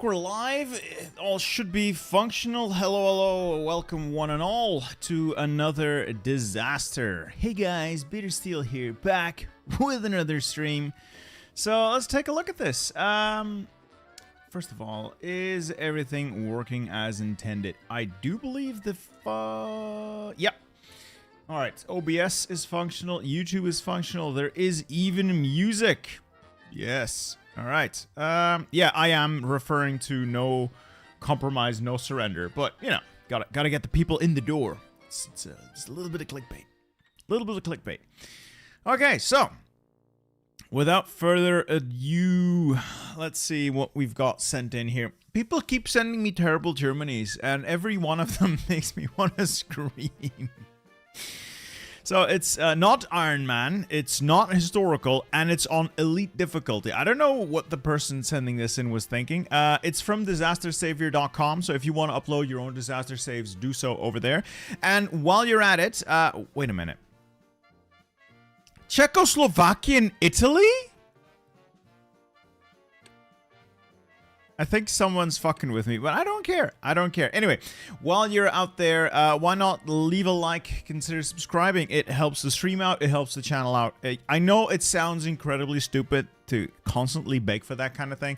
We're live. It all should be functional. Hello, welcome one and all to another disaster. Hey guys, Bitter Steel here, back with another stream. So let's take a look at this. First of all, is everything working as intended? I do believe the yep. All right, OBS is functional, YouTube is functional. There is even music. Yes. All right. Yeah, I am referring to no compromise, no surrender. But, you know, gotta get the people in the door. It's just a little bit of clickbait. A little bit of clickbait. Okay, so, without further ado, let's see what we've got sent in here. People keep sending me terrible Germanies, and every one of them makes me want to scream. So it's not Iron Man, it's not historical, and it's on elite difficulty. I don't know what the person sending this in was thinking. It's from disastersavior.com, so if you want to upload your own disaster saves, do so over there. And while you're at it, wait a minute. Czechoslovakia and Italy? I think someone's fucking with me, but I don't care. I don't care. Anyway, while you're out there, why not leave a like, consider subscribing. It helps the stream out, it helps the channel out. I know it sounds incredibly stupid to constantly beg for that kind of thing,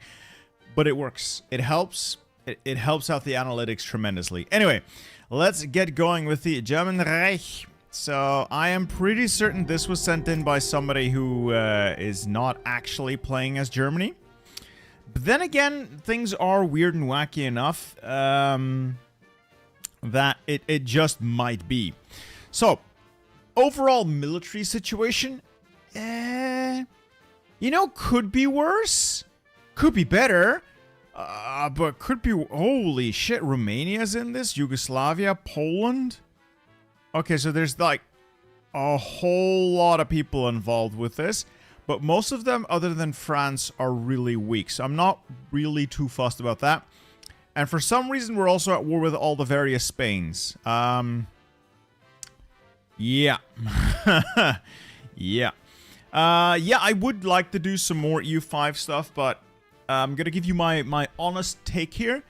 but it works. It helps. It helps out the analytics tremendously. Anyway, let's get going with the German Reich. So, I am pretty certain this was sent in by somebody who is not actually playing as Germany. But then again, things are weird and wacky enough that it just might be. So, overall military situation, you know, could be worse, could be better, but could be, holy shit, Romania's in this, Yugoslavia, Poland. Okay, so there's like a whole lot of people involved with this. But most of them, other than France, are really weak. So I'm not really too fussed about that. And for some reason, we're also at war with all the various Spains. Yeah. Yeah. Yeah, I would like to do some more EU5 stuff, but I'm going to give you my honest take here.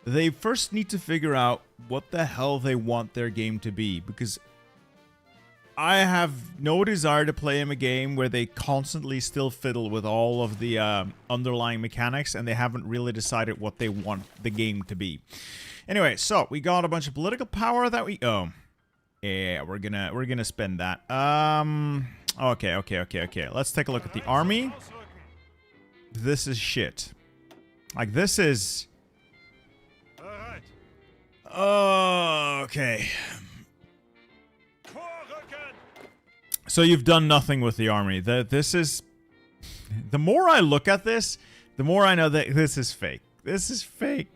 They first need to figure out what the hell they want their game to be. Because I have no desire to play him a game where they constantly still fiddle with all of the underlying mechanics and they haven't really decided what they want the game to be. Anyway, so we got a bunch of political power that we yeah, we're gonna spend that. Okay. Let's take a look at the army. This is shit. Like this is okay. So you've done nothing with the army. This is... The more I look at this, the more I know that this is fake. This is fake.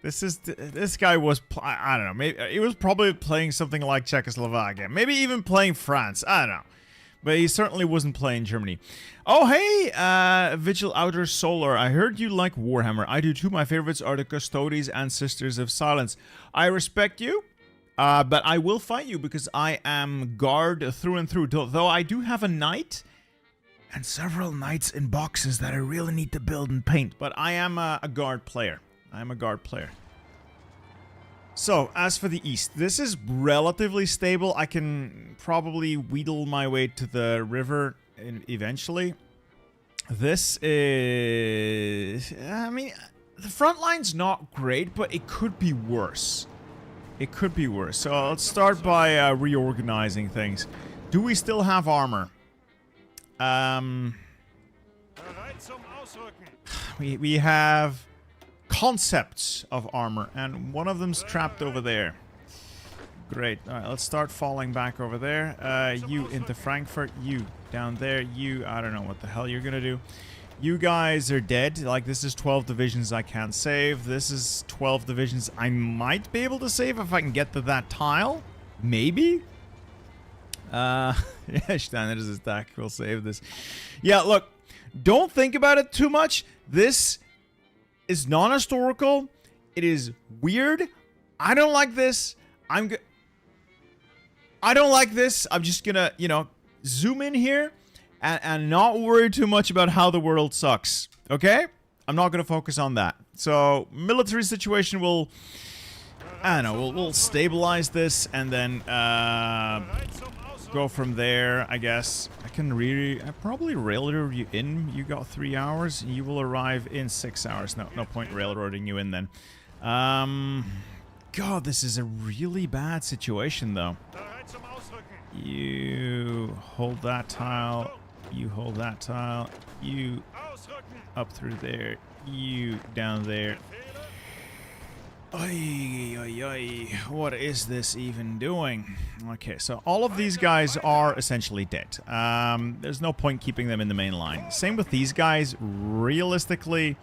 This guy was... I don't know. Maybe he was probably playing something like Czechoslovakia. Maybe even playing France. I don't know. But he certainly wasn't playing Germany. Oh, hey! Vigil Outer Solar. I heard you like Warhammer. I do too. My favorites are the Custodes and Sisters of Silence. I respect you. But I will fight you because I am guard through and through. Though I do have a knight and several knights in boxes that I really need to build and paint. But I am a guard player. I am a guard player. So, as for the east, this is relatively stable. I can probably wheedle my way to the river eventually. This is... I mean, the front line's not great, but it could be worse. It could be worse. So let's start by reorganizing things. Do we still have armor? We have concepts of armor, and one of them's trapped over there. Great. All right, let's start falling back over there. You into Frankfurt. You down there. You, I don't know what the hell you're gonna do. You guys are dead. Like, this is 12 divisions I can't save. This is 12 divisions I might be able to save if I can get to that tile. Maybe? Yeah, Steiner's attack will save this. Yeah, look. Don't think about it too much. This is non-historical. It is weird. I don't like this. I don't like this. I'm just gonna, you know, zoom in here. And not worry too much about how the world sucks, okay? I'm not going to focus on that. So military situation will, I don't know, we'll stabilize this and then go from there, I guess. I probably railroad you in. You got 3 hours. You will arrive in 6 hours. No point railroading you in then. God, this is a really bad situation though. You hold that tile. You hold that tile. You up through there. You down there. Oy, oy, oy. What is this even doing? Okay, so all of these guys are essentially dead. There's no point keeping them in the main line. Same with these guys. Realistically,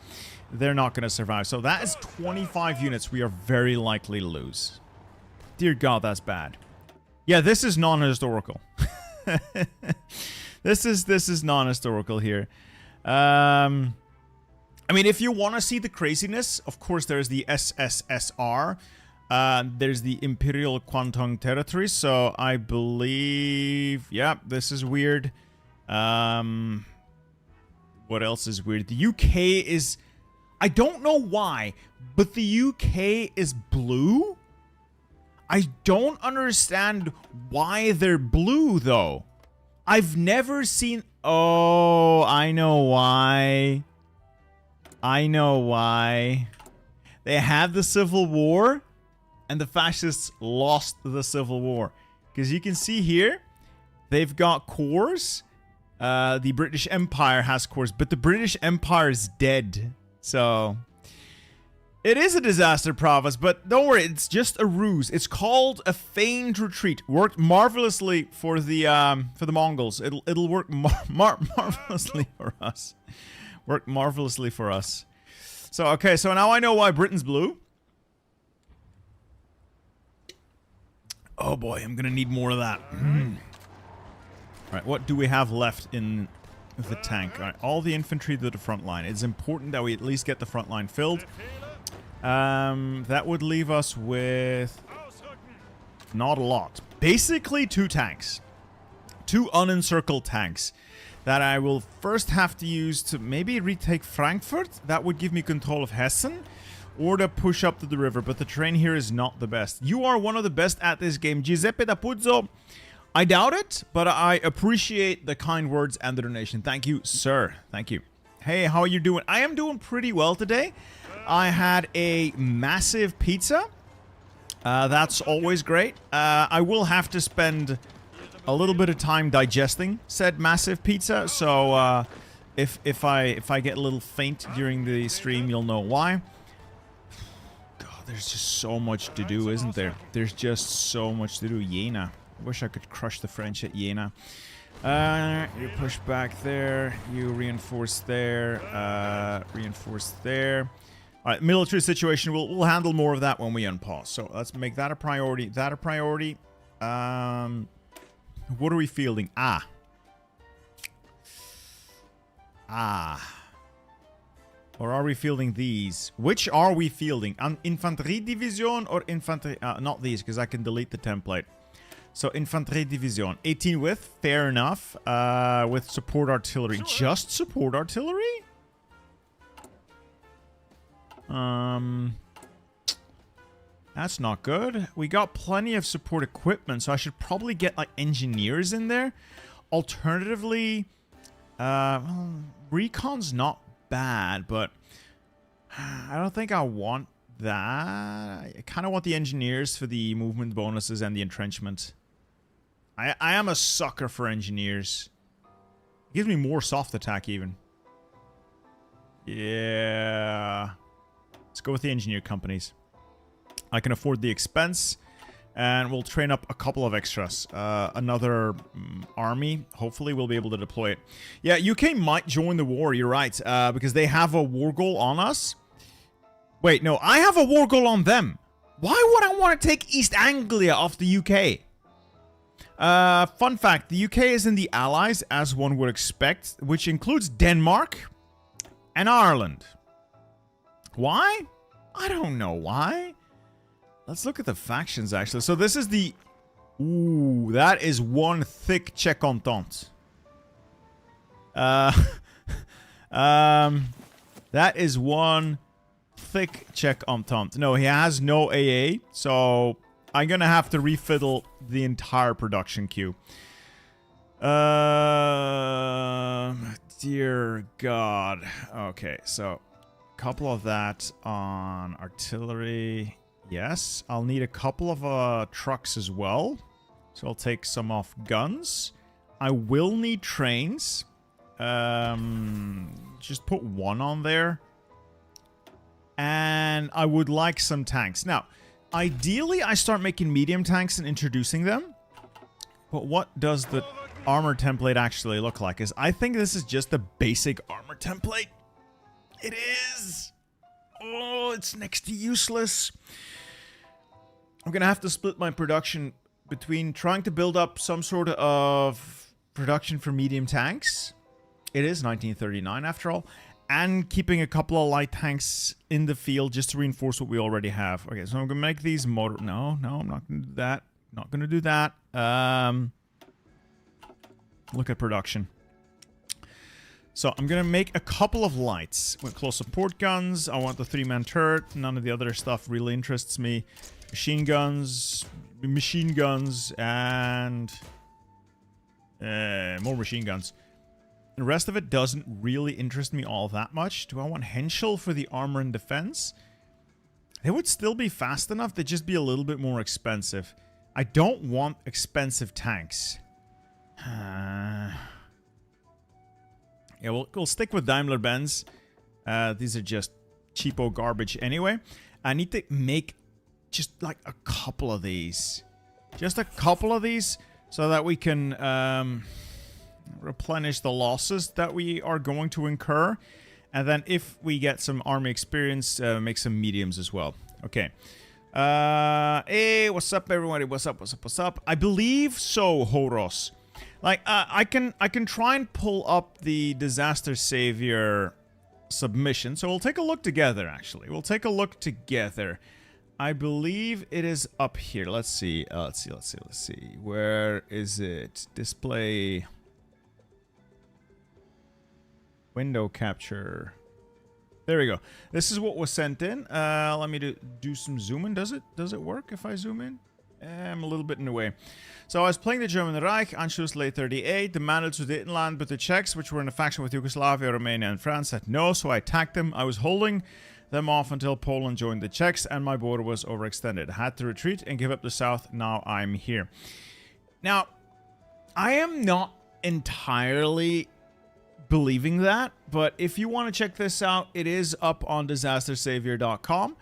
they're not going to survive. So that is 25 units we are very likely to lose. Dear God, that's bad. Yeah, this is non-historical. This is non-historical here. I mean, if you want to see the craziness, of course, there's the SSSR. There's the Imperial Kwantung Territory. So I believe, yeah, this is weird. What else is weird? The UK is, I don't know why, but the UK is blue. I don't understand why they're blue, though. I've never seen, oh, I know why. I know why. They had the Civil War, and the fascists lost the Civil War. Because you can see here, they've got cores. The British Empire has cores, but the British Empire is dead. So, it is a disaster province, but don't worry, it's just a ruse. It's called a feigned retreat. Worked marvelously for the Mongols. It'll work marvelously for us. Worked marvelously for us. So, okay, so now I know why Britain's blue. Oh boy, I'm gonna need more of that. Alright, what do we have left in the tank? Alright, all the infantry to the front line. It's important that we at least get the front line filled. That would leave us with not a lot. Basically 2 tanks. 2 unencircled tanks that I will first have to use to maybe retake Frankfurt. That would give me control of Hessen, or to push up to the river, but the terrain here is not the best. You are one of the best at this game, Giuseppe D'Apuzzo. I doubt it, but I appreciate the kind words and the donation. Thank you, sir. Thank you. Hey, how are you doing? I am doing pretty well today. I had a massive pizza. That's always great. I will have to spend a little bit of time digesting said massive pizza, so if I get a little faint during the stream, you'll know why. God, there's just so much to do, isn't there? There's just so much to do. Jena. I wish I could crush the French at Jena. You push back there. You reinforce there. Reinforce there. All right, military situation. We'll handle more of that when we unpause. So let's make that a priority. That a priority. What are we fielding? Or are we fielding these? Which are we fielding? An Infanterie Division or Infanterie... not these, because I can delete the template. So, Infanterie Division. 18 with, fair enough. With support artillery. Just support artillery? That's not good. We got plenty of support equipment, so I should probably get, like, engineers in there. Alternatively, well, recon's not bad, but I don't think I want that. I kind of want the engineers for the movement bonuses and the entrenchment. I am a sucker for engineers. It gives me more soft attack, even. Yeah. Let's go with the engineer companies. I can afford the expense, and we'll train up a couple of extras. Another army. Hopefully, we'll be able to deploy it. Yeah, UK might join the war. You're right, because they have a war goal on us. Wait, no, I have a war goal on them. Why would I want to take East Anglia off the UK? Fun fact, the UK is in the Allies, as one would expect, which includes Denmark and Ireland. Why? I don't know why. Let's look at the factions, actually. So this is the... Ooh, that is one thick Czech Entente. That is one thick Czech Entente. No, he has no AA, so I'm gonna have to refiddle the entire production queue. Dear God. Okay, so a couple of that on artillery. Yes, I'll need a couple of trucks as well. So I'll take some off guns. I will need trains. Just put one on there. And I would like some tanks. Now, ideally, I start making medium tanks and introducing them. But what does the armor template actually look like? Is I think this is just the basic armor template. It is. Oh, it's next to useless. I'm gonna have to split my production between trying to build up some sort of production for medium tanks. It is 1939 after all. And keeping a couple of light tanks in the field just to reinforce what we already have. Okay, so I'm gonna make these motor... No, I'm not gonna do that. Not gonna do that. Look at production. So I'm gonna make a couple of lights with close support guns. I want the 3-man turret. None of the other stuff really interests me. Machine guns, and more machine guns. The rest of it doesn't really interest me all that much. Do I want Henschel for the armor and defense? They would still be fast enough. They'd just be a little bit more expensive. I don't want expensive tanks. Yeah, we'll stick with Daimler-Benz. These are just cheapo garbage anyway. I need to make just like a couple of these. Just a couple of these so that we can replenish the losses that we are going to incur. And then if we get some army experience, make some mediums as well. Okay. Hey, what's up everybody? What's up? I believe so, Horos. Like, I can try and pull up the Disaster Savior submission. So we'll take a look together, actually. We'll take a look together. I believe it is up here. Let's see. Let's see. Where is it? Display. Window capture. There we go. This is what was sent in. Let me do some zooming. Does it work if I zoom in? I'm a little bit in the way. So I was playing the German Reich, Anschluss late 38, demanded Sudetenland, but the Czechs, which were in a faction with Yugoslavia, Romania, and France, said no, so I attacked them. I was holding them off until Poland joined the Czechs, and my border was overextended. I had to retreat and give up the south. Now I'm here. Now, I am not entirely believing that, but if you want to check this out, it is up on disastersavior.com.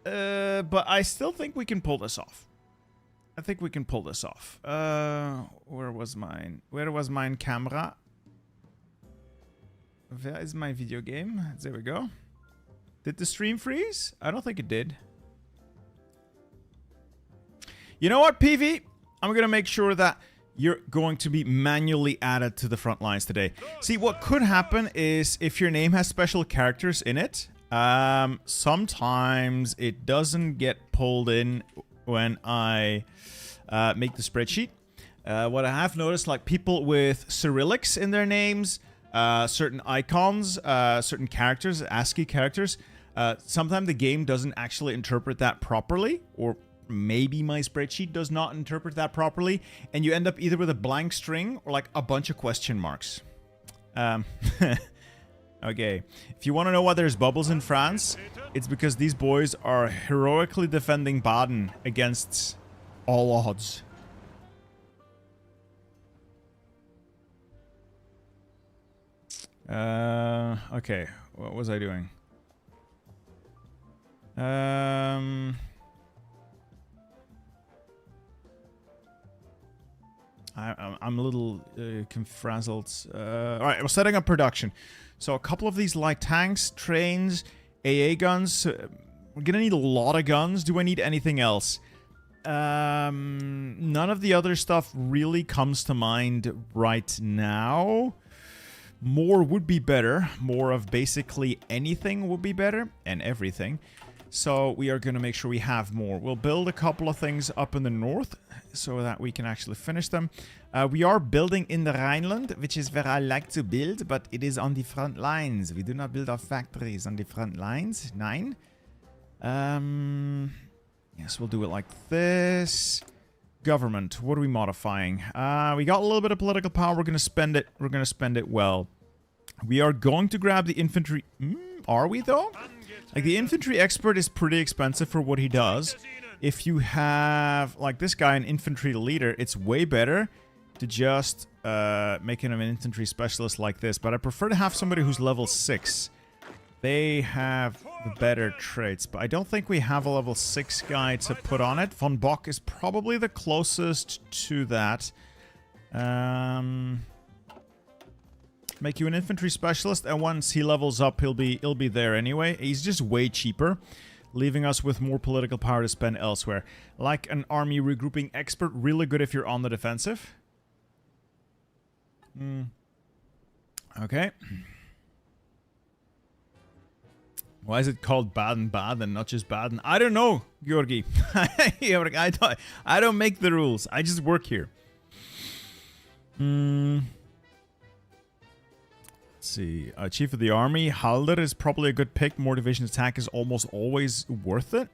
But I still think we can pull this off. I think we can pull this off. Where was mine? Where was mine camera? Where is my video game? There we go. Did the stream freeze? I don't think it did. You know what, PV? I'm going to make sure that you're going to be manually added to the front lines today. See, what could happen is if your name has special characters in it, sometimes it doesn't get pulled in when I make the spreadsheet. What I have noticed, like people with Cyrillics in their names, certain icons, certain characters, ASCII characters, sometimes the game doesn't actually interpret that properly, or maybe my spreadsheet does not interpret that properly, and you end up either with a blank string or like a bunch of question marks. Okay, if you want to know why there's bubbles in France, it's because these boys are heroically defending Baden against all odds. Okay, what was I doing? I'm a little frazzled. Alright, we're setting up production. So a couple of these light tanks, trains, AA guns. We're gonna need a lot of guns. Do I need anything else? None of the other stuff really comes to mind right now. More would be better. More of basically anything would be better. And everything. So we are going to make sure we have more. We'll build a couple of things up in the north so that we can actually finish them. We are building in the Rhineland, which is where I like to build, but it is on the front lines. We do not build our factories on the front lines. 9. Yes, we'll do it like this. Government, what are we modifying? We got a little bit of political power. We're going to spend it. We're going to spend it well. We are going to grab the infantry. Are we, though? Like, the infantry expert is pretty expensive for what he does. If you have, like, this guy, an infantry leader, it's way better to just make him an infantry specialist like this. But I prefer to have somebody who's level 6. They have the better traits. But I don't think we have a level 6 guy to put on it. Von Bock is probably the closest to that. Make you an infantry specialist, and once he levels up, he'll be there anyway. He's just way cheaper, leaving us with more political power to spend elsewhere. Like an army regrouping expert, really good if you're on the defensive. Okay. Why is it called Baden-Baden, not just Baden? I don't know, Georgi. I don't make the rules. I just work here. See, Chief of the Army, Halder is probably a good pick. More division attack is almost always worth it.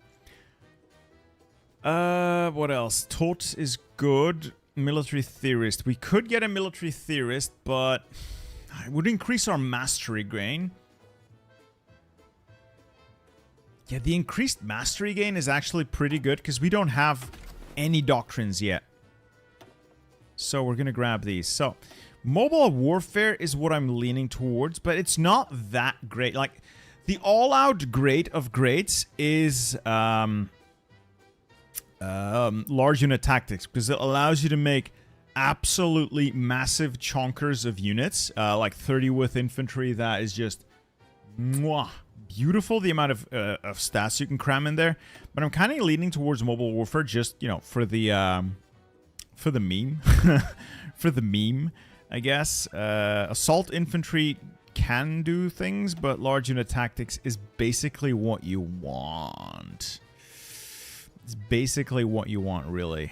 What else? Tot is good. Military Theorist. We could get a Military Theorist, but it would increase our mastery gain. Yeah, the increased mastery gain is actually pretty good because we don't have any doctrines yet. So we're going to grab these. So mobile warfare is what I'm leaning towards, but it's not that great. Like, the all-out great of greats is large unit tactics, because it allows you to make absolutely massive chonkers of units, like 30 with infantry. That is just mwah, beautiful, the amount of stats you can cram in there. But I'm kind of leaning towards mobile warfare, just, you know, for the meme. For the meme, I guess. Assault infantry can do things, but large unit tactics is basically what you want. It's basically what you want, really.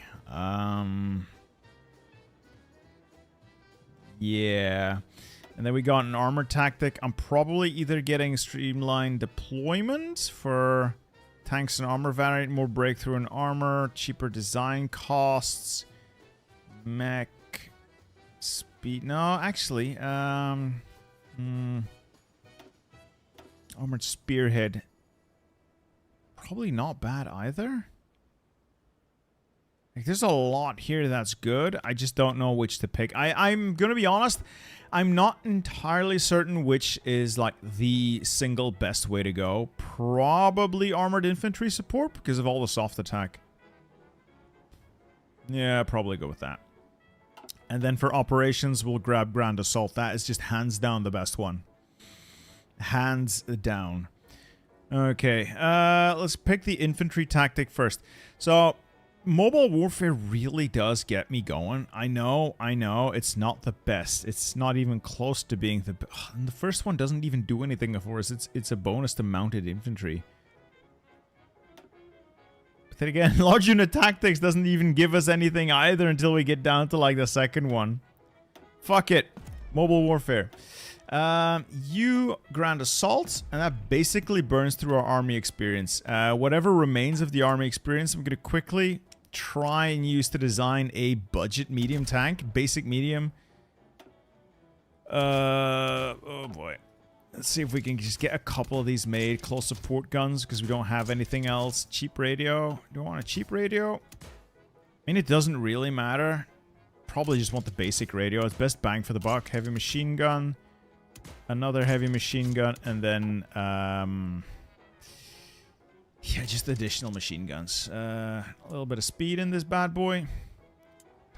Yeah. And then we got an armor tactic. I'm probably either getting streamlined deployment for tanks and armor variant, more breakthrough in armor, cheaper design costs, mech speed. No, actually, armored spearhead, probably not bad either. Like, there's a lot here that's good. I just don't know which to pick. I'm gonna be honest, I'm not entirely certain which is like the single best way to go. Probably armored infantry support because of all the soft attack. Yeah, probably go with that. And then for operations, we'll grab Grand Assault. That is just hands down the best one. Hands down. Okay, let's pick the infantry tactic first. So, mobile warfare really does get me going. I know, it's not the best. It's not even close to being the best. And the first one doesn't even do anything for us. It's a bonus to mounted infantry. But then again, large unit tactics doesn't even give us anything either until we get down to like the second one. Fuck it. Mobile warfare. You Grand Assault, and that basically burns through our army experience. Whatever remains of the army experience, I'm going to quickly try and use to design a budget medium tank. Basic medium. Oh boy. Let's see if we can just get a couple of these made. Close support guns, because we don't have anything else. Cheap radio. Do I want a cheap radio? I mean, it doesn't really matter. Probably just want the basic radio. It's best bang for the buck. Heavy machine gun. Another heavy machine gun. And then, yeah, just additional machine guns. A little bit of speed in this bad boy.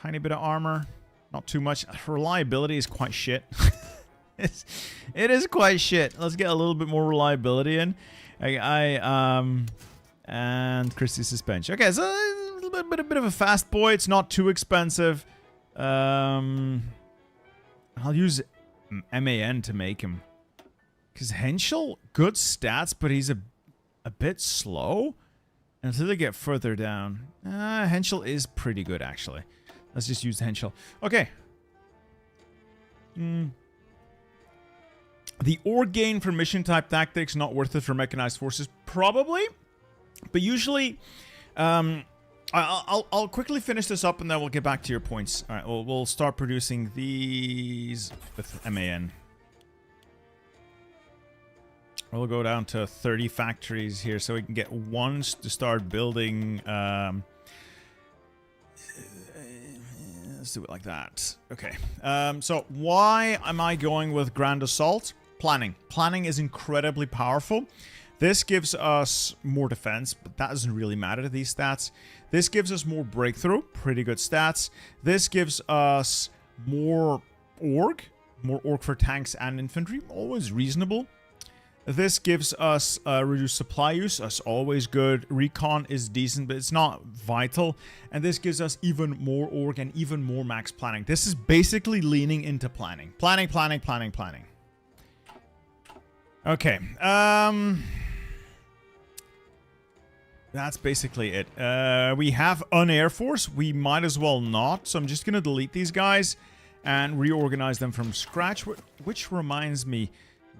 Tiny bit of armor. Not too much. Reliability is quite shit. It is quite shit. Let's get a little bit more reliability in. And Christie suspension. Okay, so a little bit of a fast boy. It's not too expensive. I'll use MAN to make him. Because Henschel, good stats, but he's a a bit slow until they get further down. Henschel is pretty good, actually. Let's just use Henschel. Okay. The ore gain for mission-type tactics, not worth it for mechanized forces? Probably. But usually, I'll quickly finish this up and then we'll get back to your points. All right, we'll start producing these with MAN. We'll go down to 30 factories here so we can get one to start building. Let's do it like that. Okay. So why am I going with Grand Assault? Planning. Planning is incredibly powerful. This gives us more defense, but that doesn't really matter to these stats. This gives us more breakthrough. Pretty good stats. This gives us more org. More org for tanks and infantry. Always reasonable. This gives us reduced supply use. That's always good. Recon is decent, but it's not vital. And this gives us even more org and even more max planning. This is basically leaning into planning. Planning, planning, planning, planning. Okay. That's basically it. We have an Air Force. We might as well not. So I'm just going to delete these guys and reorganize them from scratch. Which reminds me,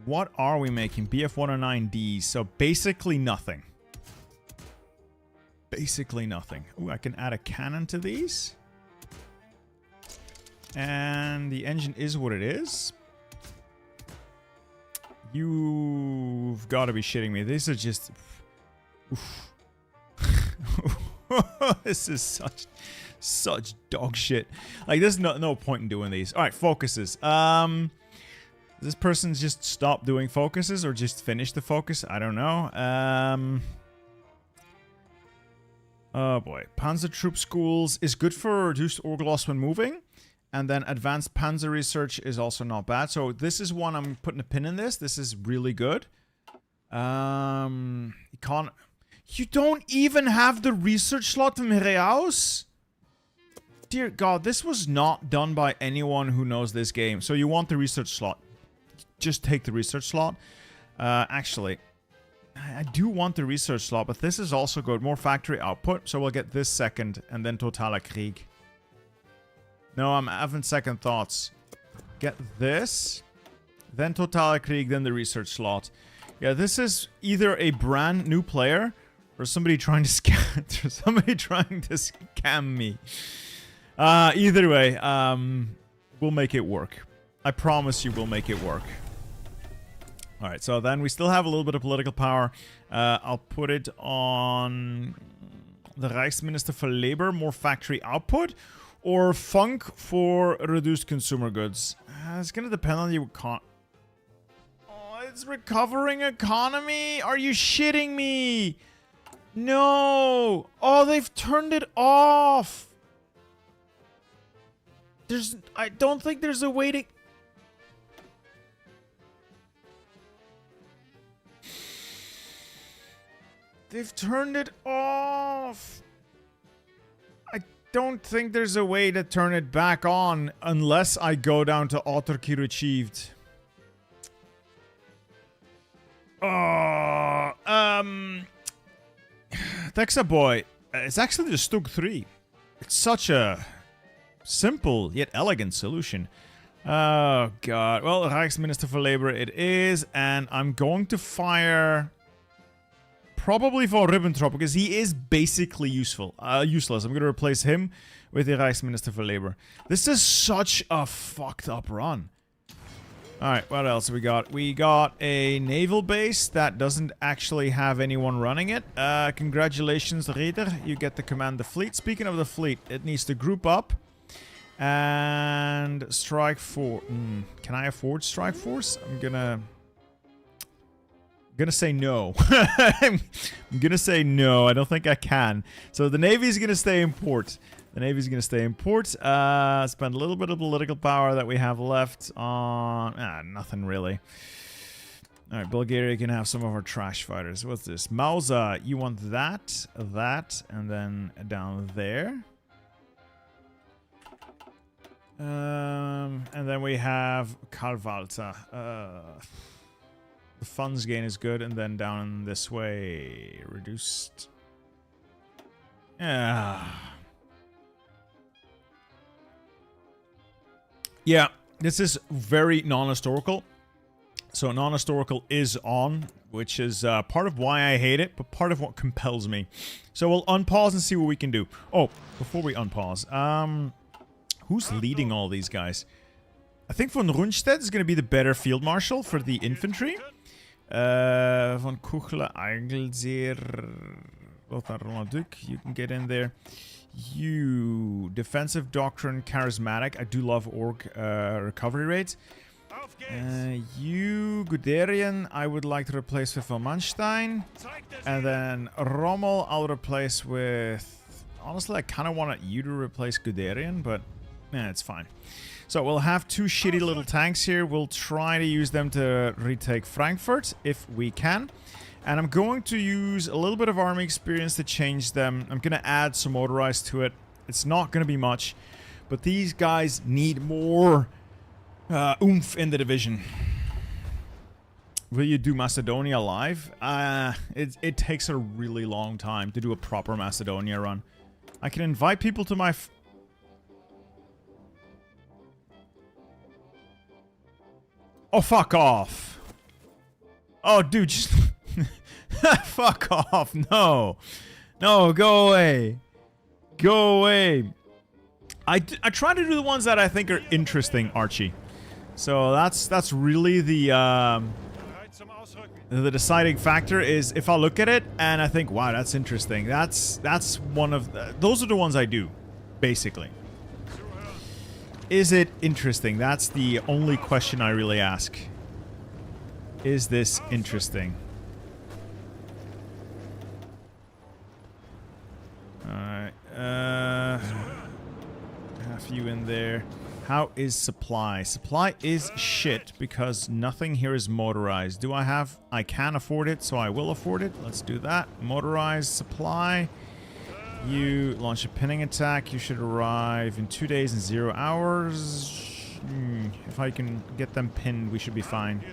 what are we making? BF-109Ds. So basically nothing. Basically nothing. Ooh, I can add a cannon to these. And the engine is what it is. You've got to be shitting me. These are just... Oof. This is such dog shit. Like, there's no point in doing these. All right, focuses. This person's just stopped doing focuses or just finished the focus. I don't know. Oh boy. Panzer troop schools is good for reduced org loss when moving. And then advanced panzer research is also not bad. So this is one I'm putting a pin in this. This is really good. You don't even have the research slot from Reaus? Dear God, this was not done by anyone who knows this game. So you want the research slot. Just take the research slot. Actually, I do want the research slot, but this is also good. More factory output. So we'll get this second and then Totale Krieg. No, I'm having second thoughts. Get this. Then Totale Krieg, then the research slot. Yeah, this is either a brand new player or somebody trying to scam me. Either way, we'll make it work. I promise you we'll make it work. Alright, so then we still have a little bit of political power. I'll put it on the Reichsminister for Labor, more factory output, or Funk for reduced consumer goods. It's gonna depend on the econ... Oh, it's recovering economy? Are you shitting me? No! Oh, they've turned it off! I don't think there's a way to... They've turned it off! I don't think there's a way to turn it back on unless I go down to autarky achieved. Texa Boy, it's actually the Stug 3. It's such a simple yet elegant solution. Oh god. Well, Reichsminister for Labor it is, and I'm going to fire probably for Ribbentrop because he is basically useless. I'm going to replace him with the Reichsminister for Labor. This is such a fucked up run. Alright, what else we got? We got a naval base that doesn't actually have anyone running it. Congratulations, Reader. You get to command the fleet. Speaking of the fleet, it needs to group up and strike for... can I afford strike force? I'm gonna say no. I'm gonna say no. I don't think I can. So the Navy's gonna stay in port. Spend a little bit of political power that we have left on... nothing really. Alright, Bulgaria can have some of our trash fighters. What's this? Mausa, you want that, and then down there. And then we have Karl Walter. The funds gain is good, and then down this way, reduced. Yeah. Yeah, this is very non-historical. So non-historical is on, which is part of why I hate it, but part of what compels me. So we'll unpause and see what we can do. Oh, before we unpause, who's leading all these guys? I think von Rundstedt is going to be the better field marshal for the infantry. Von Kuchler, Eigelseer, Lothar Ronalduk, you can get in there. You, defensive doctrine, charismatic. I do love org recovery rates. You, Guderian, I would like to replace with von Manstein. And then Rommel, I'll replace with... Honestly, I kind of want you to replace Guderian, but it's fine. So we'll have two shitty little tanks here. We'll try to use them to retake Frankfurt, if we can. And I'm going to use a little bit of army experience to change them. I'm going to add some motorized to it. It's not going to be much. But these guys need more oomph in the division. Will you do Macedonia live? It takes a really long time to do a proper Macedonia run. I can invite people to my... Oh, fuck off. Oh, dude, just... Fuck off. No. No, go away. Go away. I try to do the ones that I think are interesting, Archie. So that's really the deciding factor is if I look at it and I think, wow, that's interesting. That's one of those are the ones I do, basically. Is it interesting? That's the only question I really ask. Is this interesting? Alright, have you in there. How is supply? Supply is shit because nothing here is motorized. Do I have... I can afford it, so I will afford it. Let's do that. Motorized supply. You launch a pinning attack. You should arrive in 2 days and 0 hours. If I can get them pinned, we should be fine.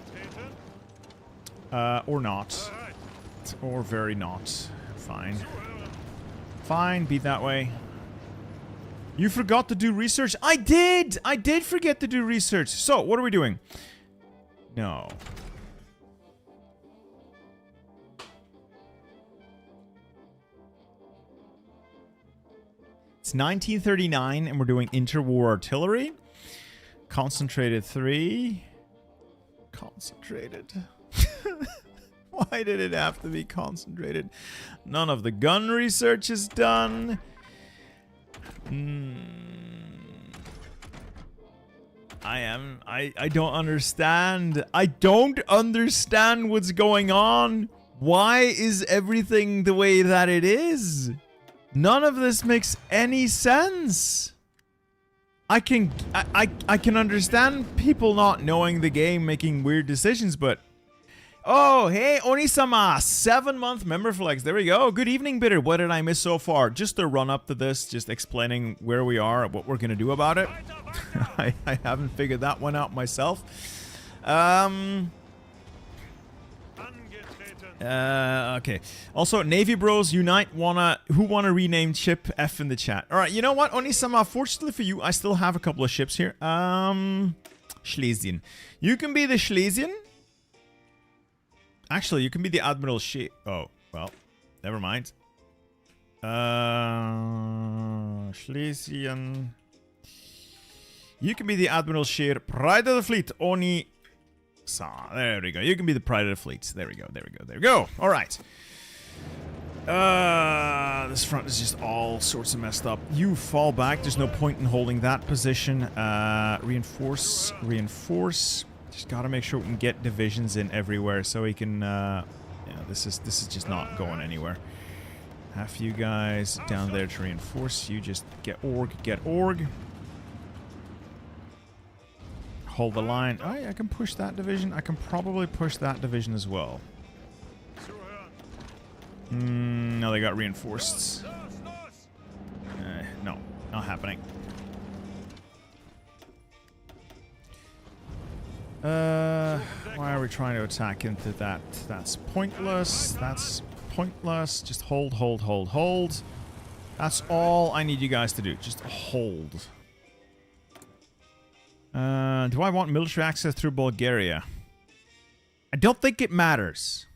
Or not. Or very not. Fine. Fine, be that way. You forgot to do research? I did! I did forget to do research. So, what are we doing? No. It's 1939 and we're doing interwar artillery. Concentrated 3. Concentrated. Why did it have to be concentrated? None of the gun research is done. I don't understand. I don't understand what's going on. Why is everything the way that it is? None of this makes any sense. I can understand people not knowing the game, making weird decisions, but... Oh, hey, Onisama, 7-month member flex. There we go. Good evening, Bitter. What did I miss so far? Just a run up to this, just explaining where we are, what we're going to do about it. I haven't figured that one out myself. Okay. Also, Navy Bros Unite who wanna rename ship F in the chat. Alright, you know what, Onisama, fortunately for you, I still have a couple of ships here. Schlesien. You can be the Schlesien. Actually, you can be the Admiral Oh, well, never mind. Schlesien. You can be the Admiral Scheer, Pride of the Fleet, Oni. There we go. You can be the Pride of the Fleet. There we go. There we go. There we go. All right. This front is just all sorts of messed up. You fall back. There's no point in holding that position. Reinforce. Reinforce. Just gotta make sure we can get divisions in everywhere so we can. Yeah, this is just not going anywhere. Half you guys down there to reinforce. You just get org. Get org. Hold the line. Oh, yeah, I can push that division. I can probably push that division as well. No, they got reinforced. No, not happening. Why are are we trying to attack into that? That's pointless. That's pointless. Just hold, hold, hold, hold. That's all I need you guys to do. Just hold. Do I want military access through Bulgaria? I don't think it matters.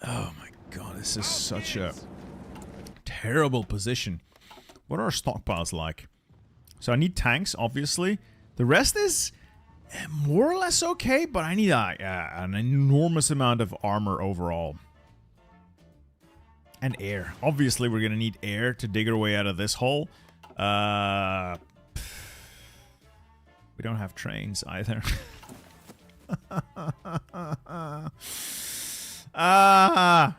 Oh my god, this is such a terrible position. What are our stockpiles like? So I need tanks, obviously. The rest is more or less okay, but I need an enormous amount of armor overall. And air. Obviously, we're going to need air to dig our way out of this hole. We don't have trains either. Why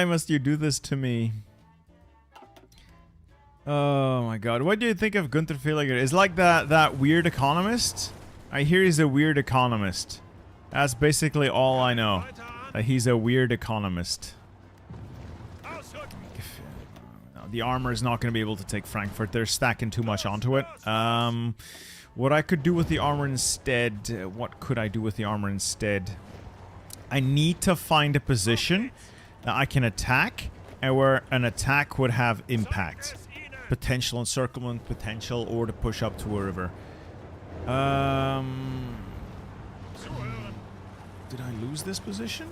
must you do this to me? Oh my god. What do you think of Gunther Fehliger? Is like that weird economist? I hear he's a weird economist. That's basically all I know. That he's a weird economist. The armor is not going to be able to take Frankfurt. They're stacking too much onto it. What I could do with the armor instead... what could I do with the armor instead? I need to find a position that I can attack, and where an attack would have impact. Potential encirclement, potential, or to push up to a river. Did I lose this position?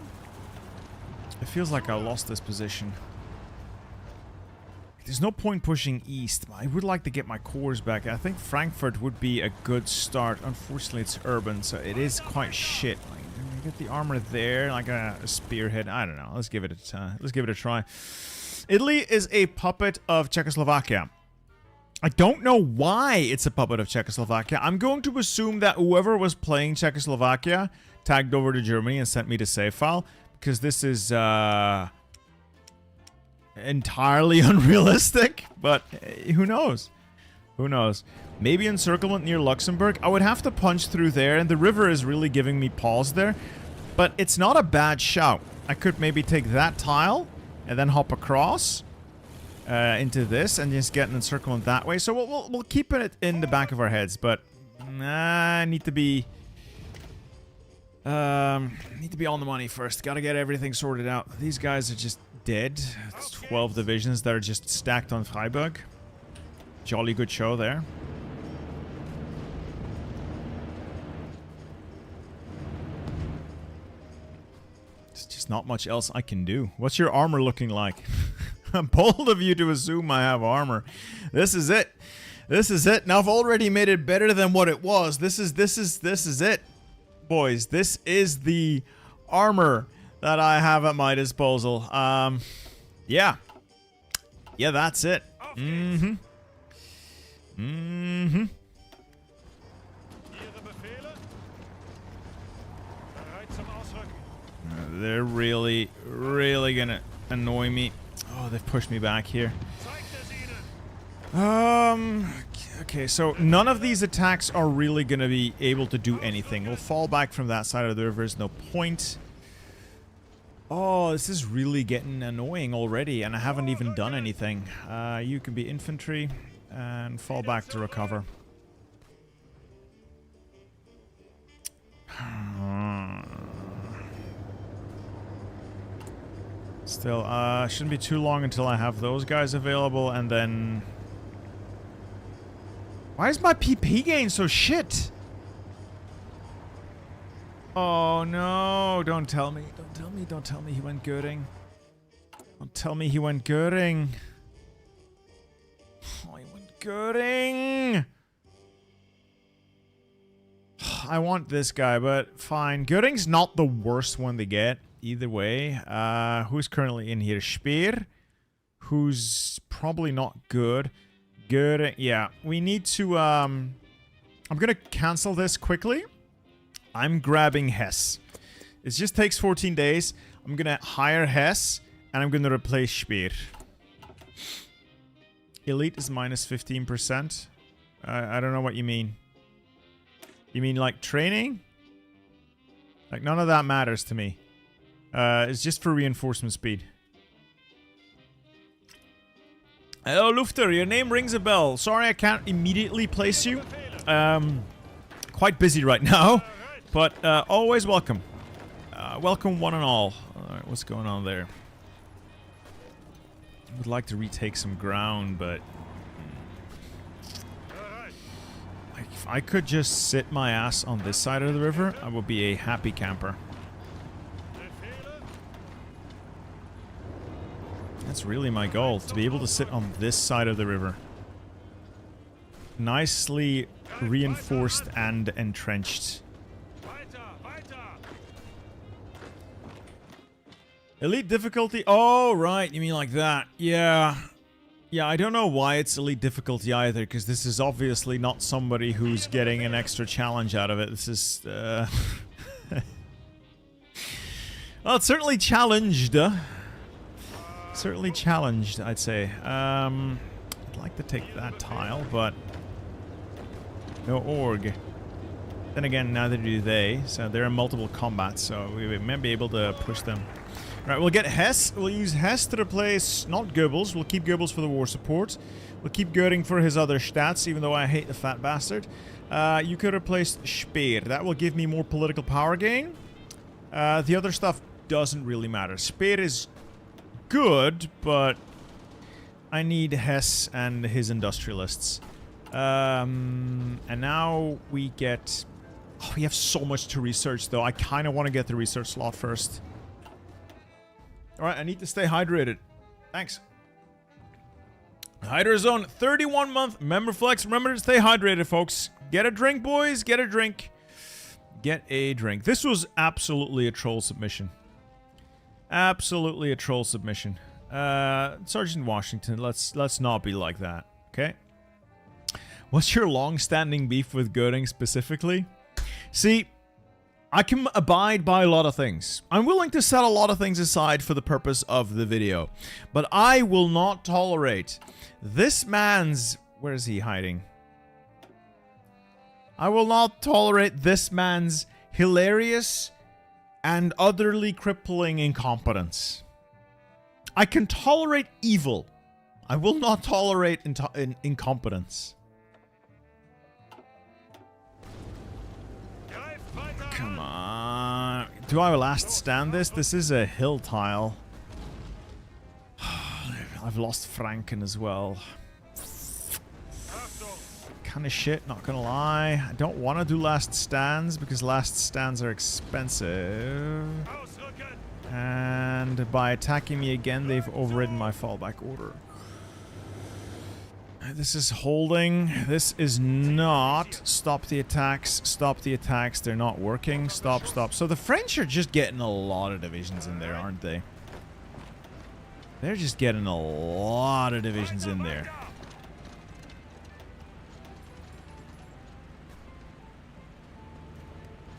It feels like I lost this position. There's no point pushing east. I would like to get my cores back. I think Frankfurt would be a good start. Unfortunately, it's urban, so it is quite shit. Like, get the armor there, like a spearhead. I don't know. Let's give it a try. Italy is a puppet of Czechoslovakia. I don't know why it's a puppet of Czechoslovakia. I'm going to assume that whoever was playing Czechoslovakia tagged over to Germany and sent me the save file, because this is entirely unrealistic, but who knows? Who knows? Maybe encirclement near Luxembourg. I would have to punch through there, and the river is really giving me pause there, but it's not a bad shout. I could maybe take that tile and then hop across into this and just get an encirclement that way. So we'll keep it in the back of our heads, but I need to be on the money first. Gotta get everything sorted out. These guys are just dead. It's 12 divisions that are just stacked on Freiburg. Jolly good show there. There's just not much else I can do. What's your armor looking like? I'm bold of you to assume I have armor. This is it. This is it. Now I've already made it better than what it was. This is it. Boys, this is the armor that I have at my disposal. Yeah. Yeah, that's it. They're really gonna annoy me. Oh, they've pushed me back here. Okay, so none of these attacks are really gonna be able to do anything. We'll fall back from that side of the river. There's no point. Oh, this is really getting annoying already, and I haven't even done anything. You can be infantry and fall back to recover. Still, shouldn't be too long until I have those guys available, and then... Why is my PP gain so shit? Oh no, don't tell me. Don't tell me he went Göring. Don't tell me he went Göring. Oh, he went Göring. I want this guy, but fine. Göring's not the worst one to get, either way. Who's currently in here? Speer, who's probably not good. Göring, yeah. We need to, I'm gonna cancel this quickly. I'm grabbing Hesse. It just takes 14 days. I'm gonna hire Hesse, and I'm gonna replace Speer. Elite is minus 15%. I don't know what you mean. You mean like training? Like none of that matters to me. It's just for reinforcement speed. Hello, Lufter. Your name rings a bell. Sorry I can't immediately place you. Quite busy right now, but always welcome. Welcome one and all. Alright, what's going on there? I would like to retake some ground, but... if I could just sit my ass on this side of the river, I would be a happy camper. That's really my goal, to be able to sit on this side of the river. Nicely reinforced and entrenched. Elite difficulty? Oh, right, you mean like that. Yeah. Yeah, I don't know why it's elite difficulty either, because this is obviously not somebody who's getting an extra challenge out of it. This is, well, it's certainly challenged. Certainly challenged, I'd say. I'd like to take that tile, but... no org. Then again, neither do they, so they're in multiple combats, so we may be able to push them. Right, we'll get Hess. We'll use Hess to replace, not Goebbels. We'll keep Goebbels for the war support. We'll keep Göring for his other stats, even though I hate the fat bastard. You could replace Speer. That will give me more political power gain. The other stuff doesn't really matter. Speer is good, but I need Hess and his industrialists. And now we get... oh, we have so much to research, though. I kind of want to get the research slot first. Alright, I need to stay hydrated. Thanks. Hydrazone, 31-month member flex. Remember to stay hydrated, folks. Get a drink, boys. Get a drink. Get a drink. This was absolutely a troll submission. Absolutely a troll submission. Sergeant Washington, let's not be like that, okay? What's your long-standing beef with Göring specifically? See... I can abide by a lot of things. I'm willing to set a lot of things aside for the purpose of the video. But I will not tolerate this man's... where is he hiding? I will not tolerate this man's hilarious and utterly crippling incompetence. I can tolerate evil. I will not tolerate incompetence. Come on. Do I last stand this? This is a hill tile. I've lost Franken as well. Kind of shit, not gonna lie. I don't want to do last stands because last stands are expensive. And by attacking me again, they've overridden my fallback order. This is holding. This is not. Stop the attacks. Stop the attacks. They're not working. Stop, stop. So the French are just getting a lot of divisions in there, aren't they? They're just getting a lot of divisions in there.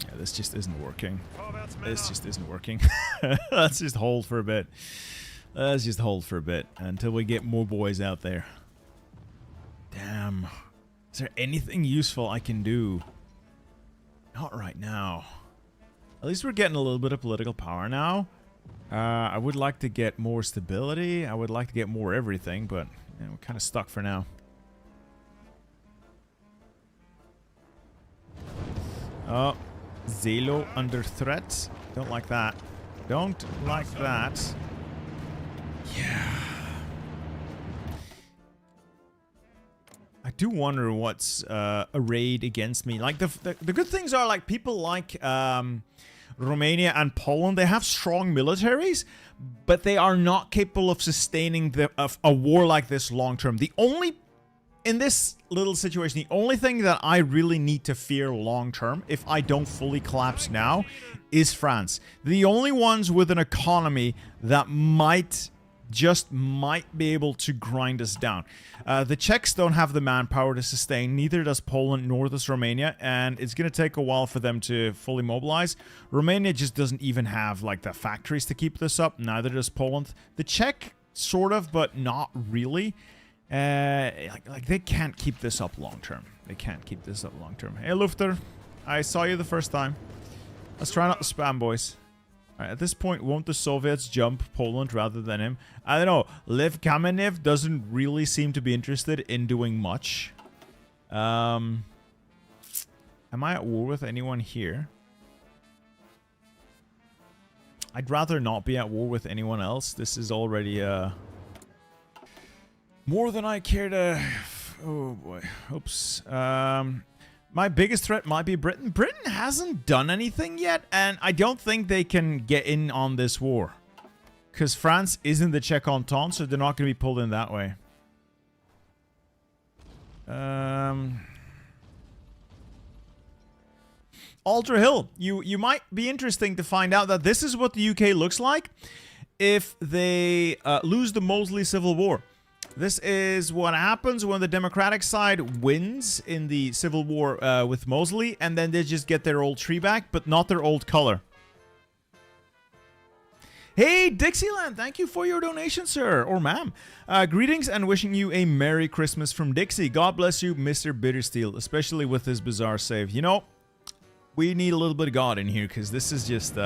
Yeah, this just isn't working. This just isn't working. Let's just hold for a bit. Let's just hold for a bit until we get more boys out there. Damn. Is there anything useful I can do? Not right now. At least we're getting a little bit of political power now. I would like to get more stability. I would like to get more everything, but you know, we're kind of stuck for now. Oh, Zelo under threat. Don't like that. Don't like that. Yeah. I do wonder what's arrayed against me. Like the good things are like people like Romania and Poland. They have strong militaries, but they are not capable of sustaining a war like this long term. The only in this little situation, the only thing that I really need to fear long term, if I don't fully collapse now, is France. The only ones with an economy that might be able to grind us down. The Czechs don't have the manpower to sustain, neither does Poland nor does Romania, and it's going to take a while for them to fully mobilize. Romania just doesn't even have like the factories to keep this up, neither does Poland. The Czech sort of, but not really. Like they can't keep this up long term. They can't keep this up long term. Hey Lufter, I saw you the first time. Let's try not to spam, boys. Alright, at this point, won't the Soviets jump Poland rather than him? I don't know. Lev Kamenev doesn't really seem to be interested in doing much. Am I at war with anyone here? I'd rather not be at war with anyone else. This is already more than I care to... Oh boy. Oops. My biggest threat might be Britain. Britain hasn't done anything yet, and I don't think they can get in on this war. Because France isn't the Czech Entente, so they're not going to be pulled in that way. Alder Hill, you might be interesting to find out that this is what the UK looks like if they lose the Mosley Civil War. This is what happens when the Democratic side wins in the Civil War with Mosley, and then they just get their old tree back, but not their old color. Hey, Dixieland, thank you for your donation, sir, or ma'am. Greetings and wishing you a Merry Christmas from Dixie. God bless you, Mr. Bittersteel, especially with this bizarre save. You know, we need a little bit of God in here, because this is just...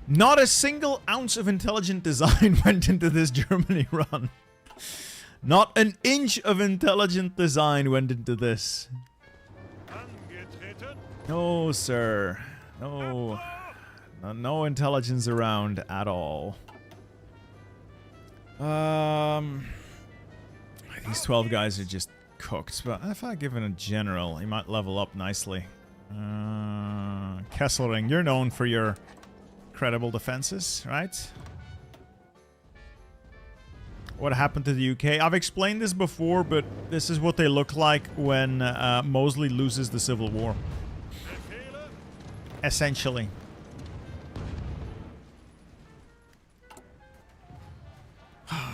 Not a single ounce of intelligent design went into this Germany run. Not an inch of intelligent design went into this. No, sir. No. No intelligence around at all. These 12 guys are just cooked. But if I give it a general, he might level up nicely. Kesselring, you're known for your... credible defenses, right? What happened to the UK? I've explained this before, but this is what they look like when Mosley loses the Civil War. Essentially.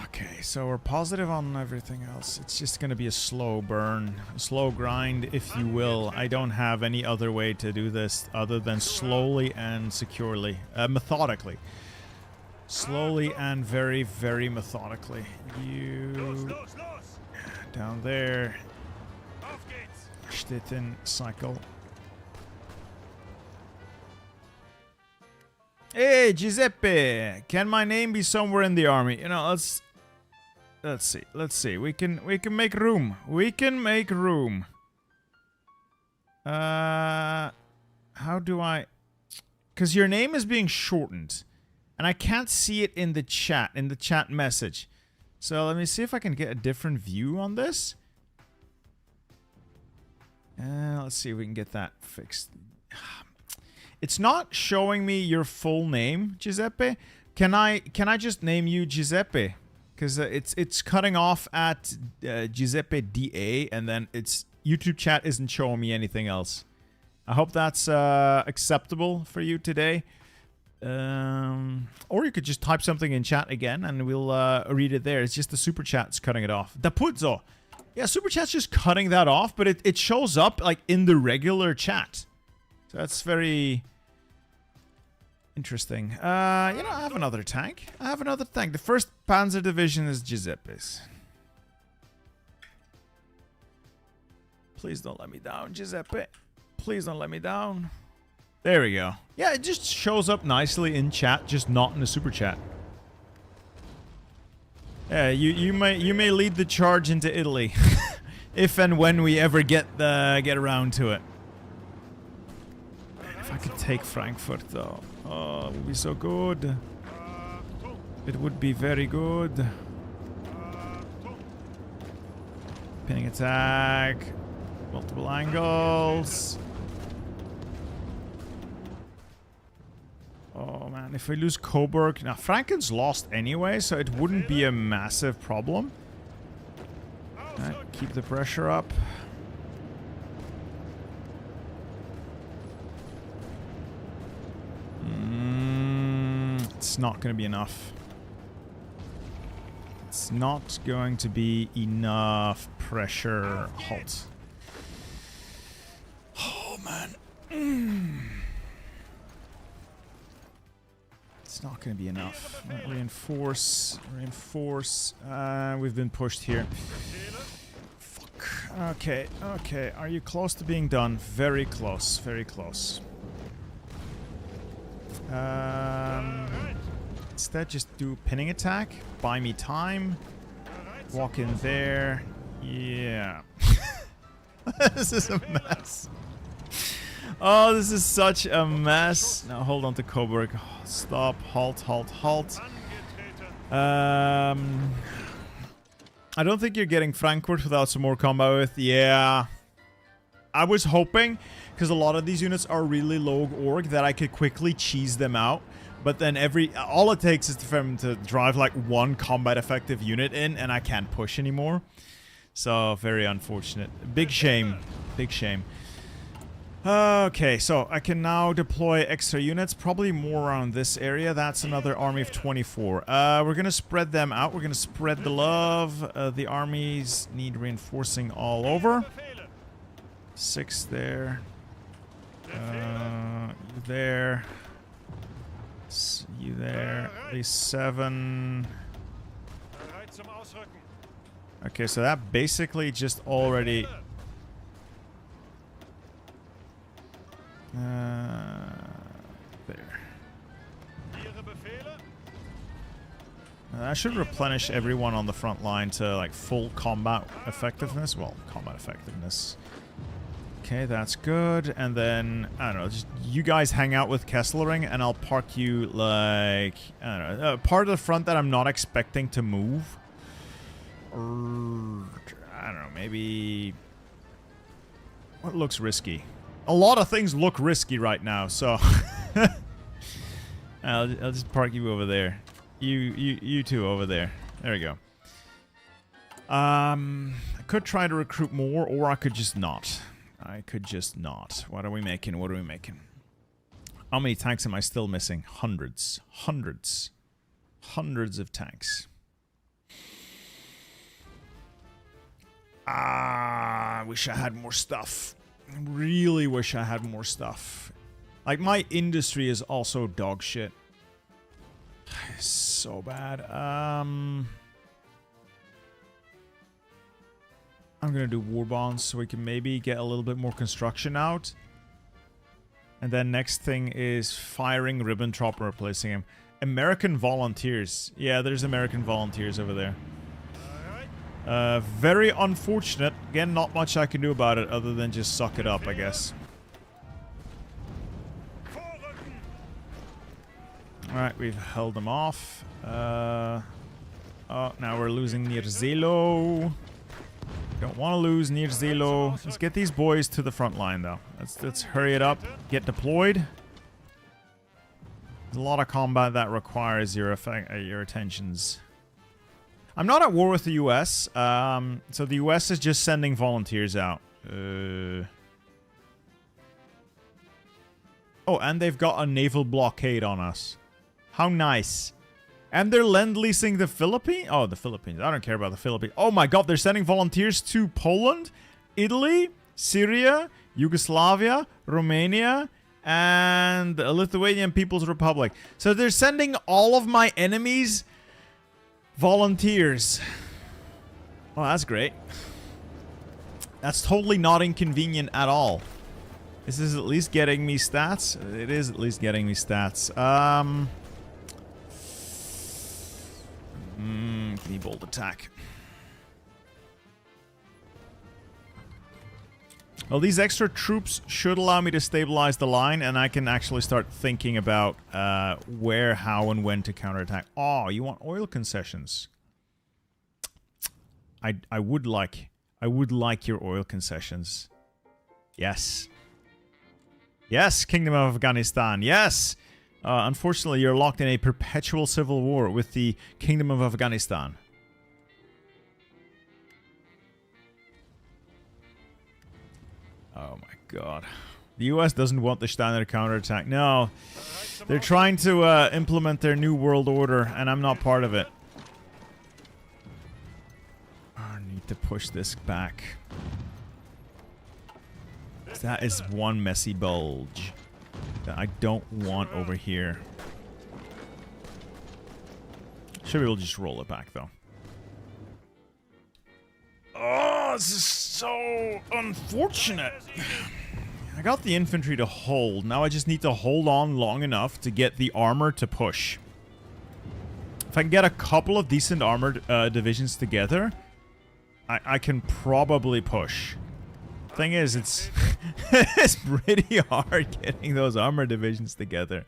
Okay, so we're positive on everything else. It's just going to be a slow burn, a slow grind, if you will. I don't have any other way to do this other than slowly and securely, methodically. Slowly and very, very methodically. You... down there. Stettin, cycle. Hey, Giuseppe! Can my name be somewhere in the army? You know, let's see. We can make room. We can make room. How do I... Because your name is being shortened. And I can't see it in the chat message. So let me see if I can get a different view on this. Let's see if we can get that fixed. It's not showing me your full name, Giuseppe. Can I just name you Giuseppe? Because it's cutting off at Giuseppe DA, and then it's YouTube chat isn't showing me anything else. I hope that's acceptable for you today. Or you could just type something in chat again, and we'll read it there. It's just the super chat's cutting it off. Dapuzzo. Yeah, super chat's just cutting that off, but it shows up like in the regular chat. So that's very interesting. You know, I have another tank. The 1st Panzer Division is Giuseppe's. Please don't let me down, Giuseppe. Please don't let me down. There we go. Yeah, it just shows up nicely in chat, just not in the super chat. Yeah, you may lead the charge into Italy, if and when we ever get around to it. If I could take Frankfurt, though, oh, it would be so good. It would be very good. Pinning attack, multiple angles. Oh man, if we lose Coburg... Now, Franken's lost anyway, so it wouldn't be a massive problem. Right, keep the pressure up. It's not going to be enough. It's not going to be enough pressure. Halt. Oh man. It's not going to be enough. Right, reinforce. We've been pushed here. Fuck. Okay. Are you close to being done? Very close. Instead, just do pinning attack. Buy me time. Walk in there. Yeah. This is a mess. Oh, this is such a mess. Now hold on to Coburg. Stop. Halt, halt, halt. I don't think you're getting Frankfurt without some more combat with. Yeah. I was hoping, because a lot of these units are really low org, that I could quickly cheese them out. But then all it takes is for them to drive like one combat effective unit in, and I can't push anymore. So, very unfortunate. Big shame. Big shame. Okay, so I can now deploy extra units, probably more around this area. That's another army of 24. We're gonna spread them out. We're gonna spread the love. The armies need reinforcing all over. 6 there. You there. You there. At least 7. Okay, so that basically just already... there. I should replenish everyone on the front line to like full combat effectiveness. Well, combat effectiveness. Okay, that's good. And then, I don't know, just you guys hang out with Kesselring and I'll park you like, I don't know, part of the front that I'm not expecting to move. Or, I don't know, maybe... What looks risky? A lot of things look risky right now, so... I'll just park you over there. You two over there. There we go. I could try to recruit more, or I could just not. I could just not. What are we making? What are we making? How many tanks am I still missing? Hundreds. Hundreds. Hundreds of tanks. I wish I had more stuff. I really wish I had more stuff. Like, my industry is also dog shit. So bad. I'm gonna do war bonds so we can maybe get a little bit more construction out. And then next thing is firing Ribbentrop and replacing him. American volunteers. Yeah, there's American volunteers over there. Very unfortunate. Again, not much I can do about it other than just suck it up, I guess. Alright, we've held them off. Oh, now we're losing near Zelo. Don't want to lose near Zelo. Let's get these boys to the front line, though. Let's hurry it up. Get deployed. There's a lot of combat that requires your attentions. I'm not at war with the US, so the US is just sending volunteers out. Oh, and they've got a naval blockade on us. How nice. And they're lend-leasing the Philippines? Oh, the Philippines. I don't care about the Philippines. Oh my god, they're sending volunteers to Poland, Italy, Syria, Yugoslavia, Romania, and the Lithuanian People's Republic. So they're sending all of my enemies... volunteers. Well, that's great. That's totally not inconvenient at all. This is at least getting me stats. It is at least getting me stats. Bolt attack. Well, these extra troops should allow me to stabilize the line, and I can actually start thinking about where, how, and when to counterattack. Oh, you want oil concessions? I would like your oil concessions. Yes. Yes, Kingdom of Afghanistan. Yes. Unfortunately, you're locked in a perpetual civil war with the Kingdom of Afghanistan. Oh my god. The US doesn't want the standard counterattack. No. They're trying to implement their new world order, and I'm not part of it. I need to push this back. That is one messy bulge that I don't want over here. Should be able to just roll it back, though. Oh, this is so unfortunate. I got the infantry to hold. Now I just need to hold on long enough to get the armor to push. If I can get a couple of decent armored divisions together, I can probably push. Thing is, it's it's pretty hard getting those armor divisions together.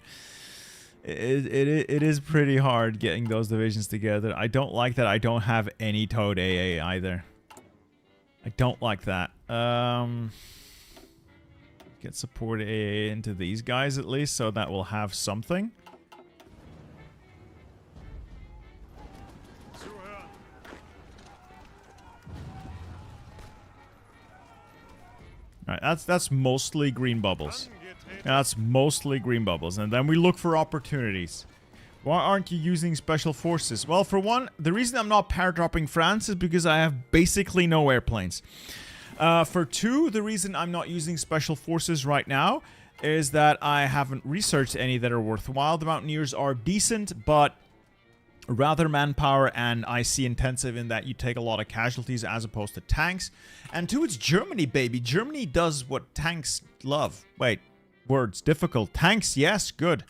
It is pretty hard getting those divisions together. I don't like that I don't have any towed AA either. I don't like that. Get support AA into these guys at least, so that we'll have something. Alright, that's mostly green bubbles. That's mostly green bubbles. And then we look for opportunities. Why aren't you using special forces? Well, for one, the reason I'm not paradropping France is because I have basically no airplanes. For two, the reason I'm not using special forces right now is that I haven't researched any that are worthwhile. The Mountaineers are decent, but rather manpower and IC intensive in that you take a lot of casualties as opposed to tanks. And two, it's Germany, baby. Germany does what tanks love. Wait, words, difficult. Tanks, yes, good.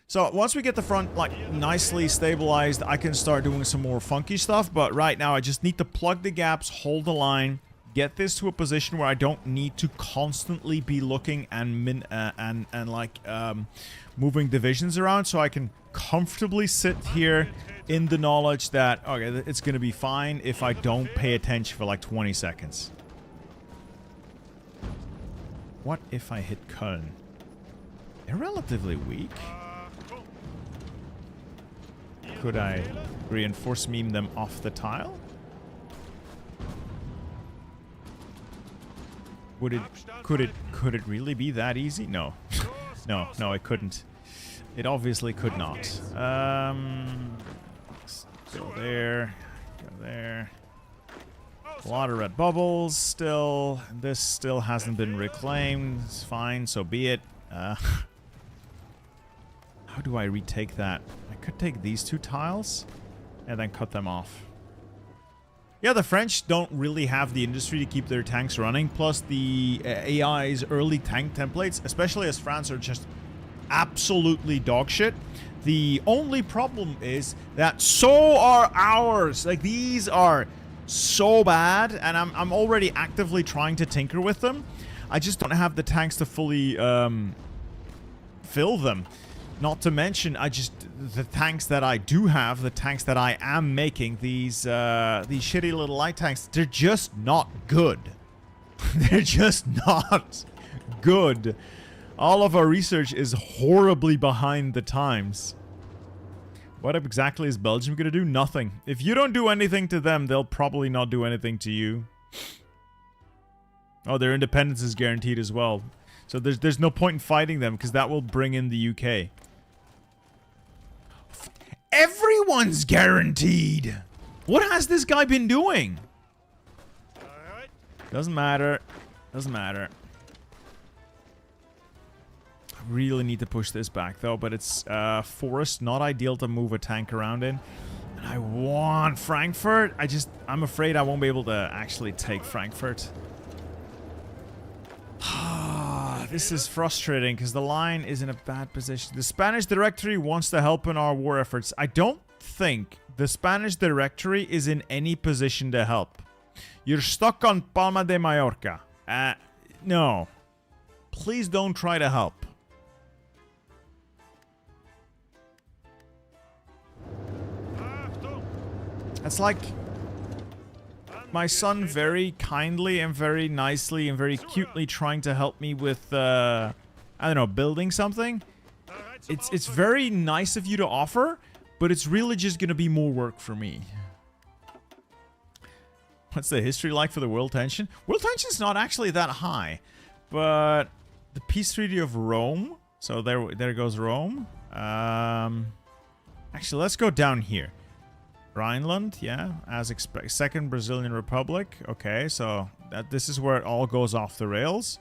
So once we get the front like nicely stabilized, I can start doing some more funky stuff. But right now I just need to plug the gaps, hold the line, get this to a position where I don't need to constantly be looking and moving divisions around, so I can comfortably sit here in the knowledge that, okay, it's going to be fine if I don't pay attention for like 20 seconds. What if I hit Köln? They're relatively weak. Could I reinforce meme them off the tile? Could it really be that easy? No. No, it couldn't. It obviously could not. Go there. Go there. A lot of red bubbles still. This still hasn't been reclaimed. It's fine, so be it. How do I retake that? I could take these two tiles and then cut them off. Yeah, the French don't really have the industry to keep their tanks running. Plus, the AI's early tank templates, especially as France, are just absolutely dog shit. The only problem is that so are ours. Like, these are so bad, and I'm already actively trying to tinker with them. I just don't have the tanks to fully fill them. Not to mention, the tanks that I do have, the tanks that I am making, these shitty little light tanks, they're just not good. They're just not good. All of our research is horribly behind the times. What exactly is Belgium gonna do? Nothing. If you don't do anything to them, they'll probably not do anything to you. Oh, their independence is guaranteed as well. So there's no point in fighting them, because that will bring in the UK. Everyone's guaranteed! What has this guy been doing? Doesn't matter. Doesn't matter. I really need to push this back, though, but it's forest, not ideal to move a tank around in. And I want Frankfurt. I'm afraid I won't be able to actually take Frankfurt. This is frustrating because the line is in a bad position. The Spanish Directory wants to help in our war efforts. I don't think the Spanish Directory is in any position to help. You're stuck on Palma de Mallorca. No. Please don't try to help. It's like my son very kindly and very nicely and very cutely trying to help me with, I don't know, building something. It's very nice of you to offer, but it's really just gonna be more work for me. What's the history like for the world tension? World tension's not actually that high, but the peace treaty of Rome. So there goes Rome. Actually, let's go down here. Rhineland, yeah, as expected. Second Brazilian Republic. Okay, so this is where it all goes off the rails.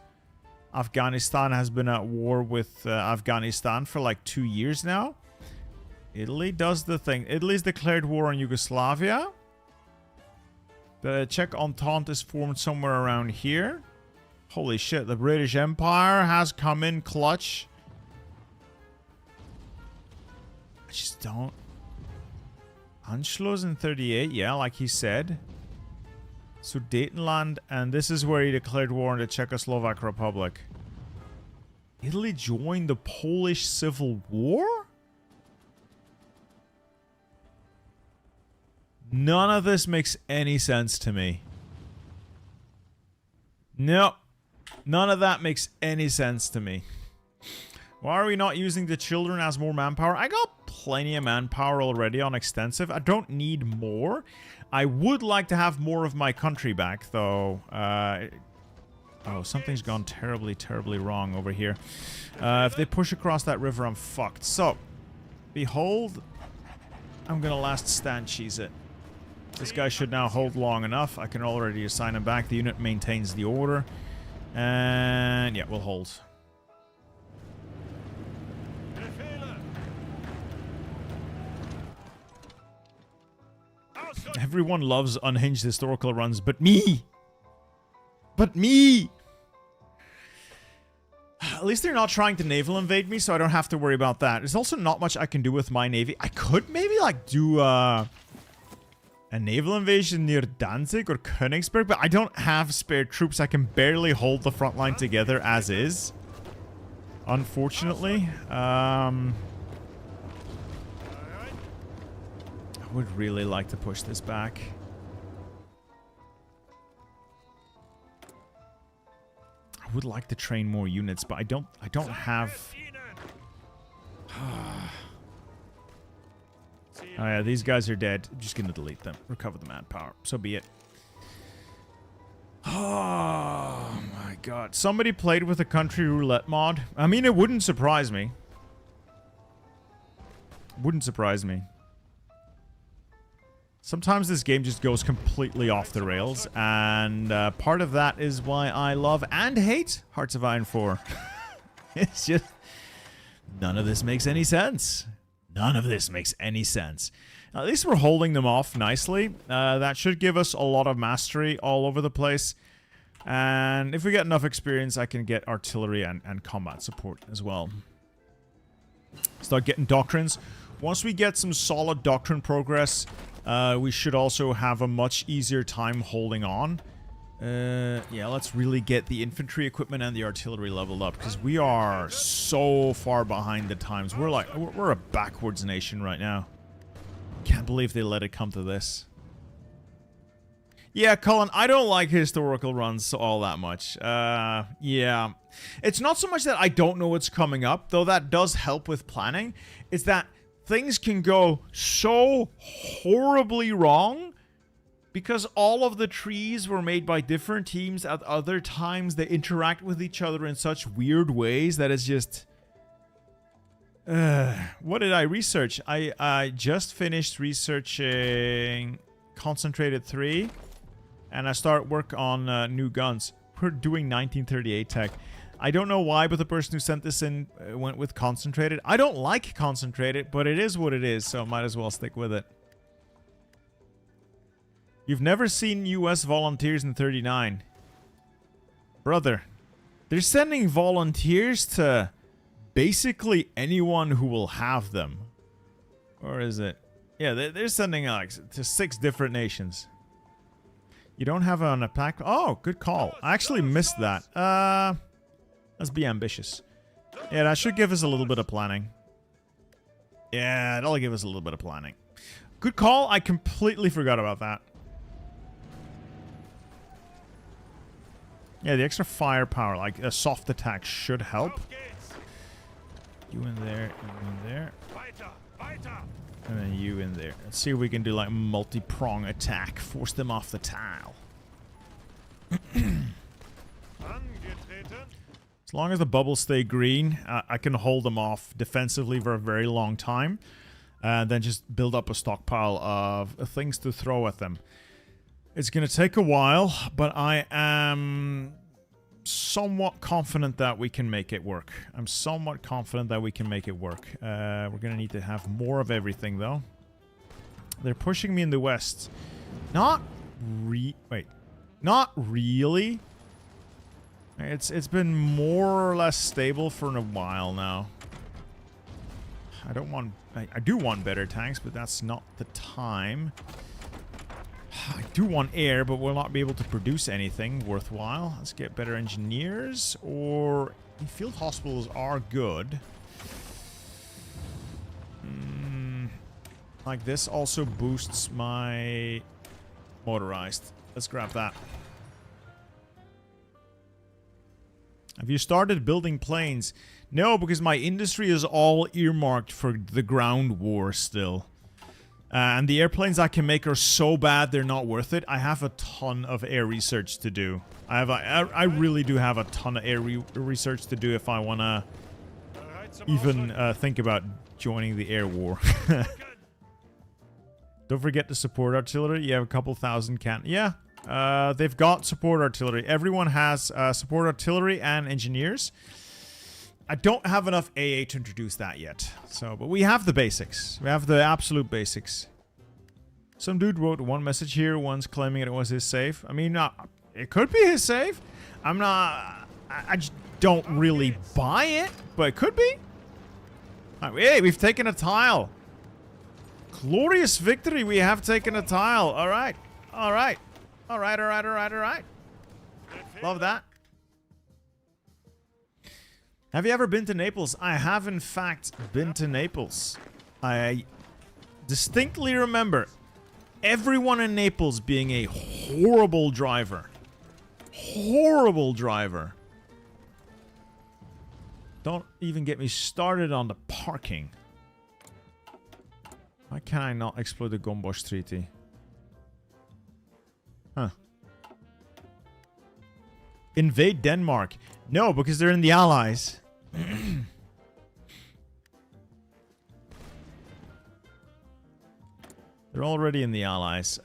Afghanistan has been at war with Afghanistan for like 2 years now. Italy does the thing. Italy's declared war on Yugoslavia. The Czech Entente is formed somewhere around here. Holy shit, the British Empire has come in clutch. I just don't... Anschluss in 38, yeah, like he said. Sudetenland, and this is where he declared war on the Czechoslovak Republic. Italy joined the Polish Civil War? None of this makes any sense to me. Nope. None of that makes any sense to me. Why are we not using the children as more manpower? I got plenty of manpower already on extensive. I don't need more. I would like to have more of my country back, though. Oh, something's gone terribly, terribly wrong over here. If they push across that river, I'm fucked. So, behold, I'm gonna last stand cheese it. This guy should now hold long enough. I can already assign him back. The unit maintains the order. And yeah, we'll hold. Everyone loves unhinged historical runs, but me! But me! At least they're not trying to naval invade me, so I don't have to worry about that. There's also not much I can do with my navy. I could maybe, like, do, a naval invasion near Danzig or Königsberg, but I don't have spare troops. I can barely hold the front line together as is. Unfortunately. I would really like to push this back. I would like to train more units, but I don't have... Oh yeah, these guys are dead. I'm just gonna delete them. Recover the manpower. So be it. Oh my god. Somebody played with a country roulette mod. I mean, it wouldn't surprise me. Wouldn't surprise me. Sometimes this game just goes completely off the rails, and part of that is why I love and hate Hearts of Iron 4. It's just... none of this makes any sense. None of this makes any sense. At least we're holding them off nicely. That should give us a lot of mastery all over the place. And if we get enough experience, I can get artillery and combat support as well. Start getting doctrines. Once we get some solid doctrine progress, we should also have a much easier time holding on. Yeah, let's really get the infantry equipment and the artillery leveled up, because we are so far behind the times. We're a backwards nation right now. Can't believe they let it come to this. Yeah, Colin, I don't like historical runs all that much. Yeah. It's not so much that I don't know what's coming up, though that does help with planning. It's that things can go so horribly wrong because all of the trees were made by different teams at other times. They interact with each other in such weird ways that it's just... what did I research? I just finished researching Concentrated 3, and I start work on new guns. We're doing 1938 tech. I don't know why, but the person who sent this in went with Concentrated. I don't like Concentrated, but it is what it is, so I might as well stick with it. You've never seen US volunteers in 39. Brother, they're sending volunteers to basically anyone who will have them. Or is it? Yeah, they're sending like to 6 different nations. You don't have an attack? Oh, good call. I actually missed that. Let's be ambitious. Yeah, that should give us a little bit of planning. Yeah, that'll give us a little bit of planning. Good call. I completely forgot about that. Yeah, the extra firepower, like a soft attack, should help. You in there, you in there. And then you in there. Let's see if we can do like multi-prong attack. Force them off the tile. As long as the bubbles stay green, I can hold them off defensively for a very long time. And then just build up a stockpile of things to throw at them. It's going to take a while, but I am somewhat confident that we can make it work. I'm somewhat confident that we can make it work. We're going to need to have more of everything, though. They're pushing me in the west. Not really. It's been more or less stable for a while now. I don't want... I do want better tanks, but that's not the time. I do want air, but we'll not be able to produce anything worthwhile. Let's get better engineers, or field hospitals are good. Like this also boosts my motorized. Let's grab that. Have you started building planes? No, because my industry is all earmarked for the ground war still. And the airplanes I can make are so bad they're not worth it. I have a ton of air research to do. I really do have a ton of air research to do if I want to even think about joining the air war. Don't forget the support artillery. You have a couple thousand can. Yeah, they've got support artillery. Everyone has support artillery and engineers. I don't have enough AA to introduce that yet. So, but we have the basics. We have the absolute basics. Some dude wrote one message here, once claiming it was his save. I mean, it could be his save. I'm not... I just don't really buy it, but it could be. Hey, we've taken a tile. Glorious victory, we have taken a tile. Alright. Alright. Alright, alright, alright, alright. Love that. Have you ever been to Naples? I have, in fact, been to Naples. I distinctly remember everyone in Naples being a horrible driver. Horrible driver. Don't even get me started on the parking. Why can I not exploit the Gombosch Treaty? Huh. Invade Denmark. No, because they're in the Allies. They're already in the Allies.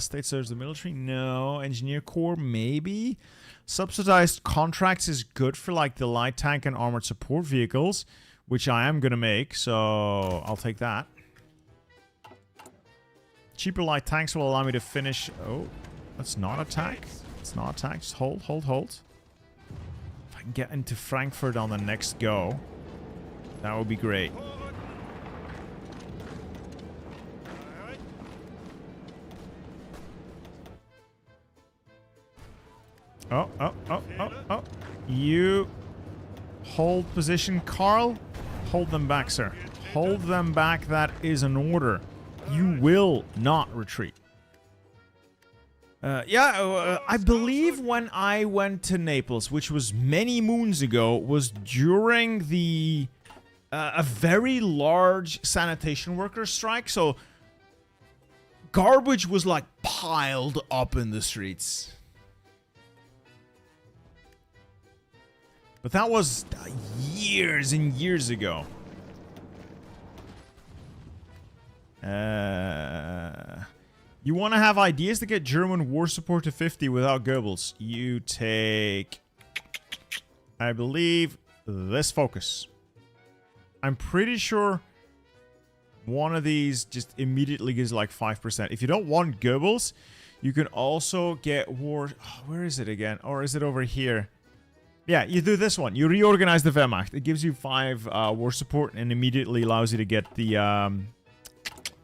State serves the military? No. Engineer Corps? Maybe. Subsidized contracts is good for like the light tank and armored support vehicles, which I am going to make, so I'll take that. Cheaper light tanks will allow me to finish... Oh, that's not attack. It's not attack. Just hold, hold, hold. If I can get into Frankfurt on the next go, that would be great. Oh, oh, oh, oh, oh. You hold position, Carl. Hold them back, sir. Hold them back. That is an order. You will not retreat. I believe when I went to Naples, which was many moons ago, was during the a very large sanitation worker strike. So garbage was like piled up in the streets. But that was years and years ago. You want to have ideas to get German war support to 50 without Goebbels? You take, I believe, this focus. I'm pretty sure one of these just immediately gives like 5%. If you don't want Goebbels, you can also get war... Oh, where is it again? Or is it over here? Yeah, you do this one. You reorganize the Wehrmacht. It gives you 5 war support and immediately allows you to get the,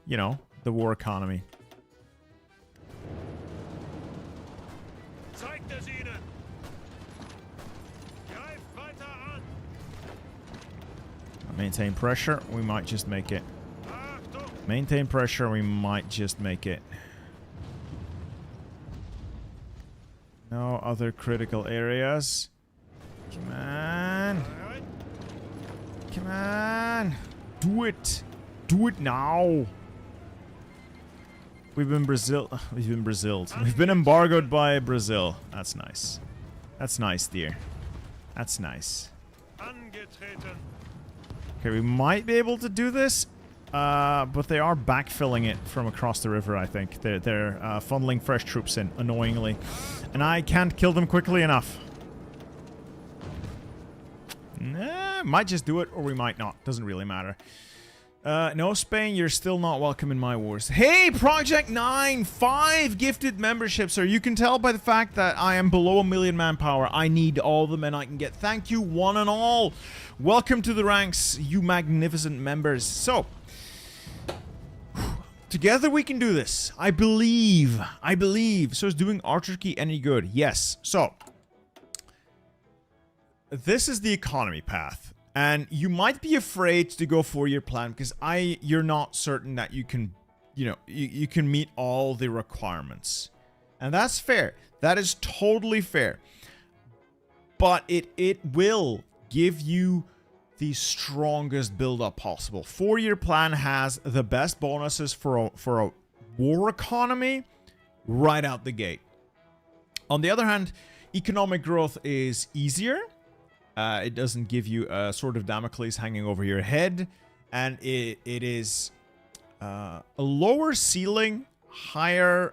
you know, the war economy. Maintain pressure. We might just make it. Maintain pressure. We might just make it. No other critical areas. Come on. Come on. Do it. Do it now. We've been Brazil. We've been Braziled. We've been embargoed by Brazil. That's nice. That's nice, dear. That's nice. Okay, we might be able to do this. But they are backfilling it from across the river, I think. They're funneling fresh troops in, annoyingly. And I can't kill them quickly enough. Nah, might just do it, or we might not. Doesn't really matter. No, Spain, you're still not welcome in my wars. Hey, Project 9! 5 gifted memberships, sir. You can tell by the fact that I am below 1 million manpower. I need all the men I can get. Thank you, one and all. Welcome to the ranks, you magnificent members. So, Together we can do this. I believe. I believe. So is doing archery any good? Yes. So this is the economy path. And you might be afraid to go 4-year plan because you're not certain that you can, you can meet all the requirements. And that's fair. That is totally fair. But it will give you the strongest build-up possible. 4-year plan has the best bonuses for a war economy right out the gate. On the other hand, economic growth is easier. It doesn't give you a sword of Damocles hanging over your head, and it is a lower ceiling, higher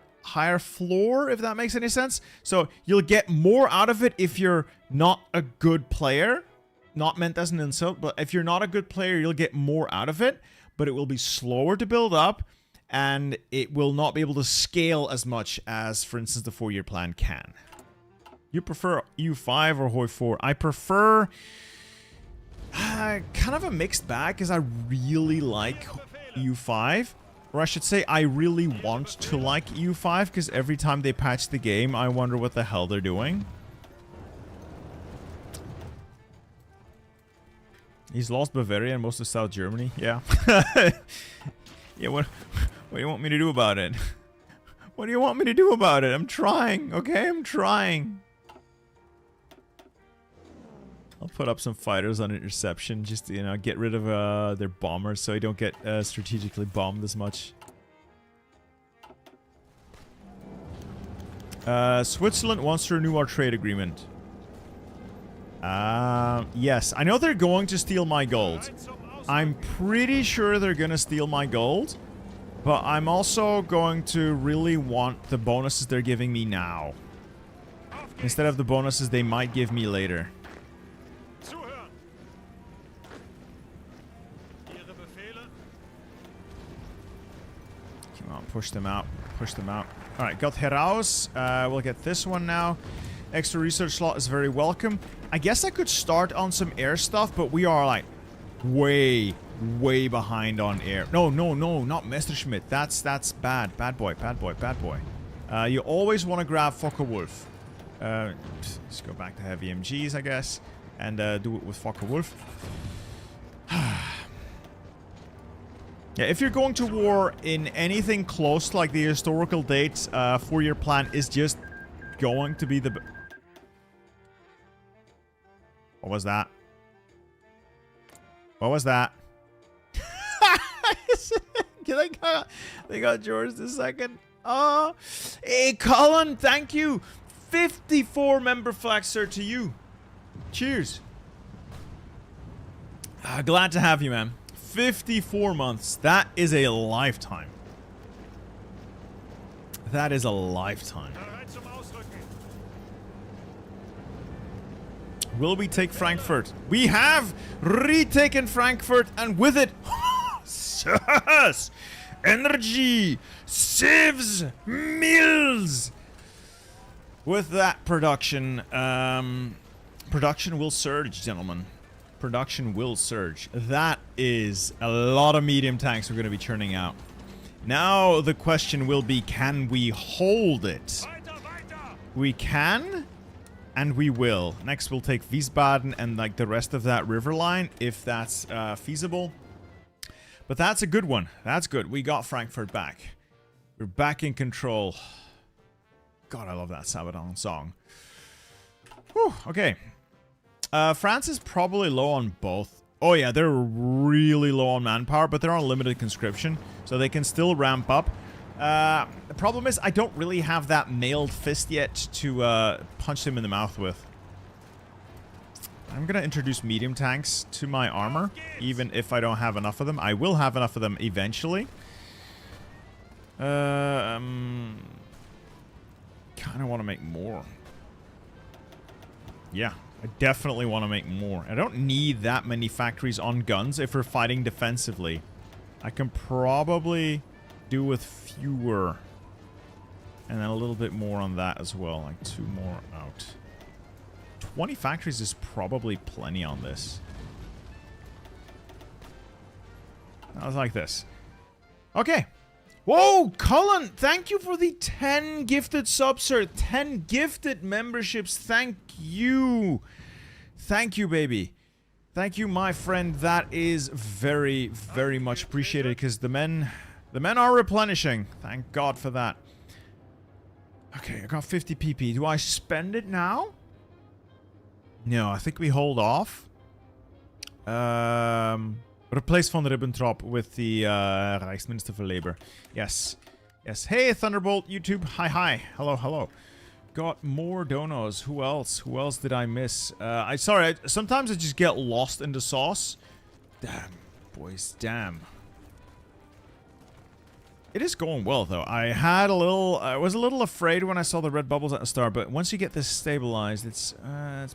floor, if that makes any sense. So you'll get more out of it if you're not a good player. Not meant as an insult, but if you're not a good player, you'll get more out of it, but it will be slower to build up, and it will not be able to scale as much as, for instance, the 4-year plan can. You prefer U5 or Hoi 4? I prefer kind of a mixed bag, because I really like U5. Or I should say, I really want to like U5, because every time they patch the game, I wonder what the hell they're doing. He's lost Bavaria and most of South Germany. Yeah. Yeah, what do you want me to do about it? What do you want me to do about it? I'm trying, okay? I'm trying. I'll put up some fighters on interception just to, get rid of their bombers so I don't get strategically bombed as much. Switzerland wants to renew our trade agreement. Yes. I know they're going to steal my gold. I'm pretty sure they're gonna steal my gold. But I'm also going to really want the bonuses they're giving me now, instead of the bonuses they might give me later. Come on, push them out. Push them out. Alright, got heraus. We'll get this one now. Extra research slot is very welcome. I guess I could start on some air stuff, but we are like way behind on air. No, not Messerschmitt. That's bad. Bad boy. You always want to grab Focke-Wulf. Let's go back to heavy MGs, I guess, and do it with Focke-Wulf. Yeah, if you're going to war in anything close to like the historical dates, 4-year plan is just going to be the... What was that? What was that? They got George the second. Oh, hey, Colin, thank you. 54 member flag, sir, to you. Cheers. Glad to have you, man. 54 months. That is a lifetime. That is a lifetime. Will we take Frankfurt? We have retaken Frankfurt, and with it, energy, sieves, mills. With that production, production will surge, gentlemen. Production will surge. That is a lot of medium tanks we're going to be churning out. Now the question will be, can we hold it? We can. And we will. Next, we'll take Wiesbaden and like the rest of that river line, if that's feasible. But that's a good one. That's good. We got Frankfurt back. We're back in control. God, I love that Sabaton song. Whew, okay. France is probably low on both. Oh yeah, they're really low on manpower, but they're on limited conscription, so they can still ramp up. The problem is I don't really have that mailed fist yet to punch him in the mouth with. I'm gonna introduce medium tanks to my armor, even if I don't have enough of them. I will have enough of them eventually. Kinda want to make more. Yeah, I definitely want to make more. I don't need that many factories on guns if we're fighting defensively. I can probably do with fewer. And then a little bit more on that as well. Like 2 more out. 20 factories is probably plenty on this. I was like this. Okay. Whoa, Cullen, thank you for the 10 gifted subs, sir. 10 gifted memberships. Thank you. Thank you, baby. Thank you, my friend. That is very, very much appreciated because the men are replenishing. Thank God for that. Okay, I got 50 PP. Do I spend it now? No, I think we hold off. Replace von Ribbentrop with the Rijksminister for Labor. Yes. Yes. Hey, Thunderbolt YouTube. Hi, hi. Hello, hello. Got more donos. Who else? Who else did I miss? Sometimes I just get lost in the sauce. Damn, boys. Damn. It is going well, though. I was a little afraid when I saw the red bubbles at the start, but once you get this stabilized, it's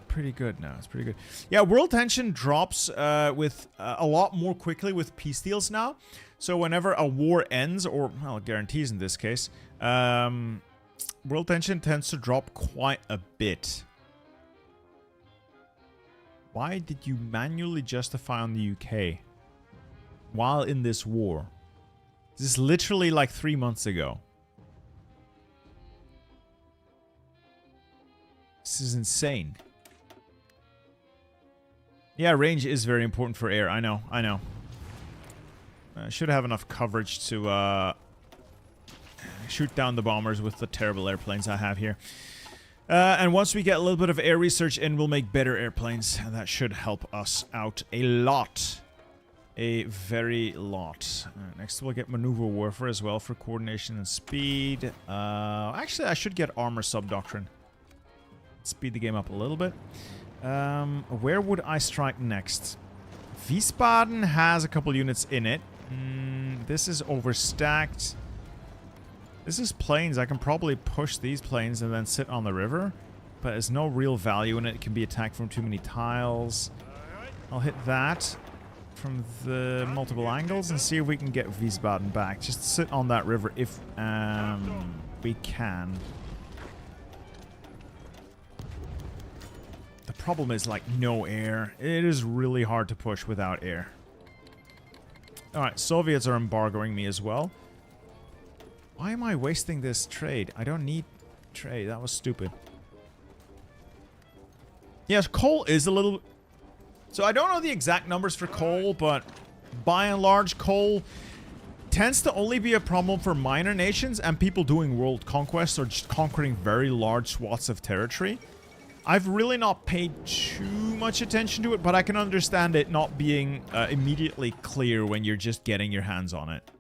pretty good now. It's pretty good. Yeah, world tension drops with a lot more quickly with peace deals now. So whenever a war ends, or, well, guarantees in this case, world tension tends to drop quite a bit. Why did you manually justify on the UK while in this war? This is literally like 3 months ago. This is insane. Yeah, range is very important for air. I know, I know. I should have enough coverage to shoot down the bombers with the terrible airplanes I have here. And once we get a little bit of air research in, we'll make better airplanes. And that should help us out a lot. A very lot. Next we'll get maneuver warfare as well for coordination and speed. Actually, I should get armor sub-doctrine. Speed the game up a little bit. Where would I strike next? Wiesbaden has a couple units in it. This is overstacked. This is planes. I can probably push these planes and then sit on the river. But there's no real value in it. It can be attacked from too many tiles. I'll hit that from the multiple angles and see if we can get Wiesbaden back. Just sit on that river if we can. The problem is like no air. It is really hard to push without air. Alright, Soviets are embargoing me as well. Why am I wasting this trade? I don't need trade. That was stupid. Yes, coal is a little... So I don't know the exact numbers for coal, but by and large, coal tends to only be a problem for minor nations and people doing world conquests or just conquering very large swaths of territory. I've really not paid too much attention to it, but I can understand it not being immediately clear when you're just getting your hands on it.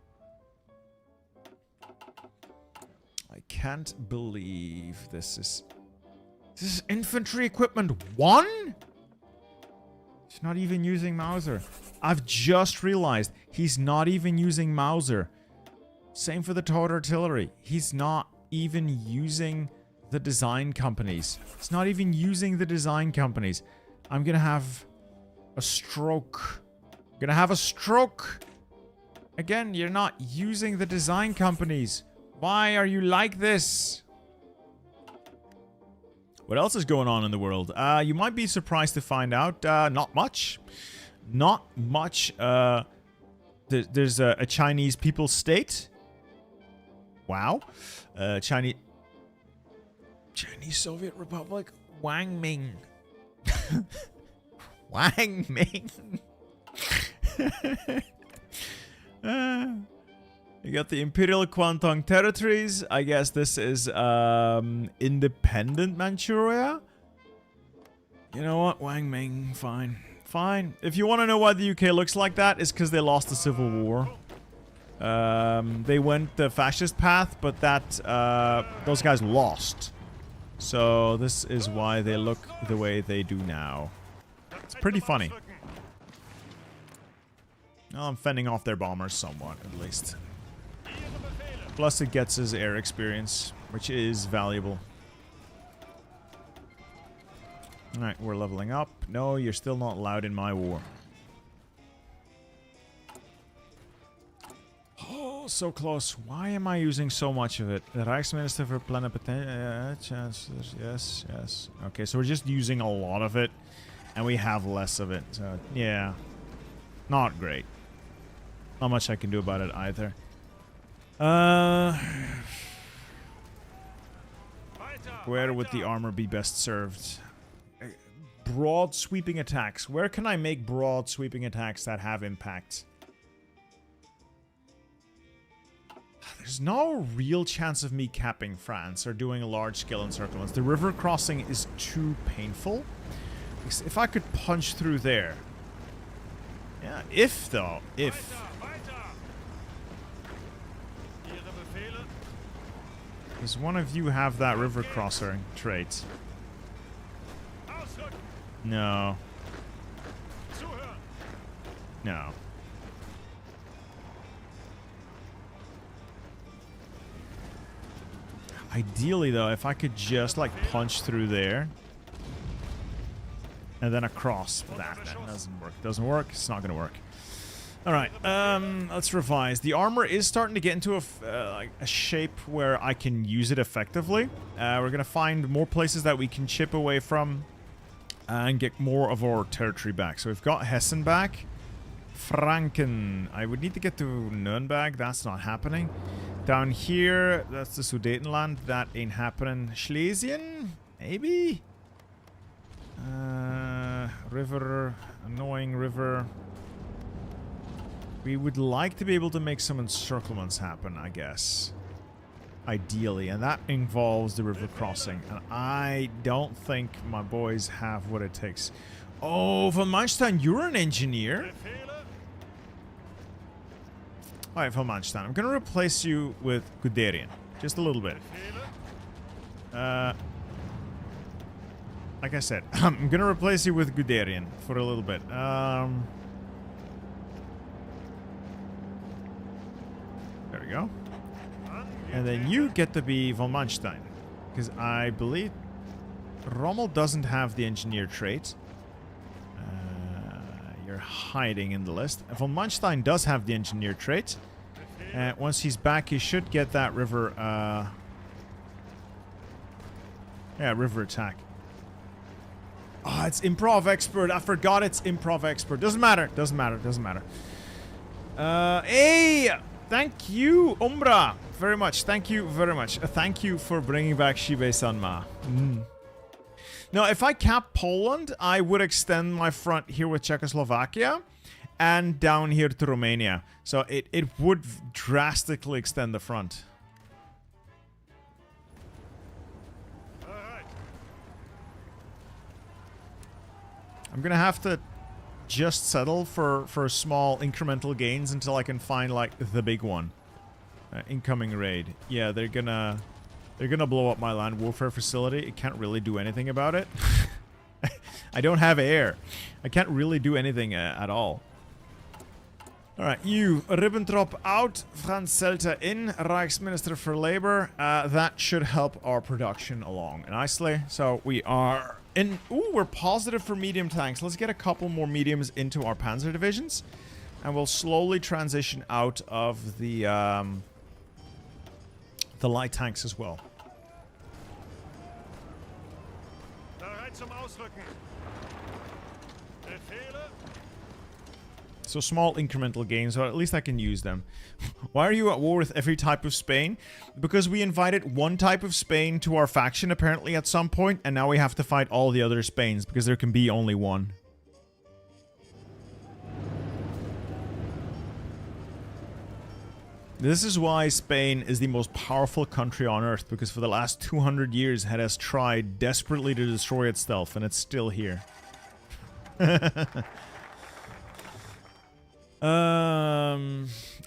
I can't believe this is... This is infantry equipment 1? He's not even using Mauser. I've just realized he's not even using Mauser. Same for the towed artillery. He's not even using the design companies. He's not even using the design companies. I'm gonna have a stroke. I'm gonna have a stroke. Again, you're not using the design companies. Why are you like this? What else is going on in the world? You might be surprised to find out. Not much. Not much. There's a Chinese People's State. Wow. Chinese Soviet Republic. Wang Ming. Wang Ming. You got the Imperial Kwantung Territories. I guess this is independent Manchuria. You know what? Wang Ming. Fine. Fine. If you want to know why the UK looks like that, it's because they lost the Civil War. They went the fascist path, but those guys lost. So this is why they look the way they do now. It's pretty funny. Well, I'm fending off their bombers somewhat, at least. Plus it gets his air experience, which is valuable. Alright, we're leveling up. No, you're still not allowed in my war. Oh, so close. Why am I using so much of it? The Rijksminister for Plenipotentiary... yes, yes. Okay, so we're just using a lot of it, and we have less of it. So, yeah. Not great. Not much I can do about it either. Where would the armor be best served? Broad sweeping attacks. Where can I make broad sweeping attacks that have impact? There's no real chance of me capping France or doing a large-scale encirclements. The river crossing is too painful. If I could punch through there. Yeah, if though. If. Does one of you have that river crossing trait? No. No. Ideally, though, if I could just, like, punch through there. And then across. That doesn't work. Doesn't work. It's not going to work. Alright, let's revise. The armor is starting to get into a shape where I can use it effectively. We're going to find more places that we can chip away from and get more of our territory back. So we've got Hessen back. Franken. I would need to get to Nürnberg. That's not happening. Down here, that's the Sudetenland. That ain't happening. Schlesien? Maybe? River. Annoying river. We would like to be able to make some encirclements happen, I guess. Ideally. And that involves the river crossing. And I don't think my boys have what it takes. Oh, von Manstein, you're an engineer? Alright, von Manstein. I'm going to replace you with Guderian. Just a little bit. Like I said, I'm going to replace you with Guderian for a little bit. There we go. And then you get to be von Manstein. Because I believe Rommel doesn't have the engineer trait. You're hiding in the list. Von Manstein does have the engineer trait. Once he's back, he should get that river... yeah, river attack. Oh, it's improv expert. I forgot it's improv expert. Doesn't matter. Doesn't matter. Doesn't matter. Hey! Thank you, Umbra, very much. Thank you very much. Thank you for bringing back Shibe Sanma. Now, if I cap Poland, I would extend my front here with Czechoslovakia and down here to Romania. So it would drastically extend the front. I'm gonna have to just settle for small incremental gains until I can find, like, the big one. Incoming raid. Yeah, they're gonna blow up my land warfare facility. It can't really do anything about it. I don't have air. I can't really do anything at all. Alright, you, Ribbentrop out, Franz Zelter in, Reichsminister for Labor. That should help our production along nicely. So we are in... Ooh, we're positive for medium tanks. Let's get a couple more mediums into our panzer divisions. And we'll slowly transition out of the light tanks as well. So small incremental gains, or at least I can use them. Why are you at war with every type of Spain? Because we invited one type of Spain to our faction apparently at some point, and now we have to fight all the other Spains because there can be only one. This is why Spain is the most powerful country on Earth, because for the last 200 years it has tried desperately to destroy itself, and it's still here.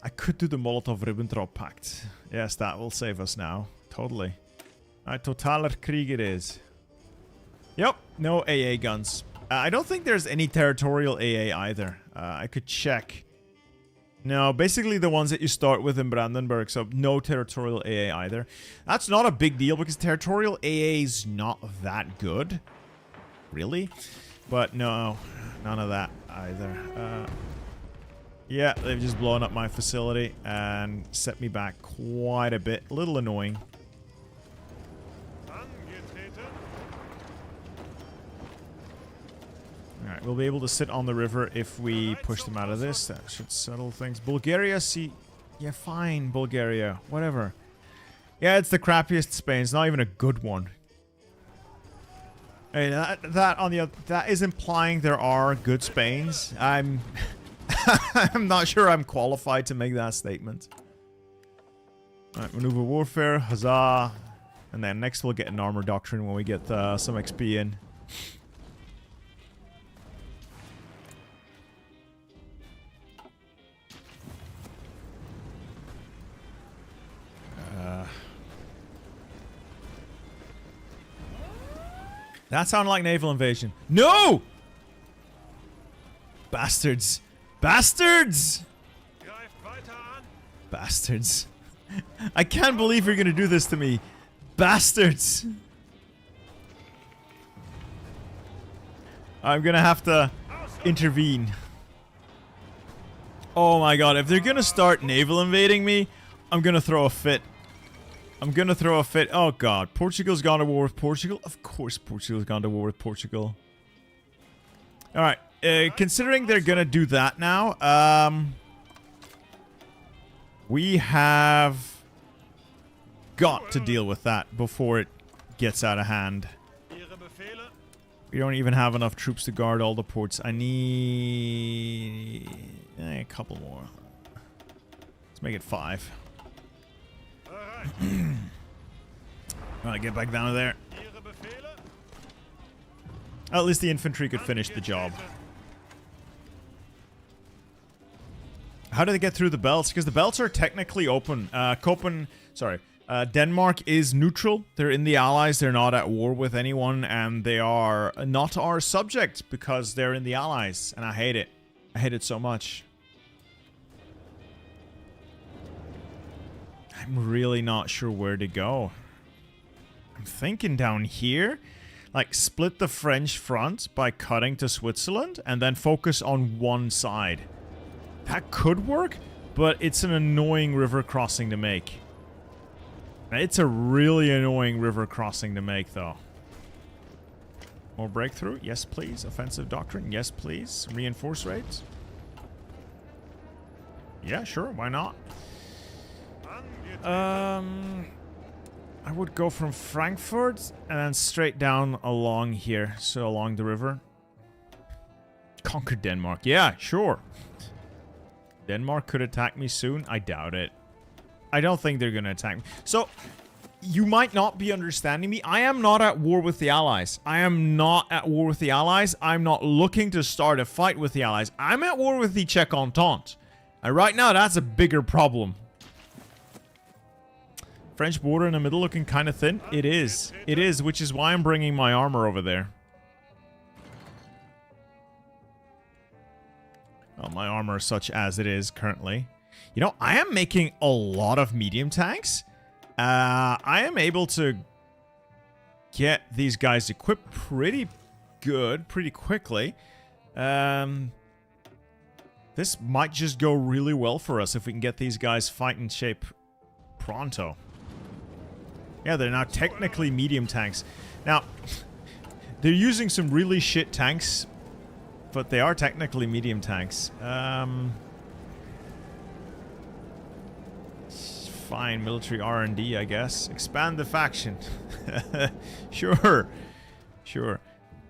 I could do the Molotov-Ribbentrop Pact. Yes, that will save us now. Totally. Alright, Totaler Krieg it is. Yep, no AA guns. I don't think there's any territorial AA either. I could check. No, basically the ones that you start with in Brandenburg, so no territorial AA either. That's not a big deal because territorial AA is not that good. Really? But no, none of that either. Yeah, they've just blown up my facility and set me back quite a bit. A little annoying. Alright, we'll be able to sit on the river if we push them out of this. That should settle things. Bulgaria, see... Yeah, fine, Bulgaria. Whatever. Yeah, it's the crappiest Spain. It's not even a good one. Hey, that is implying there are good Spains. I'm not sure I'm qualified to make that statement. Alright, maneuver warfare, huzzah. And then next we'll get an armor doctrine when we get some XP in. That sounded like naval invasion. No! Bastards. Bastards! Bastards. I can't believe you're gonna do this to me. Bastards. I'm gonna have to intervene. Oh my god, if they're gonna start naval invading me, I'm gonna throw a fit. I'm gonna throw a fit. Oh god, Portugal's gone to war with Portugal. Of course Portugal's gone to war with Portugal. Alright, considering they're gonna do that now, we have got to deal with that before it gets out of hand. We don't even have enough troops to guard all the ports. I need a couple more. Let's make it 5. Alright, get back down to there. At least the infantry could finish the job. How do they get through the belts? Because the belts are technically open. Denmark is neutral. They're in the Allies. They're not at war with anyone. And they are not our subject because they're in the Allies. And I hate it. I hate it so much. I'm really not sure where to go. I'm thinking down here. Like, split the French front by cutting to Switzerland. And then focus on one side. That could work. But it's an annoying river crossing to make. It's a really annoying river crossing to make, though. More breakthrough? Yes, please. Offensive doctrine? Yes, please. Reinforce rates? Yeah, sure. Why not? I would go from Frankfurt and then straight down along here. So along the river. Conquer Denmark. Yeah, sure. Denmark could attack me soon. I doubt it. I don't think they're gonna attack me. So, you might not be understanding me. I am not at war with the Allies. I am not at war with the Allies. I'm not looking to start a fight with the Allies. I'm at war with the Czech Entente. And right now, that's a bigger problem. French border in the middle looking kind of thin. It is. It is, which is why I'm bringing my armor over there. Well, my armor is such as it is currently. You know, I am making a lot of medium tanks. I am able to get these guys equipped pretty good, pretty quickly. This might just go really well for us if we can get these guys fighting shape pronto. Yeah, they're now technically medium tanks. Now, they're using some really shit tanks, but they are technically medium tanks. Fine, military R&D, I guess. Expand the faction. Sure. Sure.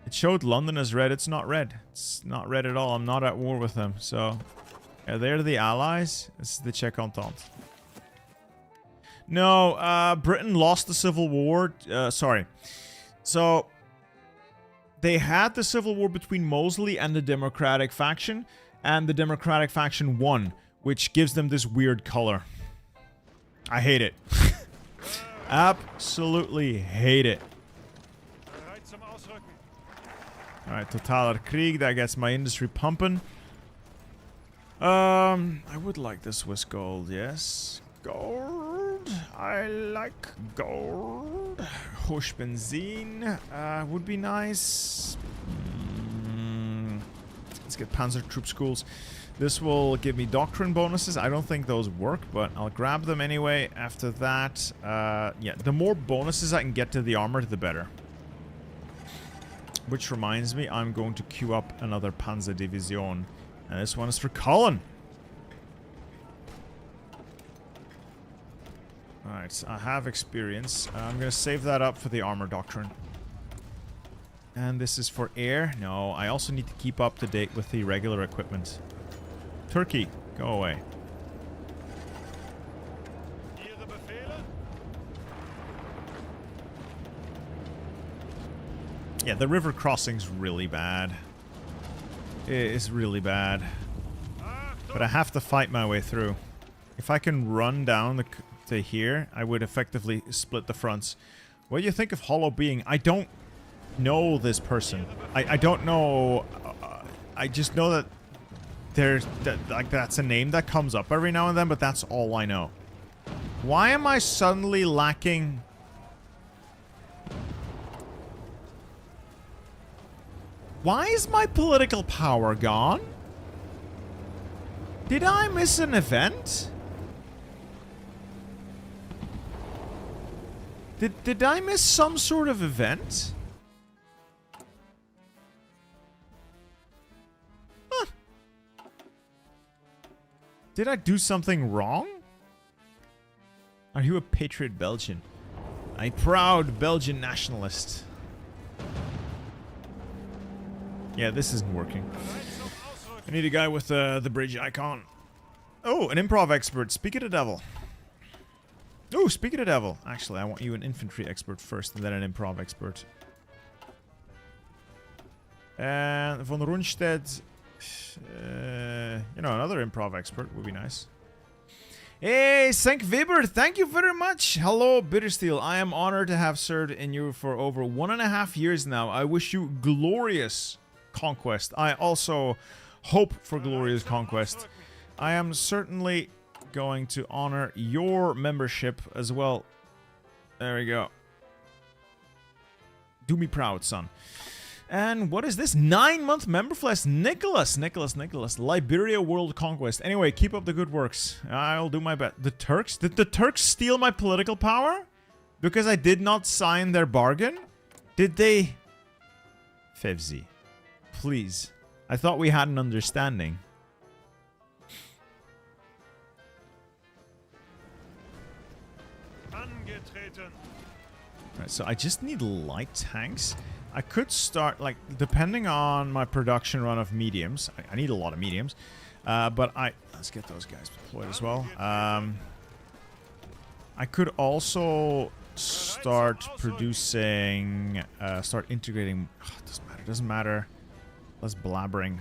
It showed London as red. It's not red. It's not red at all. I'm not at war with them. So, they're the Allies. This is the Czech Entente. No, Britain lost the Civil War. Sorry. So, they had the Civil War between Mosley and the Democratic faction. And the Democratic faction won, which gives them this weird color. I hate it. Absolutely hate it. Alright, Totaler Krieg. That gets my industry pumping. I would like the Swiss gold, yes. Gold. I like gold. Hosh Benzin would be nice. Let's get Panzer Troop Schools. This will give me doctrine bonuses. I don't think those work, but I'll grab them anyway. After that, yeah, the more bonuses I can get to the armor, the better. Which reminds me, I'm going to queue up another Panzer Division. And this one is for Colin. Alright, I have experience. I'm gonna save that up for the armor doctrine. And this is for air? No, I also need to keep up to date with the regular equipment. Turkey, go away. Yeah, the river crossing's really bad. It is really bad. But I have to fight my way through. If I can run down to here, I would effectively split the fronts. What do you think of Hollow Being? I don't know this person. I don't know. I just know that there's like that's a name that comes up every now and then, but that's all I know. Why am I suddenly lacking? Why is my political power gone? Did I miss an event? Did I miss some sort of event? Huh. Did I do something wrong? Are you a patriot Belgian? A proud Belgian nationalist. Yeah, this isn't working. I need a guy with the bridge icon. Oh, an improv expert. Speak of the devil. Oh, speak of the devil. Actually, I want you an infantry expert first and then an improv expert. And von Rundstedt. You know, another improv expert would be nice. Hey, Sank Weber, thank you very much. Hello, Bittersteel. I am honored to have served in you for over 1.5 years now. I wish you glorious conquest. I also hope for glorious conquest. I am certainly going to honor your membership as well. There we go. Do me proud, son. And what is this? 9-month member flash. Nicholas. Liberia World Conquest. Anyway, keep up the good works. I'll do my best. The Turks? Did the Turks steal my political power? Because I did not sign their bargain? Did they? Fevzi. Please. I thought we had an understanding. Right, so I just need light tanks. I could start, like, depending on my production run of mediums. I need a lot of mediums. But let's get those guys deployed as well. I could also start producing, start integrating. Oh, it doesn't matter. Less blabbering.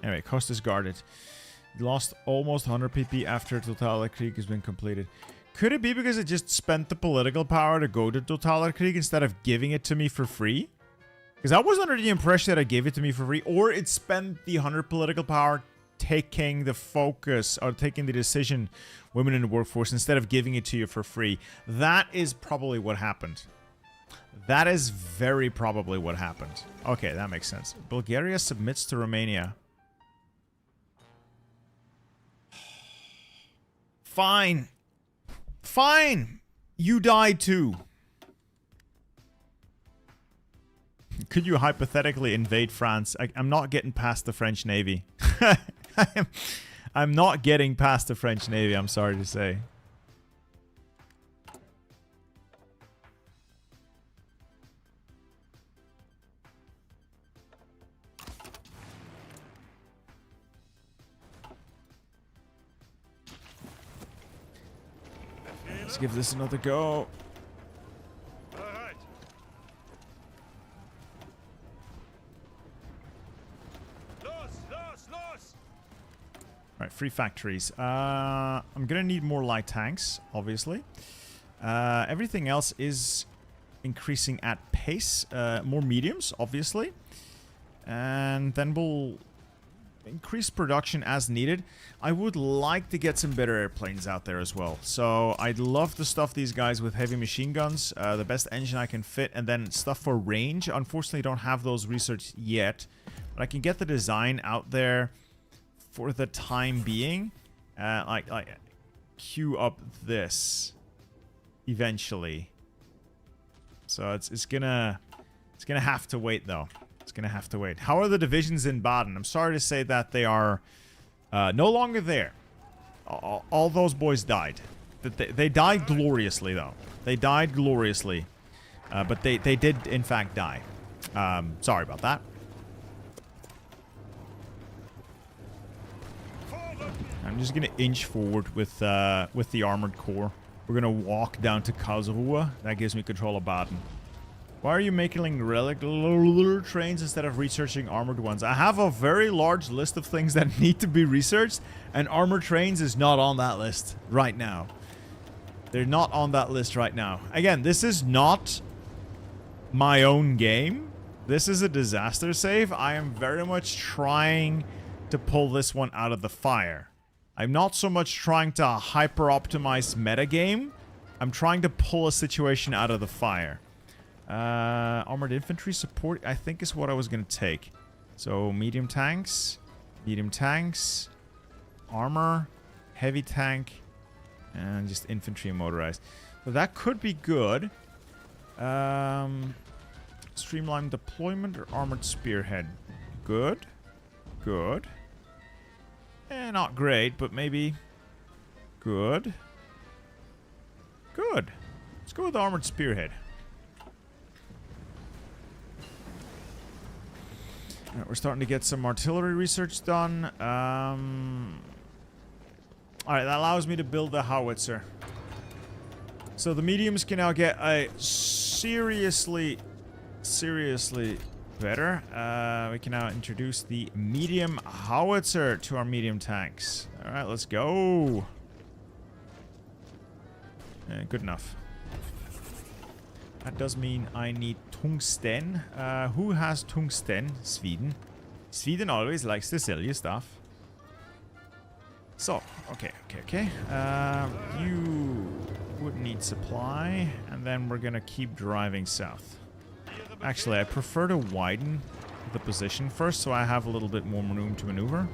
Anyway, coast is guarded. Lost almost 100 PP after Totalkrieg has been completed. Could it be because it just spent the political power to go to Totalkrieg instead of giving it to me for free? Because I was under the impression that it gave it to me for free, or it spent the 100 political power taking the focus or taking the decision, women in the workforce, instead of giving it to you for free. That is probably what happened. That is very probably what happened. Okay, that makes sense. Bulgaria submits to Romania. Fine. Fine. You die too. Could you hypothetically invade France? I'm not getting past the French Navy. I'm not getting past the French Navy, I'm sorry to say. Let's give this another go. Alright, free factories. I'm gonna need more light tanks, obviously. Everything else is increasing at pace. More mediums, obviously. And then we'll increase production as needed. I would like to get some better airplanes out there as well. So I'd love to stuff these guys with heavy machine guns, the best engine I can fit, and then stuff for range. Unfortunately, I don't have those researched yet, but I can get the design out there for the time being. Like queue up this eventually. So it's gonna have to wait though. It's gonna have to wait. How are the divisions in Baden? I'm sorry to say that they are no longer there. All those boys died. They died gloriously, though. They died gloriously. But they did, in fact, die. Sorry about that. I'm just going to inch forward with the armored corps. We're going to walk down to Karlsruhe. That gives me control of Baden. Why are you making relic trains instead of researching armored ones? I have a very large list of things that need to be researched, and armored trains is not on that list right now. They're not on that list right now. Again, this is not my own game. This is a disaster save. I am very much trying to pull this one out of the fire. I'm not so much trying to hyper-optimize metagame. I'm trying to pull a situation out of the fire. Armored infantry support, I think, is what I was going to take. So, medium tanks, armor, heavy tank, and just infantry and motorized. So that could be good. Streamlined deployment or armored spearhead? Good. Good. Not great, but maybe good. Good. Let's go with armored spearhead. Alright, we're starting to get some artillery research done. Alright, that allows me to build the howitzer. So the mediums can now get a seriously better. We can now introduce the medium howitzer to our medium tanks. Alright, let's go. Good enough. That does mean I need tungsten. Who has tungsten? Sweden. Sweden always likes to sell you stuff. So, okay. You would need supply, and then we're gonna keep driving south. Actually, I prefer to widen the position first, so I have a little bit more room to maneuver.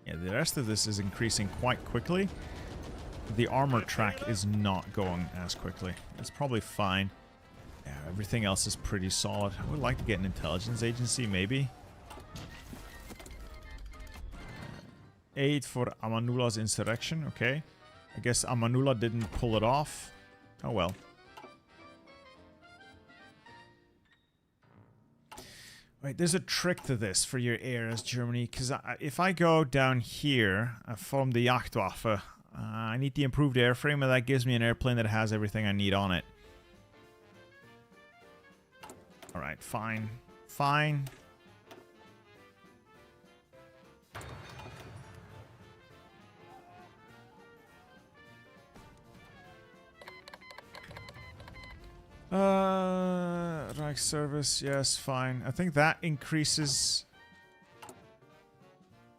Yeah, the rest of this is increasing quite quickly. The armor track is not going as quickly. It's probably fine. Yeah, everything else is pretty solid. I would like to get an intelligence agency, maybe. Aid for Amanula's insurrection, okay. I guess Amanula didn't pull it off. Oh well. Wait, there's a trick to this for your areas, Germany, because if I go down here from the Jagdwaffe, I need the improved airframe, and that gives me an airplane that has everything I need on it. Alright, fine. Fine. Reich service, yes, fine. I think that increases...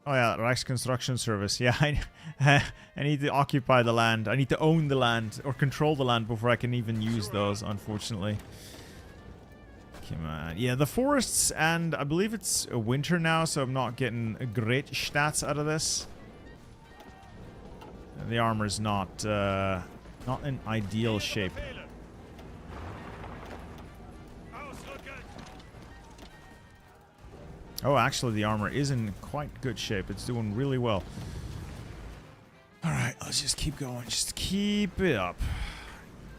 Oh yeah, Reichsconstruction service. Yeah, I need to occupy the land. I need to own the land or control the land before I can even use those, unfortunately. Come on. Yeah, the forests, and I believe it's winter now, so I'm not getting great stats out of this. The armor's not in ideal shape. Oh, actually, the armor is in quite good shape. It's doing really well. Alright, let's just keep going. Just keep it up.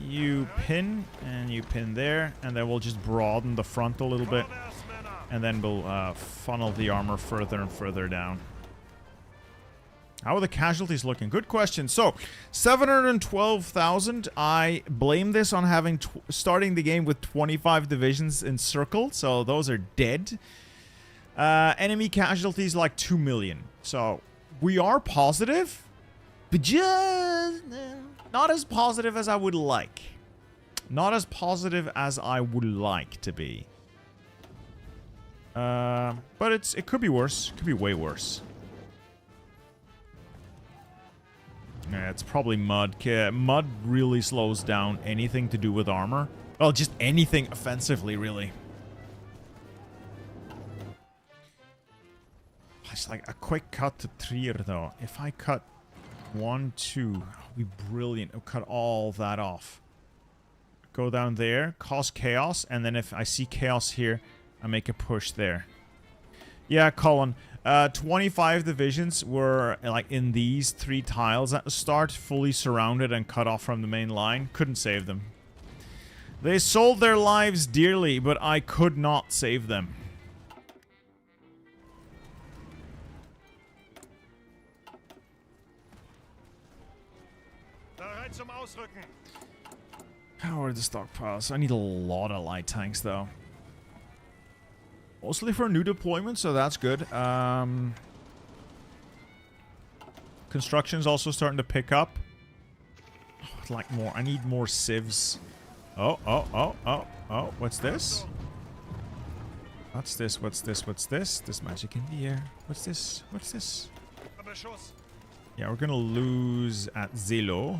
You pin, and you pin there. And then we'll just broaden the front a little bit. And then we'll funnel the armor further and further down. How are the casualties looking? Good question. So, 712,000. I blame this on having starting the game with 25 divisions encircled. So, those are dead. Enemy casualties like 2 million. So, we are positive, but just not as positive as I would like. Not as positive as I would like to be. But it could be worse. It could be way worse. Yeah, it's probably mud. Mud really slows down anything to do with armor. Well, just anything offensively, really. It's like a quick cut to Trier, though. If I cut 1, 2, that would be brilliant. I'll cut all that off. Go down there, cause chaos, and then if I see chaos here, I make a push there. Yeah, Colin. 25 divisions were like in these 3 tiles at the start, fully surrounded and cut off from the main line. Couldn't save them. They sold their lives dearly, but I could not save them. How are the stockpiles? I need a lot of light tanks, though. Mostly for new deployment, so that's good. Construction's also starting to pick up. Oh, I'd like more. I need more civs. Oh. What's this? What's this? What's this? What's this? This magic in the air. What's this? What's this? Yeah, we're gonna lose at Zelo.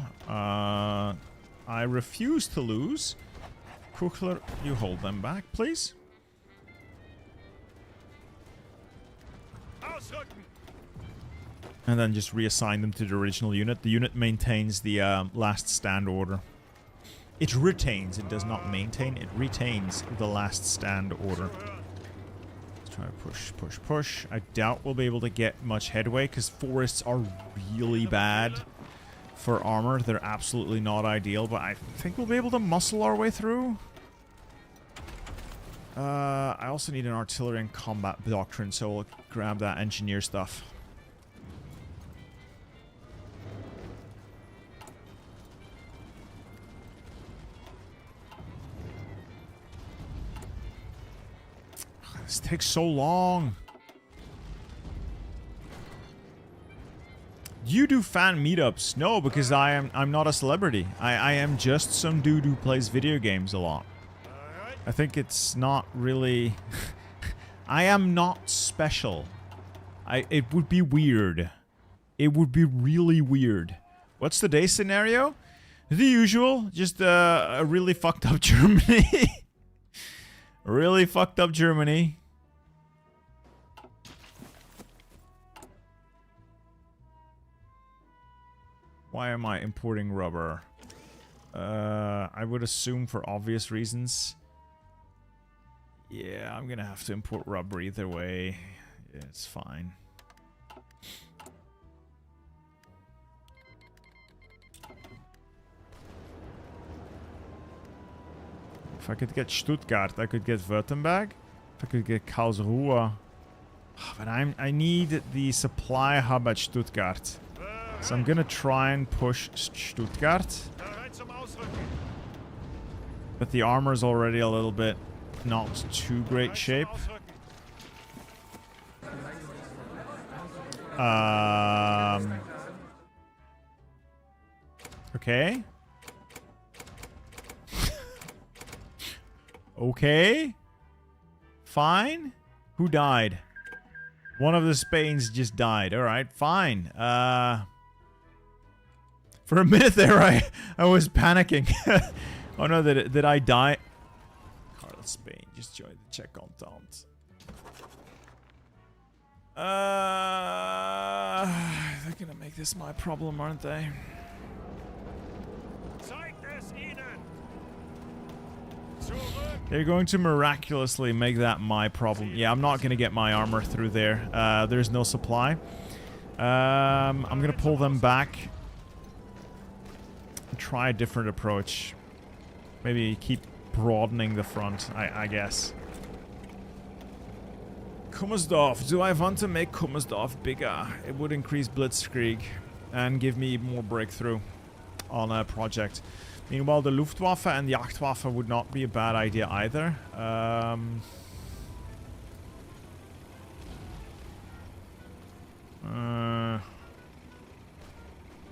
I refuse to lose. Kuchler, you hold them back, please. And then just reassign them to the original unit. The unit maintains the last stand order. It retains, it does not maintain, it retains the last stand order. Let's try to push. I doubt we'll be able to get much headway because forests are really bad for armor. They're absolutely not ideal, but I think we'll be able to muscle our way through. I also need an artillery and combat doctrine, so we'll grab that engineer stuff. This takes so long. You do fan meetups? No, because I'm not a celebrity. I am just some dude who plays video games a lot. I think it's not really... I am not special. It would be weird. It would be really weird. What's today's scenario? The usual. Just a really fucked up Germany. Really fucked up Germany. Why am I importing rubber? I would assume for obvious reasons. Yeah, I'm gonna have to import rubber either way. Yeah, it's fine. If I could get Stuttgart, I could get Württemberg. If I could get Karlsruhe. But I need the supply hub at Stuttgart. So I'm gonna try and push Stuttgart. But the armor's already a little bit not too great shape. Okay. Okay. Fine. Who died? One of the Spains just died. Alright, fine. For a minute there, I was panicking. Oh no, did I die? Carlos Spain just joined the Czech Entente. They're gonna make this my problem, aren't they? They're going to miraculously make that my problem. Yeah, I'm not gonna get my armor through there. There's no supply. I'm gonna pull them back. And try a different approach. Maybe keep broadening the front, I guess. Kummersdorf. Do I want to make Kummersdorf bigger? It would increase Blitzkrieg and give me more breakthrough on a project. Meanwhile, the Luftwaffe and the Jagdwaffe would not be a bad idea either.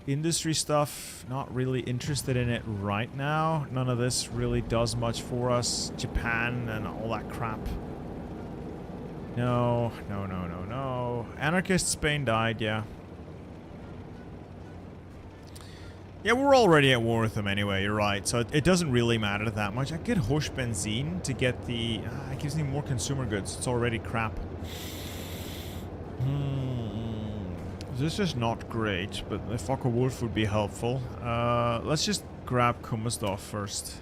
Industry stuff, not really interested in it right now. None of this really does much for us. Japan and all that crap. No. Anarchist Spain died, yeah. Yeah, we're already at war with them anyway, you're right. So it doesn't really matter that much. I get Hosh Benzine to get the... it gives me more consumer goods. It's already crap. This is not great, but the Fokker Wolf would be helpful. Let's just grab Kummersdorf first.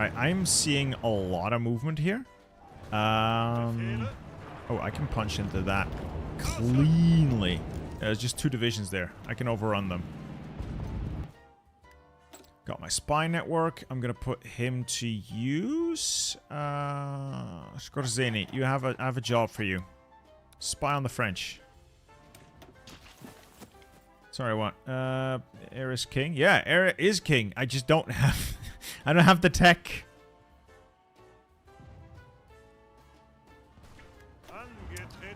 Right, I'm seeing a lot of movement here. Oh, I can punch into that cleanly. There's just 2 divisions there. I can overrun them. Got my spy network. I'm gonna put him to use. Skorzeny, I have a job for you. Spy on the French. Sorry, what? Air is king? Yeah, air is king. I just don't have... I don't have the tech.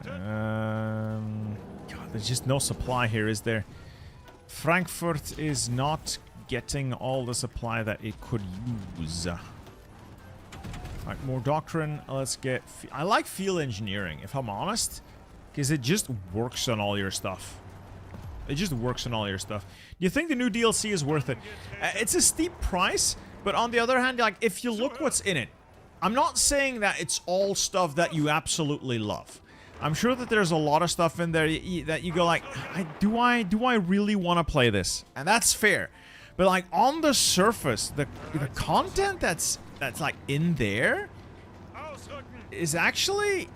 God, there's just no supply here, is there? Frankfurt is not getting all the supply that it could use. Alright, more doctrine. Let's get... I like field engineering, if I'm honest. Because it just works on all your stuff. It just works on all your stuff. Do you think the new DLC is worth it? It's a steep price, but on the other hand, like, if you look what's in it, I'm not saying that it's all stuff that you absolutely love. I'm sure that there's a lot of stuff in there that you go like, do I really want to play this? And that's fair. But like on the surface, the content that's like in there is actually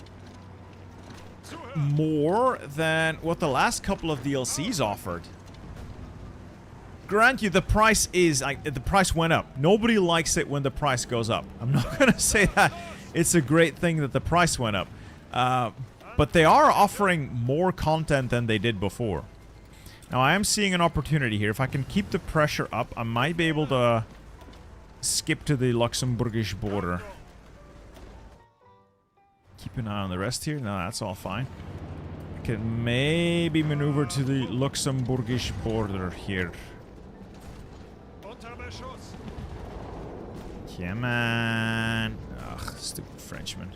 more than what the last couple of DLCs offered. Grant you, the price is like, the price went up. Nobody likes it when the price goes up. I'm not gonna say that it's a great thing that the price went up, but they are offering more content than they did before. Now I am seeing an opportunity here. If I can keep the pressure up, I might be able to skip to the Luxembourgish border. Keep an eye on the rest here. No, that's all fine. I can maybe maneuver to the Luxembourgish border here. Come on. Ugh, stupid Frenchman.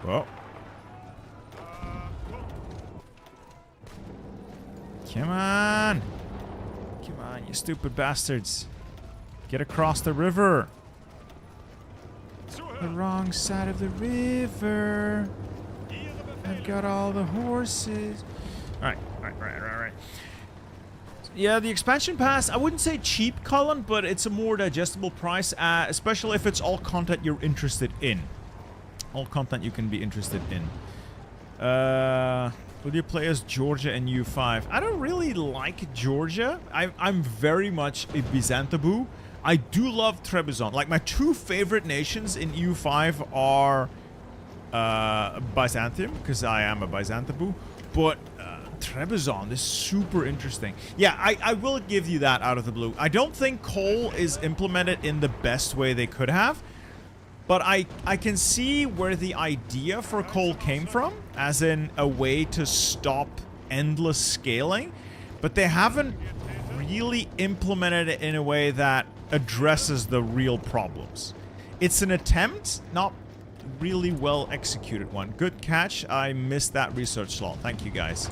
Whoa. Come on. Come on, you stupid bastards. Get across the river. The wrong side of the river. I've got all the horses. Alright. Yeah, the expansion pass, I wouldn't say cheap, Colin, but it's a more digestible price, especially if it's all content you're interested in. All content you can be interested in. Will you play as Georgia in U5? I don't really like Georgia. I'm very much a Byzantaboo. I do love Trebizond. Like, my 2 favorite nations in EU5 are Byzantium, because I am a Byzantaboo, but Trebizond is super interesting. Yeah, I will give you that out of the blue. I don't think coal is implemented in the best way they could have, but I can see where the idea for coal came from, as in a way to stop endless scaling, but they haven't really implemented it in a way that addresses the real problems. It's an attempt, not really well executed one. Good catch. I missed that research slot. Thank you, guys.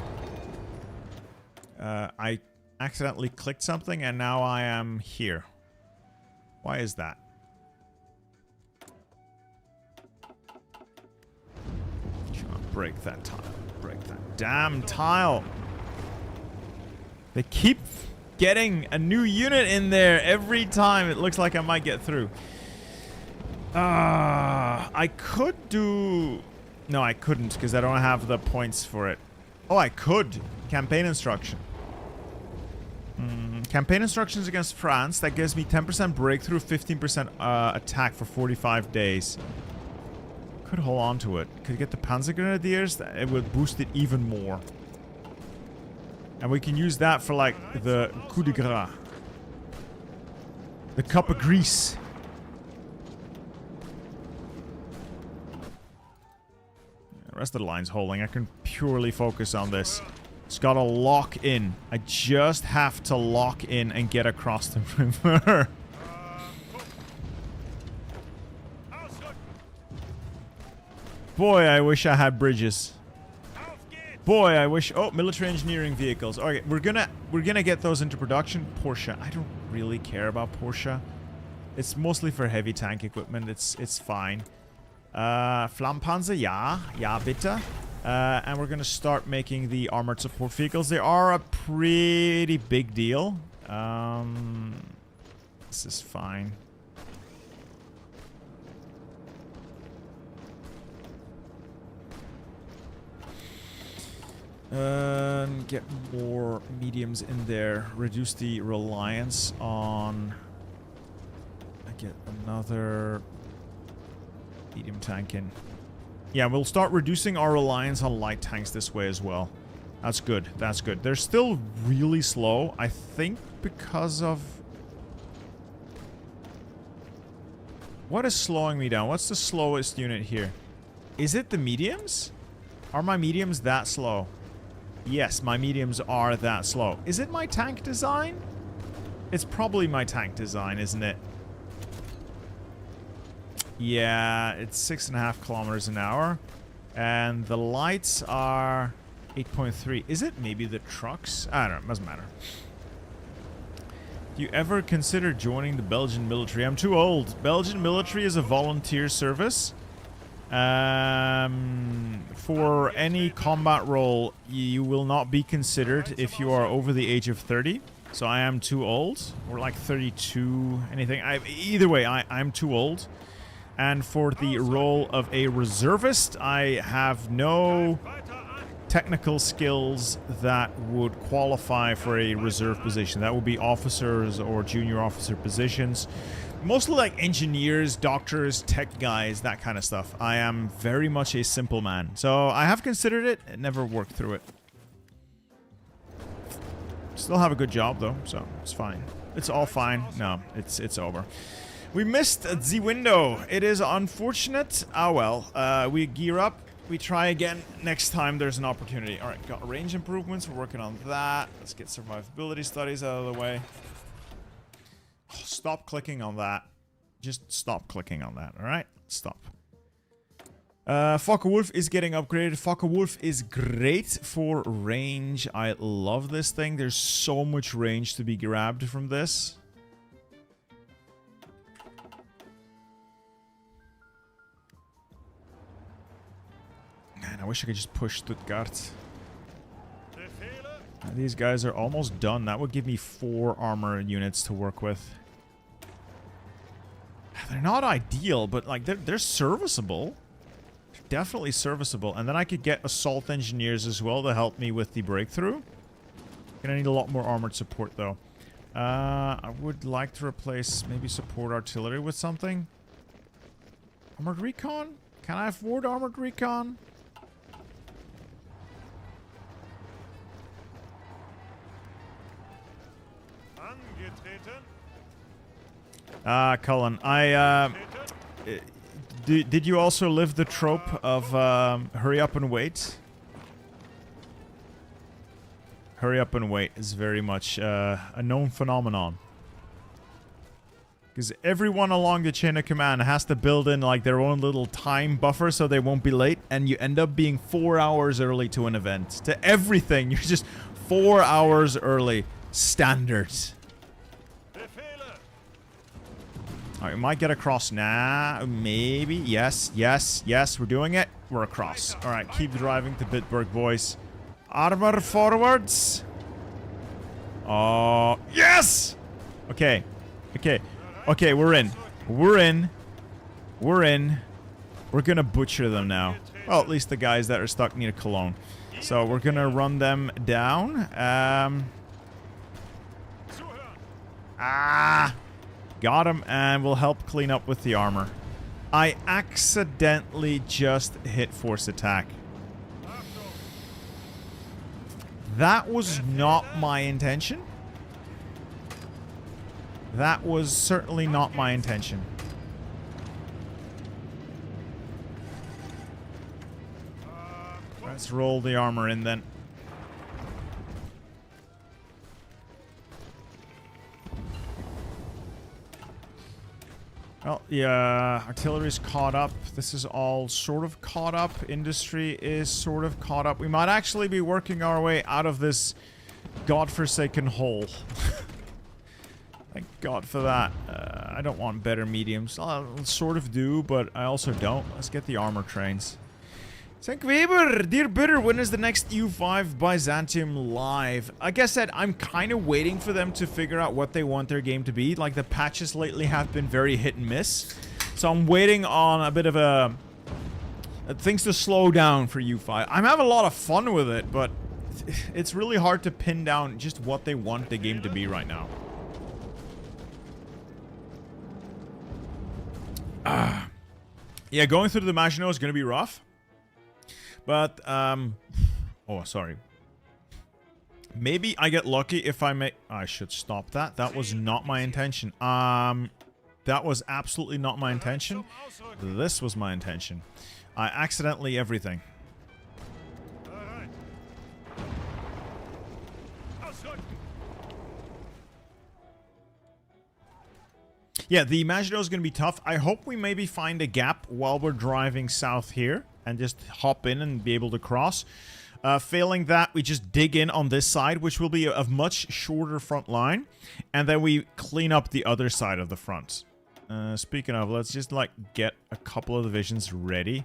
I accidentally clicked something and now I am here. Why is that? Come on, break that tile. Break that damn tile. They keep getting a new unit in there every time. It looks like I might get through. I could do... No, I couldn't because I don't have the points for it. Oh, I could. Campaign instruction. Campaign instructions against France. That gives me 10% breakthrough, 15% attack for 45 days. Could hold on to it. Could get the Panzer Grenadiers. It would boost it even more. And we can use that for, like, the coup de grace. The cup of grease. The rest of the line's holding. I can purely focus on this. Just gotta lock in. I just have to lock in and get across the river. Boy, I wish I had bridges. Boy, I wish... Oh, military engineering vehicles. Okay, we're gonna get those into production. Porsche. I don't really care about Porsche. It's mostly for heavy tank equipment. It's fine. Flammpanzer, ja. Ja, bitte. And we're gonna start making the armored support vehicles. They are a pretty big deal. This is fine. Get more mediums in there. Reduce the reliance on... I get another medium tank in. Yeah, we'll start reducing our reliance on light tanks this way as well. That's good. That's good. They're still really slow. I think because of... What is slowing me down? What's the slowest unit here? Is it the mediums? Are my mediums that slow? Yes, my mediums are that slow. Is it my tank design? It's probably my tank design, isn't it? Yeah, it's 6.5 kilometers an hour. And the lights are 8.3. Is it maybe the trucks? I don't know. It doesn't matter. Do you ever consider joining the Belgian military? I'm too old. Belgian military is a volunteer service. For any combat role, you will not be considered if you are over the age of 30. So I am too old. Or like 32, anything. Either way, I'm too old. And for the role of a reservist, I have no technical skills that would qualify for a reserve position. That would be officers or junior officer positions. Mostly like engineers, doctors, tech guys, that kind of stuff. I am very much a simple man. So I have considered it, never worked through it. Still have a good job though, so it's fine. It's all fine. No, it's over. We missed the window. It is unfortunate. Ah well, we gear up. We try again next time there's an opportunity. Alright, got range improvements. We're working on that. Let's get survivability studies out of the way. Stop clicking on that. Just stop clicking on that, alright? Stop. Focke-Wulf is getting upgraded. Focke-Wulf is great for range. I love this thing. There's so much range to be grabbed from this. Man, I wish I could just push Stuttgart. These guys are almost done. That would give me 4 armor units to work with. They're not ideal, but like they're serviceable. They're definitely serviceable. And then I could get assault engineers as well to help me with the breakthrough. Gonna need a lot more armored support though. I would like to replace maybe support artillery with something. Armored recon? Can I afford armored recon? Cullen, did you also live the trope of hurry up and wait? Hurry up and wait is very much a known phenomenon. Because everyone along the chain of command has to build in like their own little time buffer so they won't be late, and you end up being 4 hours early to an event. To everything, you're just 4 hours early. Standard. Alright, we might get across now. Maybe. Yes, yes, yes. We're doing it. We're across. Alright, keep driving to Bitburg, boys. Armor forwards. Oh, yes! Okay. Okay. Okay, we're in. We're in. We're in. We're gonna butcher them now. Well, at least the guys that are stuck near Cologne. So we're gonna run them down. Got him, and we'll help clean up with the armor. I accidentally just hit force attack. That was not my intention. That was certainly not my intention. Let's roll the armor in then. Well, yeah, artillery's caught up. This is all sort of caught up. Industry is sort of caught up. We might actually be working our way out of this godforsaken hole. Thank God for that. I don't want better mediums. I sort of do, but I also don't. Let's get the armor trains. St. Weber, dear Bitter, when is the next U5 Byzantium live? Like I said, I'm kind of waiting for them to figure out what they want their game to be. Like, the patches lately have been very hit and miss. So I'm waiting on a bit of things to slow down for U5. I'm having a lot of fun with it, but it's really hard to pin down just what they want the game to be right now. Yeah, going through the Maginot is going to be rough. But, oh, sorry. Maybe I get lucky if I make... I should stop that. That was not my intention. That was absolutely not my intention. This was my intention. I accidentally everything. Yeah, the Maginot is going to be tough. I hope we maybe find a gap while we're driving south here and just hop in and be able to cross. Failing that, we just dig in on this side, which will be a much shorter front line, and then we clean up the other side of the front. Speaking of, let's just, like, get a couple of divisions ready.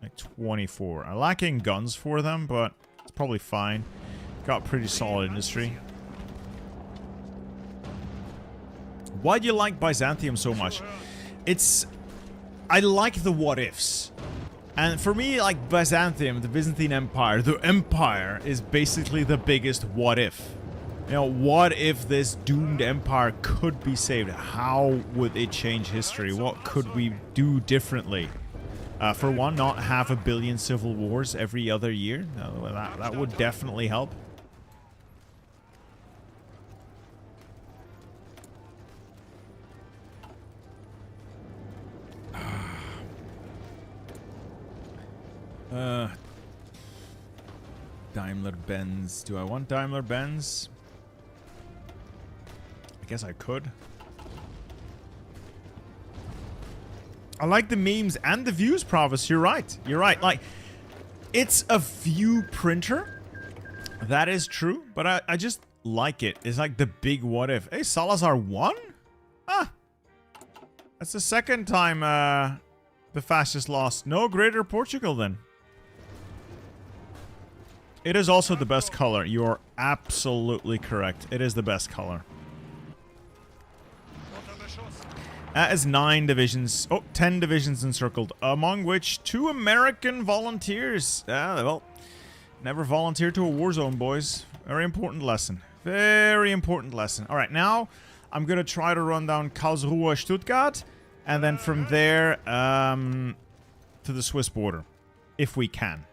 Like, 24. I'm lacking guns for them, but it's probably fine. Got pretty solid industry. Why do you like Byzantium so much? I like the what-ifs. And for me, like, Byzantium, the Byzantine Empire, the empire is basically the biggest what-if. You know, what if this doomed empire could be saved? How would it change history? What could we do differently? For one, not have 1 billion civil wars every other year. No, that would definitely help. Daimler-Benz. Do I want Daimler-Benz? I guess I could. I like the memes and the views, Provis. You're right. You're right. Like, it's a view printer. That is true. But I just like it. It's like the big what if. Hey, Salazar won? Ah. That's the second time the fascists lost. No Greater Portugal then. It is also the best color. You are absolutely correct. It is the best color. That is 9 divisions. Oh, 10 divisions encircled, among which 2 American volunteers. Well, never volunteer to a war zone, boys. Very important lesson. Very important lesson. All right, now I'm going to try to run down Karlsruhe, Stuttgart, and then from there to the Swiss border, if we can.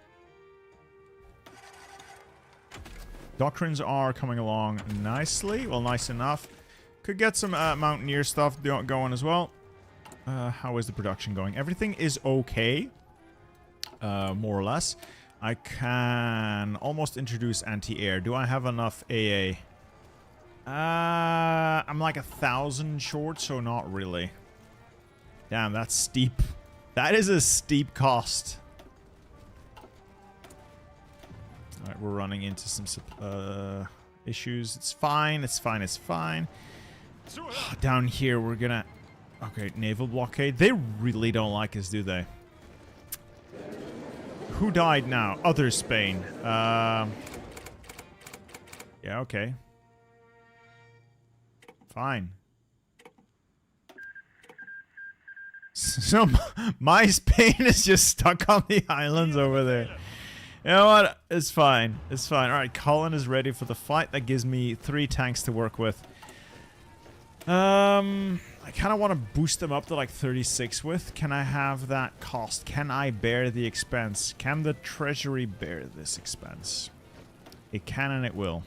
Doctrines are coming along nicely. Well, nice enough. Could get some Mountaineer stuff going as well. How is the production going? Everything is okay. More or less. I can almost introduce anti-air. Do I have enough AA? I'm like 1,000 short, so not really. Damn, that's steep. That is a steep cost. Alright, we're running into some issues. It's fine, it's fine, it's fine. Down here, we're gonna... Okay, naval blockade. They really don't like us, do they? Who died now? Other Spain. Yeah, okay. Fine. So, my Spain is just stuck on the islands over there. You know what? It's fine. It's fine. Alright, Colin is ready for the fight. That gives me 3 tanks to work with. I kind of want to boost them up to like 36 with. Can I have that cost? Can I bear the expense? Can the treasury bear this expense? It can and it will.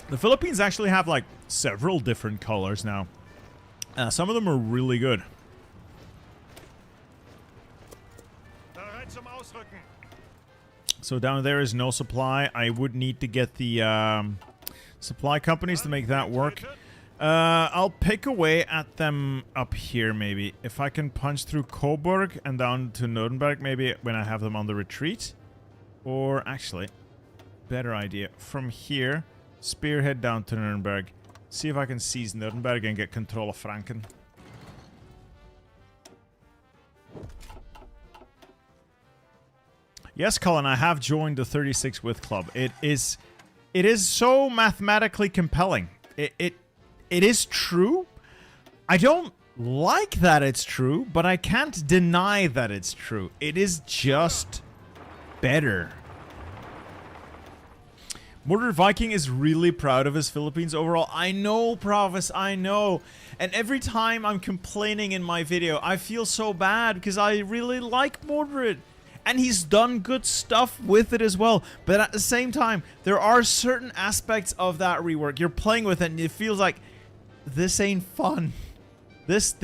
The Philippines actually have like several different colors now. Some of them are really good. So down there is no supply. I would need to get the supply companies to make that work. I'll pick away at them up here maybe. If I can punch through Coburg and down to Nuremberg maybe when I have them on the retreat. Or actually, better idea. From here, spearhead down to Nuremberg. See if I can seize Nuremberg and get control of Franken. Yes, Colin, I have joined the 36 with club. It is so mathematically compelling. It is true. I don't like that it's true, but I can't deny that it's true. It is just better. Murdered Viking is really proud of his Philippines overall. I know, Provis, I know. And every time I'm complaining in my video, I feel so bad because I really like Mordred. And he's done good stuff with it as well. But at the same time, there are certain aspects of that rework. You're playing with it and it feels like this ain't fun. This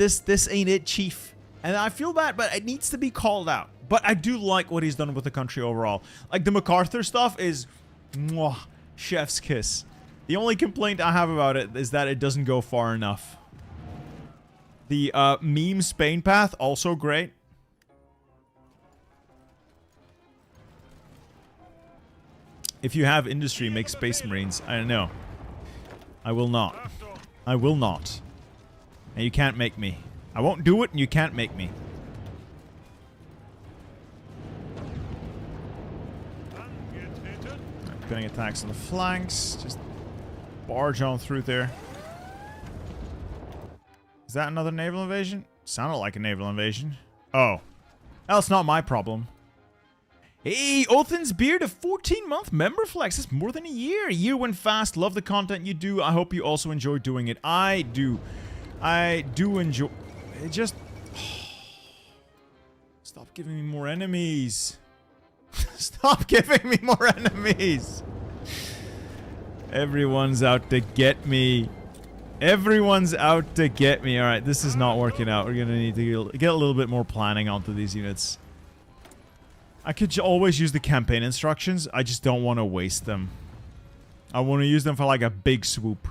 ain't it, chief. And I feel bad, but it needs to be called out. But I do like what he's done with the country overall. Like the MacArthur stuff is mwah, chef's kiss. The only complaint I have about it is that it doesn't go far enough. The meme Spain path, also great. If you have industry, make Space Marines. I don't know. I will not. I will not. And you can't make me. I won't do it, and you can't make me. Getting attacks on the flanks. Just barge on through there. Is that another naval invasion? Sounded like a naval invasion. Oh. That's not my problem. Hey, Othin's Beard, a 14-month member flex. That's more than a year. A year went fast. Love the content you do. I hope you also enjoy doing it. I do. I do enjoy... It just... Stop giving me more enemies. Stop giving me more enemies. Everyone's out to get me. Everyone's out to get me. Alright, this is not working out. We're gonna need to get a little bit more planning onto these units. I could always use the campaign instructions. I just don't want to waste them. I want to use them for like a big swoop.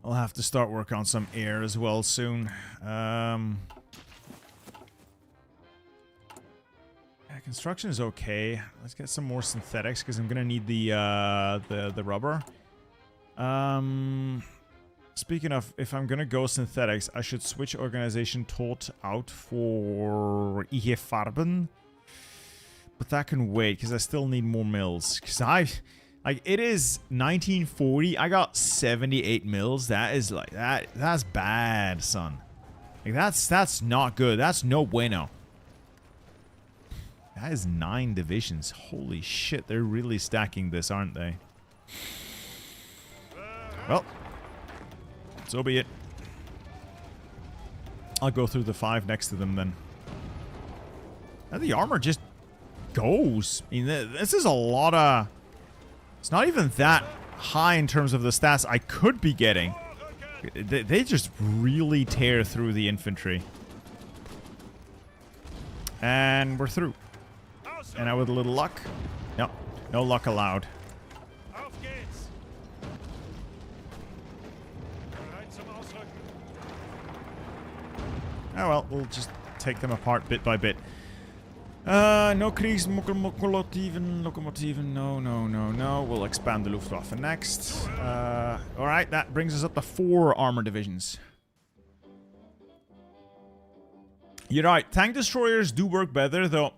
I'll have to start work on some air as well soon. Yeah, construction is okay. Let's get some more synthetics because I'm gonna need the rubber. Speaking of, if I'm gonna go synthetics, I should switch organization tot out for IG Farben. But that can wait, because I still need more mills. Because like, it is 1940, I got 78 mills. That is like, that's bad, son. Like, that's not good. That's no bueno. That is 9 divisions. Holy shit, they're really stacking this, aren't they? Well. So be it. I'll go through the 5 next to them then. And the armor just goes. I mean, this is a lot of... It's not even that high in terms of the stats I could be getting. They just really tear through the infantry. And we're through. And now with a little luck. No, no luck allowed. Oh well, we'll just take them apart bit by bit. No Kriegslokomotiven, no. We'll expand the Luftwaffe next. Alright, that brings us up to 4 armor divisions. You're right, tank destroyers do work better, though.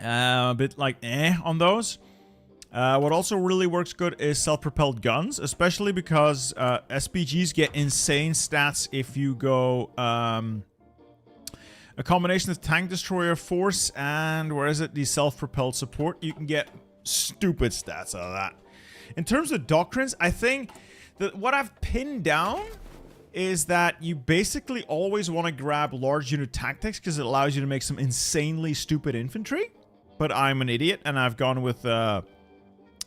A bit like on those. What also really works good is self-propelled guns, especially because SPGs get insane stats if you go a combination of tank destroyer force and, where is it, the self-propelled support. You can get stupid stats out of that. In terms of doctrines, I think that what I've pinned down is that you basically always want to grab large unit tactics because it allows you to make some insanely stupid infantry. But I'm an idiot and I've gone with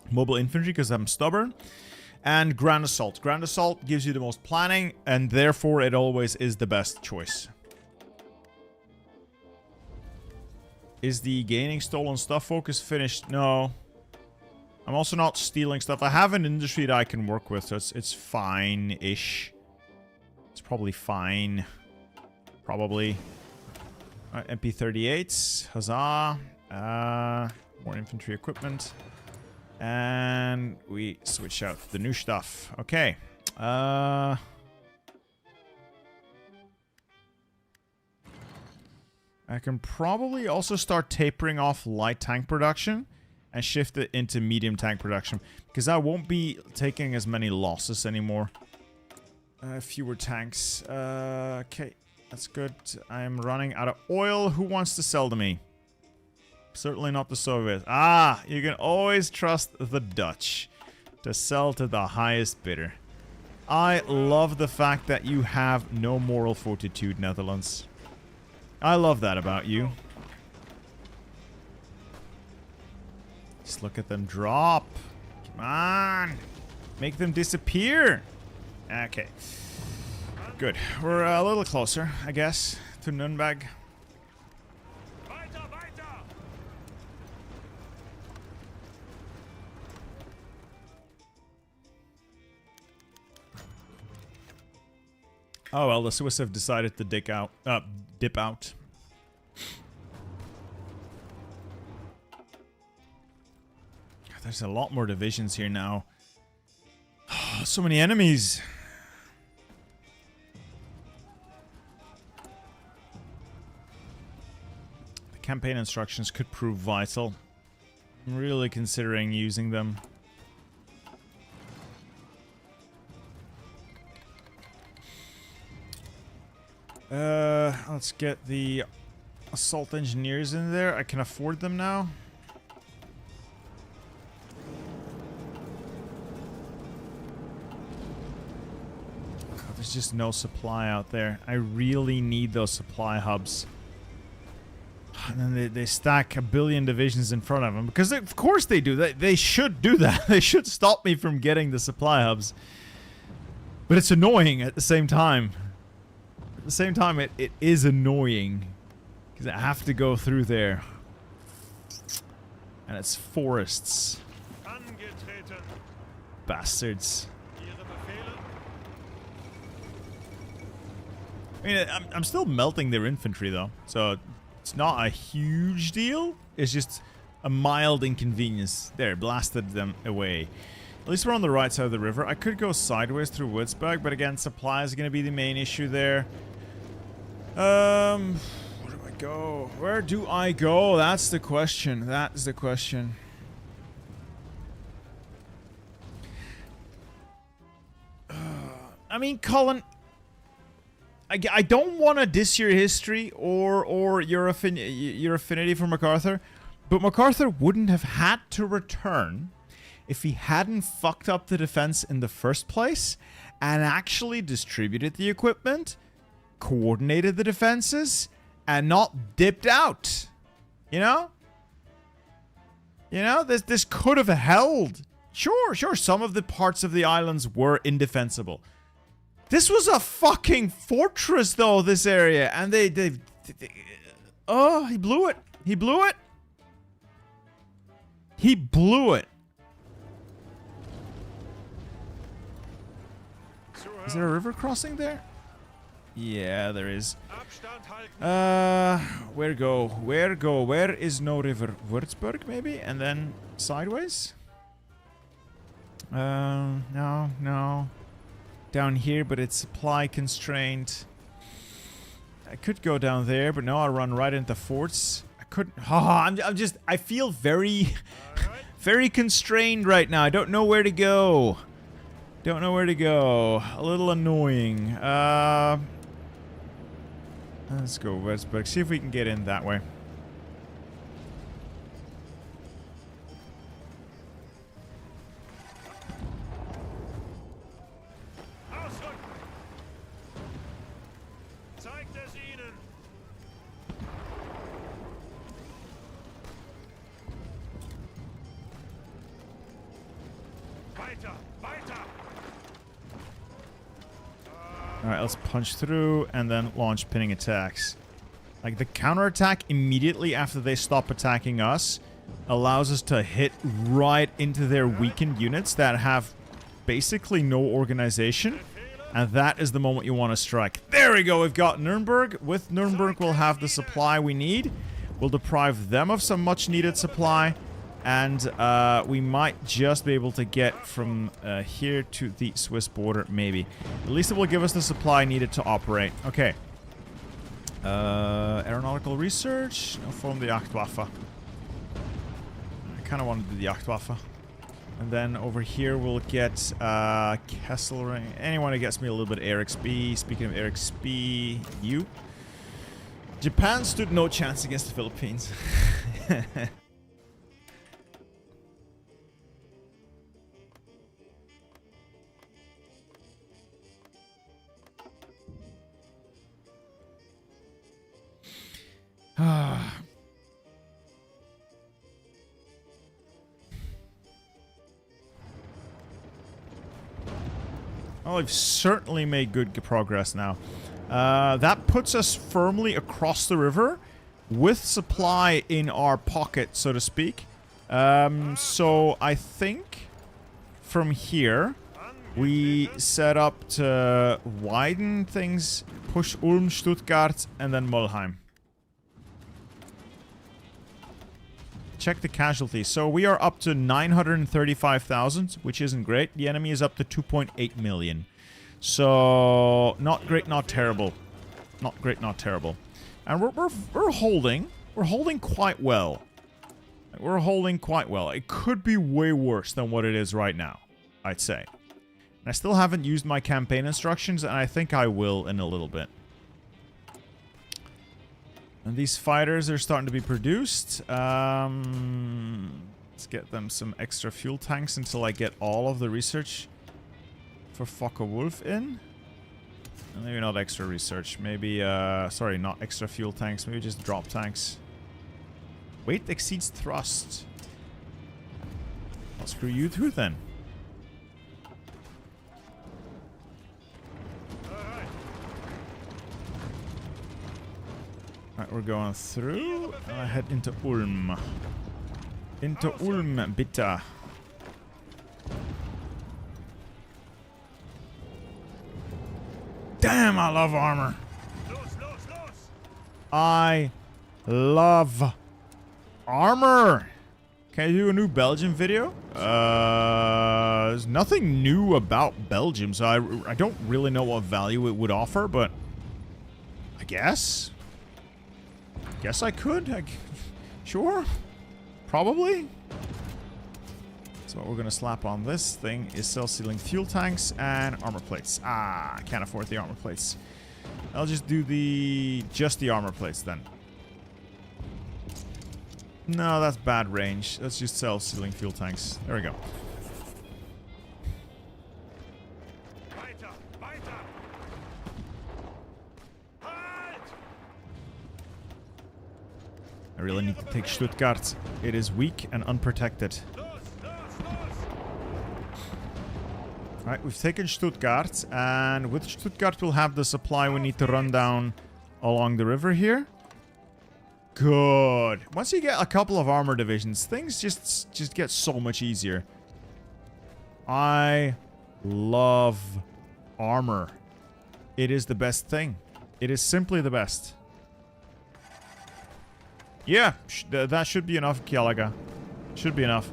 mobile infantry because I'm stubborn. And Grand Assault. Grand Assault gives you the most planning, and therefore it always is the best choice. Is the gaining stolen stuff focus finished? No. I'm also not stealing stuff. I have an industry that I can work with, so it's fine-ish. It's probably fine. Probably. Alright, MP38s. Huzzah. More infantry equipment. And we switch out the new stuff. Okay. I can probably also start tapering off light tank production. and shift it into medium tank production, because I won't be taking as many losses anymore. Fewer tanks. Okay, that's good. I'm running out of oil. Who wants to sell to me? Certainly not the Soviets. Ah, you can always trust the Dutch to sell to the highest bidder. I love the fact that you have no moral fortitude, Netherlands. I love that about you. Just look at them drop. Come on. Make them disappear. Okay. Good. We're a little closer, I guess, to Nürnberg. Oh well, the Swiss have decided to dip out. There's a lot more divisions here now. Oh, so many enemies. The campaign instructions could prove vital. I'm really considering using them. Let's get the assault engineers in there. I can afford them now. God, there's just no supply out there. I really need those supply hubs. And then they stack a billion divisions in front of them. Because of course they do. They should do that. They should stop me from getting the supply hubs. But it's annoying at the same time. At the same time, it is annoying. Because I have to go through there. And it's forests. Bastards. I mean, I'm still melting their infantry though. So it's not a huge deal. It's just a mild inconvenience. There, blasted them away. At least we're on the right side of the river. I could go sideways through Würzburg, but again, supplies are going to be the main issue there. Where do I go? Where do I go? That's the question. That is the question. I mean, Colin, I don't want to diss your history or your affinity for MacArthur, but MacArthur wouldn't have had to return if he hadn't fucked up the defense in the first place and actually distributed the equipment, coordinated the defenses, and not dipped out. You know? You know, this could have held. Sure, some of the parts of the islands were indefensible. This was a fucking fortress, though, this area. And they oh, he blew it. He blew it. He blew it. Is there a river crossing there? Yeah, there is. Where go? Where go? Where is no river? Würzburg, maybe? And then sideways? No. Down here, but it's supply constrained. I could go down there, but no, I'll run right into forts. I couldn't. I feel very, very constrained right now. I don't know where to go. Don't know where to go. A little annoying. Let's go Würzburg. See if we can get in that way. Alright, let's punch through and then launch pinning attacks. Like, the counterattack immediately after they stop attacking us allows us to hit right into their weakened units that have basically no organization. And that is the moment you want to strike. There we go, we've got Nuremberg. With Nuremberg, we'll have the supply we need. We'll deprive them of some much needed supply. And we might just be able to get from here to the Swiss border, maybe. At least it will give us the supply needed to operate. Okay. Aeronautical research. No from the Jagdwaffe. kind of want to do the Jagdwaffe. And then over here we'll get Kesselring. Anyone who gets me a little bit of air XP. Speaking of air XP, you. Japan stood no chance against the Philippines. Well, we've certainly made good progress now. That puts us firmly across the river with supply in our pocket, so to speak. So I think from here we set up to widen things, push Ulm, Stuttgart, and then Mulheim. Check the casualties. So we are up to 935,000, which isn't great. The enemy is up to 2.8 million. So not great, not terrible. Not great, not terrible. And we're holding. We're holding quite well. We're holding quite well. It could be way worse than what it is right now, I'd say. And I still haven't used my campaign instructions, and I think I will in a little bit. And these fighters are starting to be produced. Let's get them some extra fuel tanks until I get all of the research for Focke-Wulf in. And maybe not extra research. Maybe, sorry, not extra fuel tanks. Maybe just drop tanks. Weight exceeds thrust. I'll screw you through then. Alright, we're going through. Head into Ulm. Into Ulm, bitte. Damn, I love armor. I love armor. Can I do a new Belgium video? There's nothing new about Belgium, so I don't really know what value it would offer, but I guess. Guess I could. Sure. Probably. So what we're going to slap on this thing is self-sealing fuel tanks and armor plates. Ah, I can't afford the armor plates. I'll just do just the armor plates then. No, that's bad range. Let's just self-sealing fuel tanks. There we go. I really need to take Stuttgart. It is weak and unprotected. Alright, we've taken Stuttgart, and with Stuttgart we'll have the supply we need to run down along the river here. Good. Once you get a couple of armor divisions, things just get so much easier. I love armor. It is the best thing. It is simply the best. Yeah, that should be enough, Kialaga. Should be enough.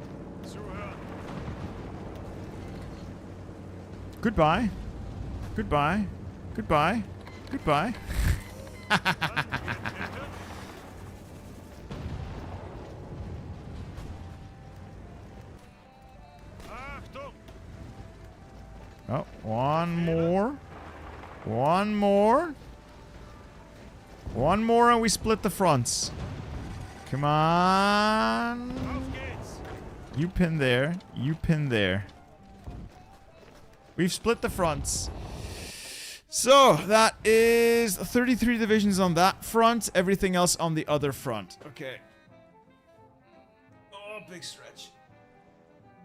Goodbye. Goodbye. Goodbye. Goodbye. Oh, one more. One more. One more and we split the fronts. Come on. You pin there. You pin there. We've split the fronts. So, that is 33 divisions on that front. Everything else on the other front. Okay. Oh, big stretch.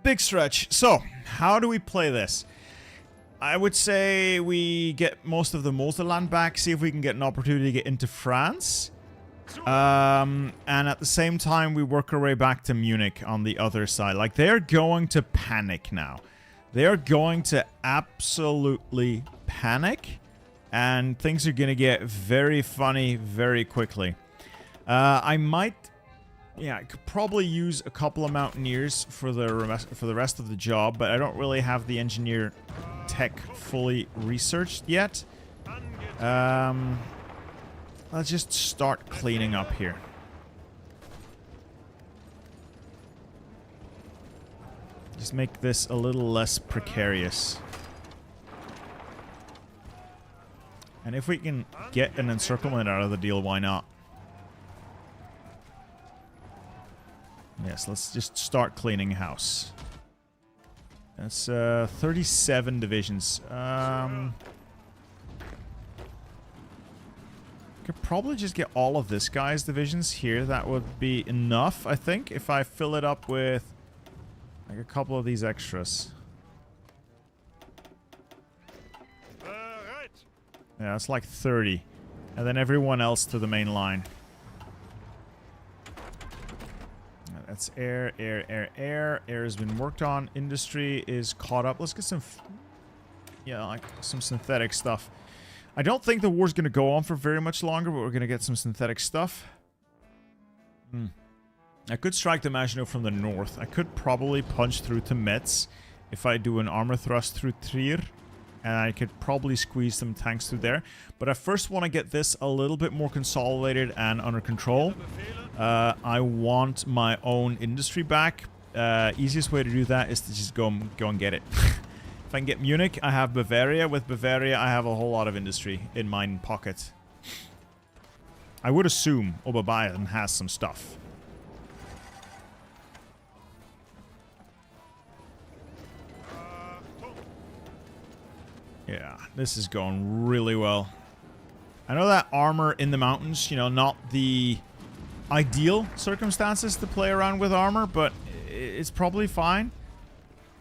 Big stretch. So, how do we play this? I would say we get most of the Moselland back. See if we can get an opportunity to get into France. And at the same time, we work our way back to Munich on the other side. Like, they're going to panic now. They're going to absolutely panic. And things are going to get very funny very quickly. I might... Yeah, I could probably use a couple of Mountaineers for the rest of the job. But I don't really have the engineer tech fully researched yet. Let's just start cleaning up here. Just make this a little less precarious. And if we can get an encirclement out of the deal, why not? Yes, let's just start cleaning house. That's 37 divisions. Could probably just get all of this guy's divisions here. That would be enough, I think, if I fill it up with like a couple of these extras. Yeah, it's like 30. And then everyone else to the main line. That's air, air, air, air. Air has been worked on. Industry is caught up. Let's get some... yeah, like some synthetic stuff. I don't think the war's going to go on for very much longer, but we're going to get some synthetic stuff. I could strike the Maginot from the north. I could probably punch through to Metz if I do an armor thrust through Trier. And I could probably squeeze some tanks through there. But I first want to get this a little bit more consolidated and under control. I want my own industry back. Easiest way to do that is to just go and get it. If I can get Munich, I have Bavaria. With Bavaria, I have a whole lot of industry in my pocket. I would assume Oberbayern has some stuff. Yeah, this is going really well. I know that armor in the mountains, you know, not the ideal circumstances to play around with armor, but it's probably fine.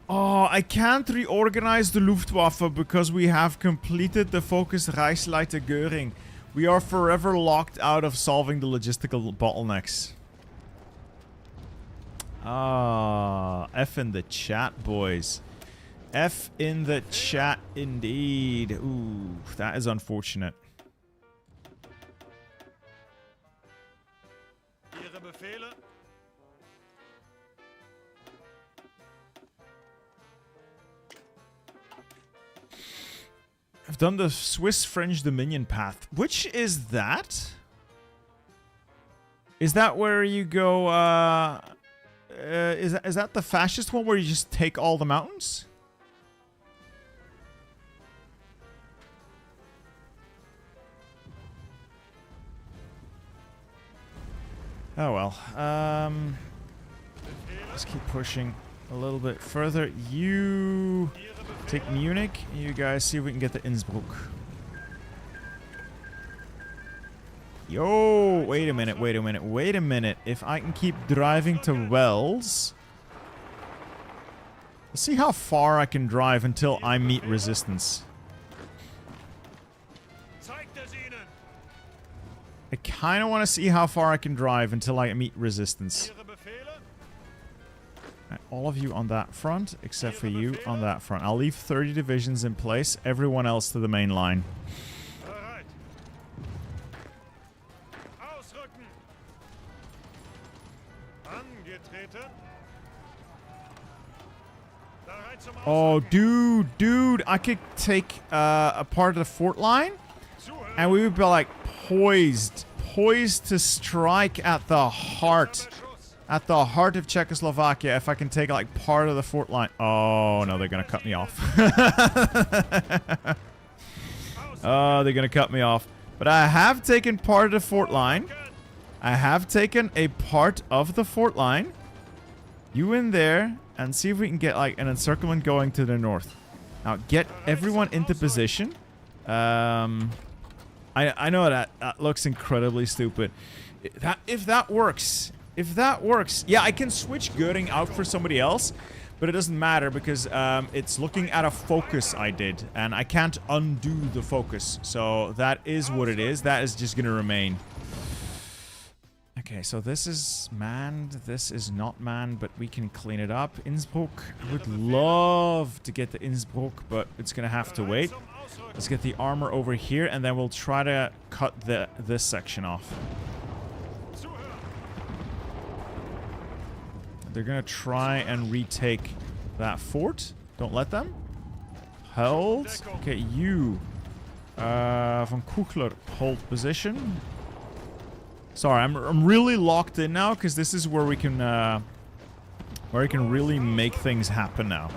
Oh, I can't reorganize the Luftwaffe because we have completed the focus Reichsleiter Göring. We are forever locked out of solving the logistical bottlenecks. Ah, F in the chat, boys. F in the chat, indeed. Ooh, that is unfortunate. I've done the Swiss-French Dominion path. Which is that? Is that where you go, is that the fascist one where you just take all the mountains? Oh well. Let's keep pushing a little bit further. You take Munich. You guys see if we can get to Innsbruck. Yo, wait a minute, wait a minute, wait a minute. If I can keep driving to Wells. Let's see how far I can drive until I meet resistance. I kind of want to see how far I can drive until I meet resistance. Right, all of you on that front, except for you on that front. I'll leave 30 divisions in place, everyone else to the main line. Oh, dude, I could take a part of the fort line, and we would be like poised to strike at the heart of Czechoslovakia if I can take like part of the fort line. Oh no, they're gonna cut me off. Oh, they're gonna cut me off. But I have taken part of the fort line. I have taken a part of the fort line. You in there and see if we can get like an encirclement going to the north. Now get everyone into position. I know that looks incredibly stupid. If that works, yeah, I can switch Göring out for somebody else, but it doesn't matter because it's looking at a focus I did, and I can't undo the focus. So that is what it is. That is just gonna remain. Okay, so this is manned, this is not manned, but we can clean it up. Innsbruck, I would love to get to Innsbruck, but it's gonna have to wait. Let's get the armor over here, and then we'll try to cut this section off. They're gonna try and retake that fort. Don't let them. Held. Okay, you, von Kuchler, hold position. Sorry, I'm really locked in now because this is where we can Where I can really make things happen now.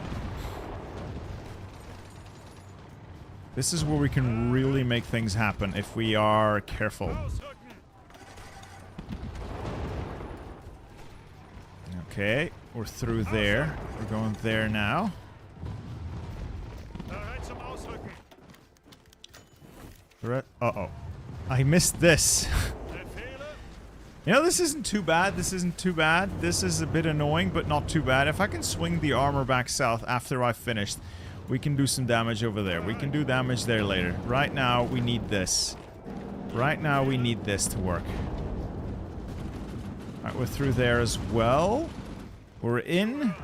This is where we can really make things happen if we are careful. Okay, we're through there. We're going there now. Uh-oh. I missed this. You know, this isn't too bad. This isn't too bad. This is a bit annoying, but not too bad. If I can swing the armor back south after I've finished, we can do some damage over there. We can do damage there later. Right now, we need this. Right now, we need this to work. Alright, we're through there as well. We're in.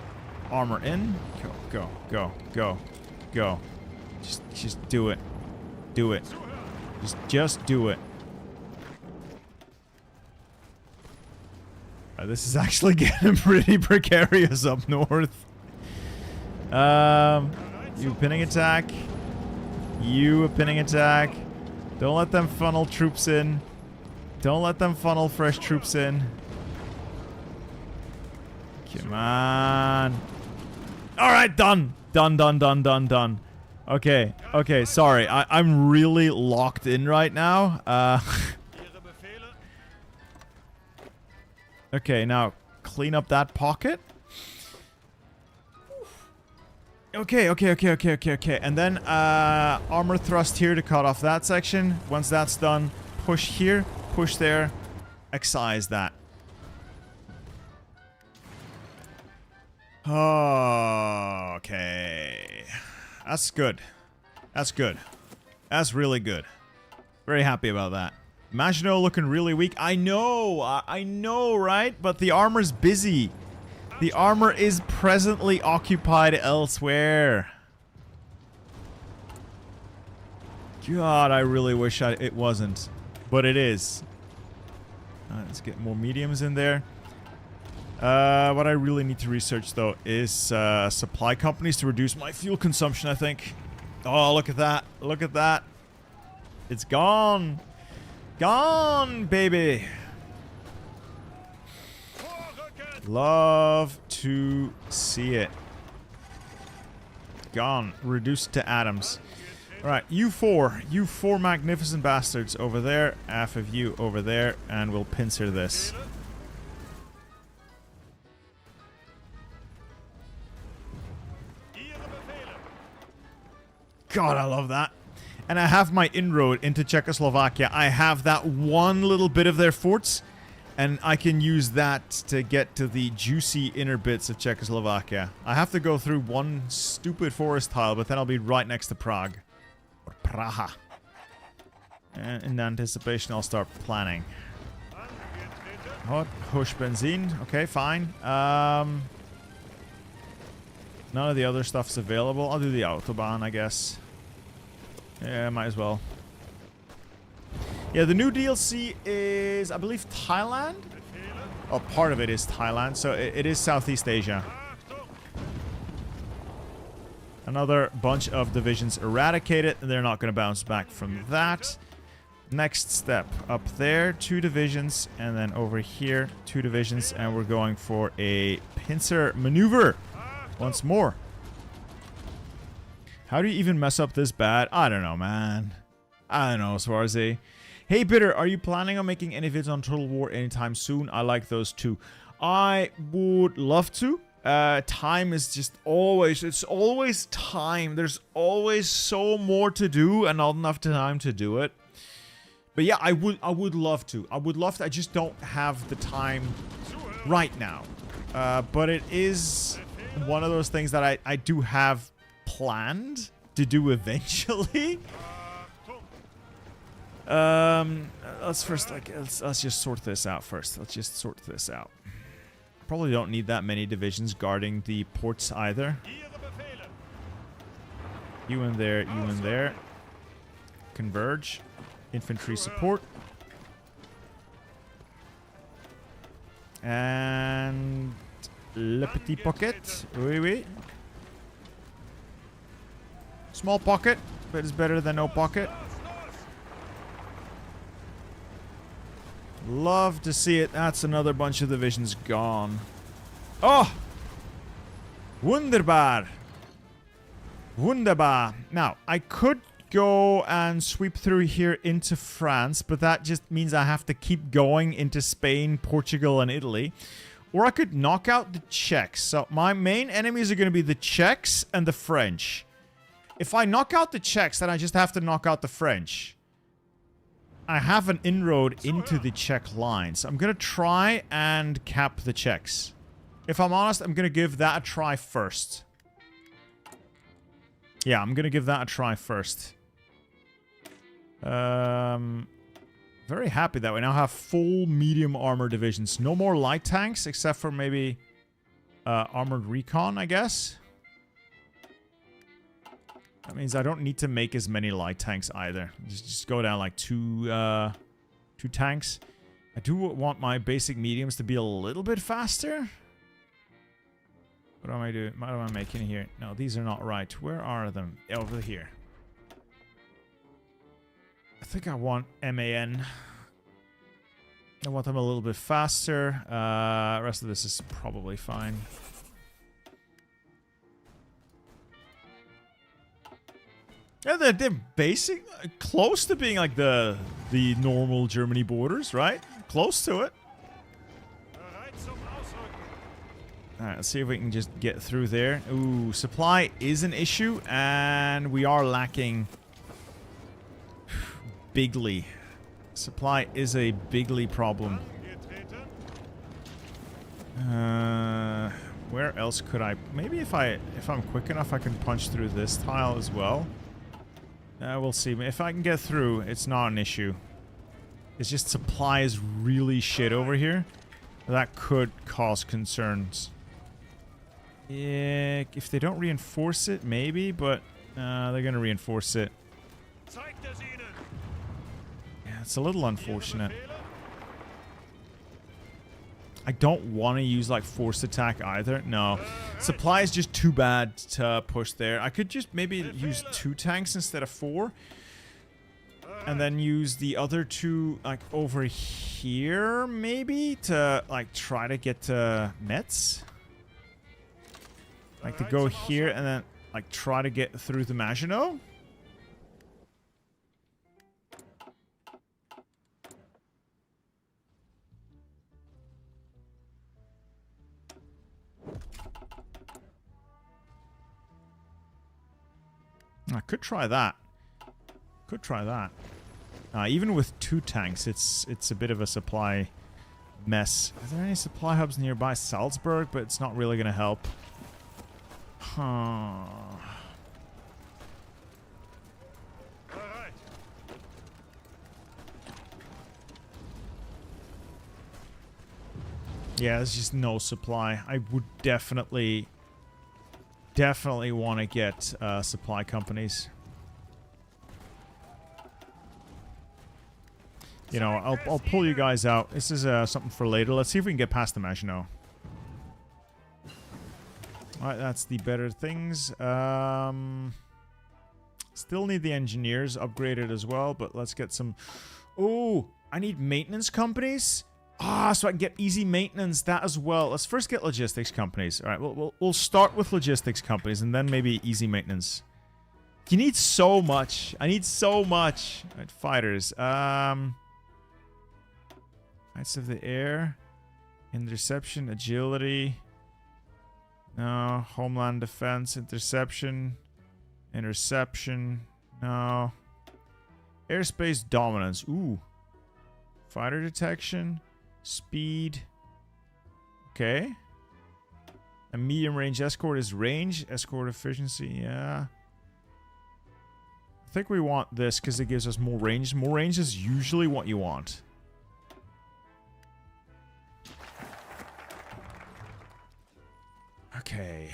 Armor in. Go, go, go, go, go. Just do it. Do it. Just do it. This is actually getting pretty precarious up north. You pinning attack. You a pinning attack. Don't let them funnel troops in. Don't let them funnel fresh troops in. Come on. Alright, done. Done, done, done, done, done. Okay, okay, sorry. I'm really locked in right now. Okay, now clean up that pocket. Okay, okay, okay, okay, okay, okay. And then armor thrust here to cut off that section. Once that's done, push here, push there, excise that. Okay. That's good. That's good. That's really good. Very happy about that. Maginot looking really weak. I know, right? But the armor's busy. The armor is presently occupied elsewhere. God, I really wish it wasn't. But it is. Let's get more mediums in there. What I really need to research, though, is supply companies to reduce my fuel consumption, I think. Oh, look at that. Look at that. It's gone. Gone, baby. Love to see it. Gone. Reduced to atoms. Alright, you four magnificent bastards over there. Half of you over there. And we'll pincer this. God, I love that. And I have my inroad into Czechoslovakia. I have that one little bit of their forts. And I can use that to get to the juicy inner bits of Czechoslovakia. I have to go through one stupid forest tile, but then I'll be right next to Prague. Or Praha. And in anticipation, I'll start planning. Hot, push benzene. Okay, fine. None of the other stuff's available. I'll do the Autobahn, I guess. Yeah, might as well. Yeah, the new DLC is, I believe, Thailand? Oh, part of it is Thailand, so it is Southeast Asia. Another bunch of divisions eradicated. They're not going to bounce back from that. Next step, up there, 2 divisions, and then over here, 2 divisions, and we're going for a pincer maneuver once more. How do you even mess up this bad? I don't know, man. I don't know, Swarzy. Hey, Bitter, are you planning on making any vids on Total War anytime soon? I like those too. I would love to. Time is just always, it's always time. There's always so more to do and not enough time to do it. But yeah, I would love to. I would love to. I just don't have the time right now. But it is one of those things that I do have planned to do eventually. Let's first, like, let's just sort this out first. Let's just sort this out. Probably don't need that many divisions guarding the ports either. You in there, you in there. Converge. Infantry support. And le petit pocket. Oui, oui. Small pocket, but it's better than no pocket. Love to see it. That's another bunch of divisions gone. Oh! Wunderbar. Wunderbar. Now, I could go and sweep through here into France, but that just means I have to keep going into Spain, Portugal, and Italy. Or I could knock out the Czechs. So my main enemies are going to be the Czechs and the French. If I knock out the Czechs, then I just have to knock out the French. I have an inroad into the Czech lines. I'm going to try and cap the Czechs. If I'm honest, I'm going to give that a try first. Yeah, I'm going to give that a try first. Very happy that we now have full medium armor divisions. No more light tanks, except for maybe armored recon, I guess. That means I don't need to make as many light tanks either. Just go down like two tanks. I do want my basic mediums to be a little bit faster. What am I doing? What am I making here? No, these are not right. Where are them? Over here. I think I want MAN. I want them a little bit faster. The rest of this is probably fine. Yeah, they're basic, close to being like the normal Germany borders, right? Close to it. Alright, let's see if we can just get through there. Ooh, supply is an issue, and we are lacking bigly. Supply is a bigly problem. Where else could I... Maybe if I'm quick enough, I can punch through this tile as well. We'll see. If I can get through, it's not an issue. It's just supply is really shit over here. That could cause concerns. Yeah, if they don't reinforce it, maybe, but they're going to reinforce it. Yeah, it's a little unfortunate. I don't want to use, like, forced attack either. No. Supply is just too bad to push there. I could just maybe use 2 tanks instead of 4. And then use the other 2, like, over here, maybe? To, like, try to get to Metz? Like, to go here and then, like, try to get through the Maginot? I could try that. Could try that. Even with 2 tanks, it's a bit of a supply mess. Are there any supply hubs nearby? Salzburg, but it's not really going to help. Huh. Yeah, there's just no supply. I would definitely want to get supply companies. You know, I'll pull you guys out. This is something for later. Let's see if we can get past the Maginot. Alright, that's the better things. Still need the engineers upgraded as well, but let's get some... Oh, I need maintenance companies? Ah, so I can get easy maintenance, that as well. Let's first get logistics companies. Alright, we'll start with logistics companies and then maybe easy maintenance. You need so much. I need so much. Alright, fighters. Knights of the Air. Interception, agility. No. Homeland defense, interception. Interception. No. Airspace dominance. Ooh. Fighter detection. Speed. Okay. A medium range escort is range. Escort efficiency, yeah. I think we want this because it gives us more range. More range is usually what you want. Okay.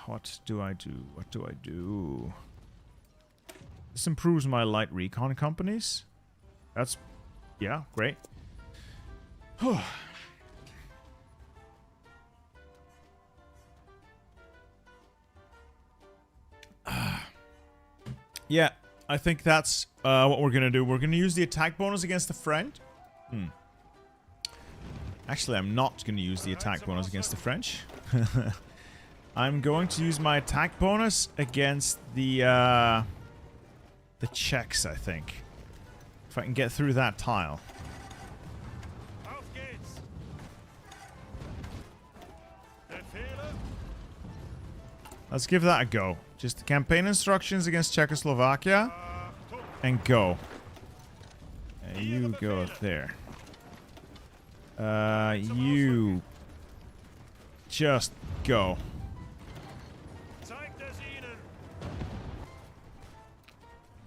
What do I do? What do I do? This improves my light recon companies. That's... yeah, great. Yeah, I think that's what we're gonna do. We're gonna use the attack bonus against the French. Actually, I'm not gonna use the attack bonus against the French. I'm going to use my attack bonus against the Czechs, I think. If I can get through that tile. Let's give that a go. Just the campaign instructions against Czechoslovakia. And go. You go there. You just go.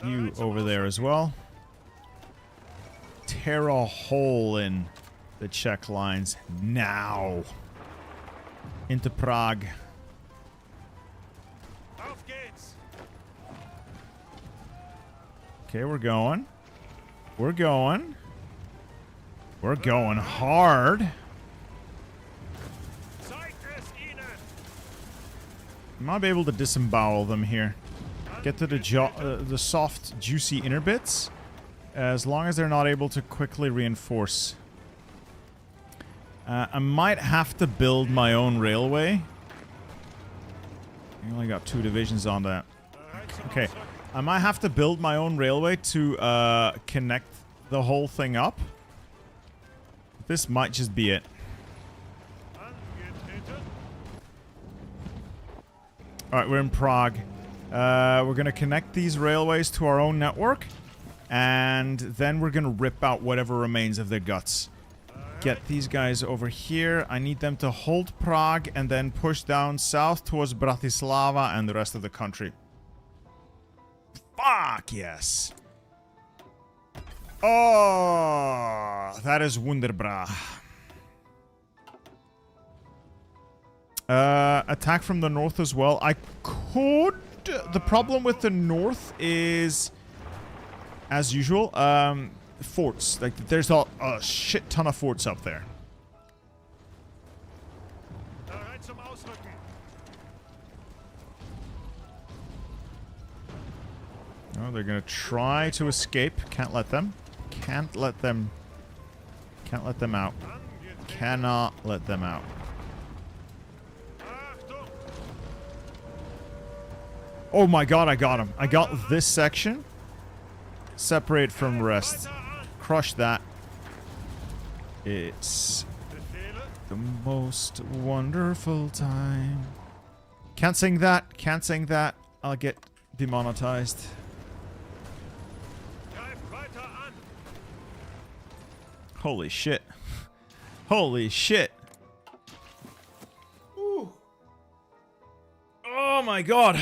You over there as well. Tear a hole in the Czech lines now. Into Prague. Okay, we're going. We're going. We're going hard. Might be able to disembowel them here. Get to the soft, juicy inner bits. As long as they're not able to quickly reinforce. I might have to build my own railway. I only got 2 divisions on that. Okay. I might have to build my own railway to connect the whole thing up. This might just be it. Alright, we're in Prague. We're going to connect these railways to our own network. And then we're going to rip out whatever remains of their guts. Get these guys over here. I need them to hold Prague and then push down south towards Bratislava and the rest of the country. Fuck yes. Oh, that is wunderbar. Attack from the north as well. I could. The problem with the north is, as usual, forts. Like, there's a shit ton of forts up there. Oh, they're gonna try to escape. Can't let them. Can't let them. Can't let them out. Cannot let them out. Oh my god, I got him. I got this section. Separate from rest. Crush that. It's the most wonderful time. Can't sing that. Can't sing that. I'll get demonetized. Holy shit. Holy shit. Ooh. Oh my god.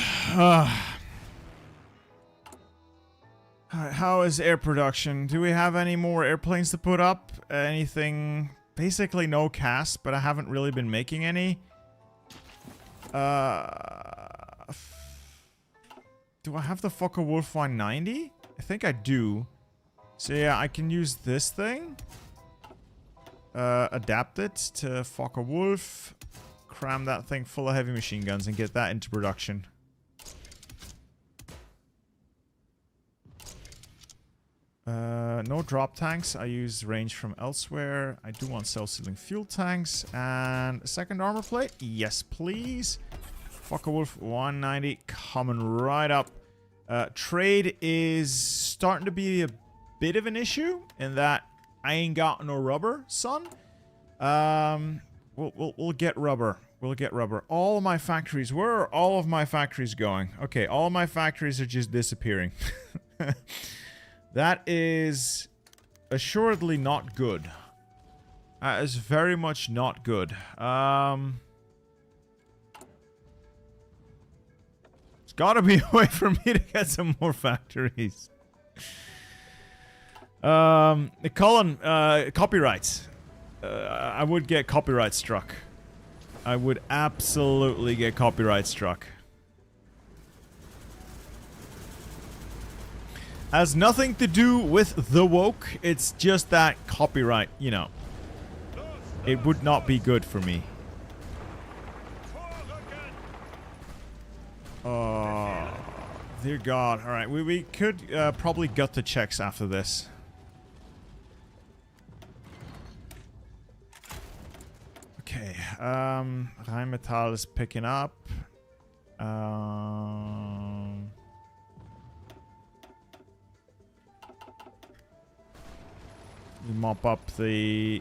How is air production? Do we have any more airplanes to put up? Anything? Basically no cast, but I haven't really been making any. Do I have the Focke-Wulf 190? I think I do. So yeah, I can use this thing. Adapt it to Focke-Wulf. Cram that thing full of heavy machine guns and get that into production. No drop tanks. I use range from elsewhere. I do want self-sealing fuel tanks. And a second armor plate? Yes, please. Focke-Wulf 190 coming right up. Trade is starting to be a bit of an issue in that I ain't got no rubber, son. We'll get rubber. We'll get rubber. All of my factories. Where are all of my factories going? Okay, all of my factories are just disappearing. That is assuredly not good. That is very much not good. It's gotta be a way for me to get some more factories. Colin, copyrights. I would get copyright struck. I would absolutely get copyright struck. Has nothing to do with the woke. It's just that copyright, you know. It would not be good for me. Dear God. Alright, we could probably gut the Czechs after this. Okay, Rheinmetall is picking up. We mop up the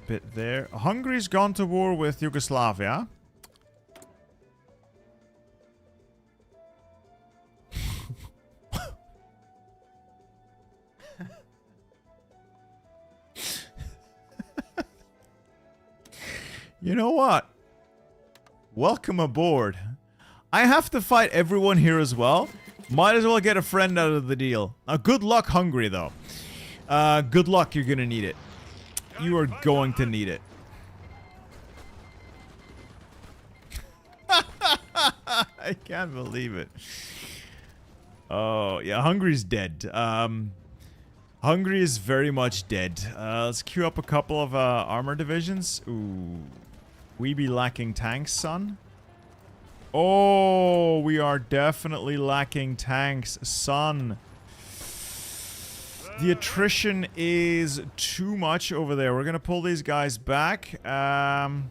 bit there. Hungary's gone to war with Yugoslavia. You know what? Welcome aboard. I have to fight everyone here as well. Might as well get a friend out of the deal. Good luck, Hungary, though. Good luck, you're gonna need it. You are going to need it. I can't believe it. Oh, yeah, Hungary's dead. Hungary is very much dead. Let's queue up a couple of armor divisions. Ooh. We be lacking tanks, son. Oh, we are definitely lacking tanks, son. The attrition is too much over there. We're gonna pull these guys back. I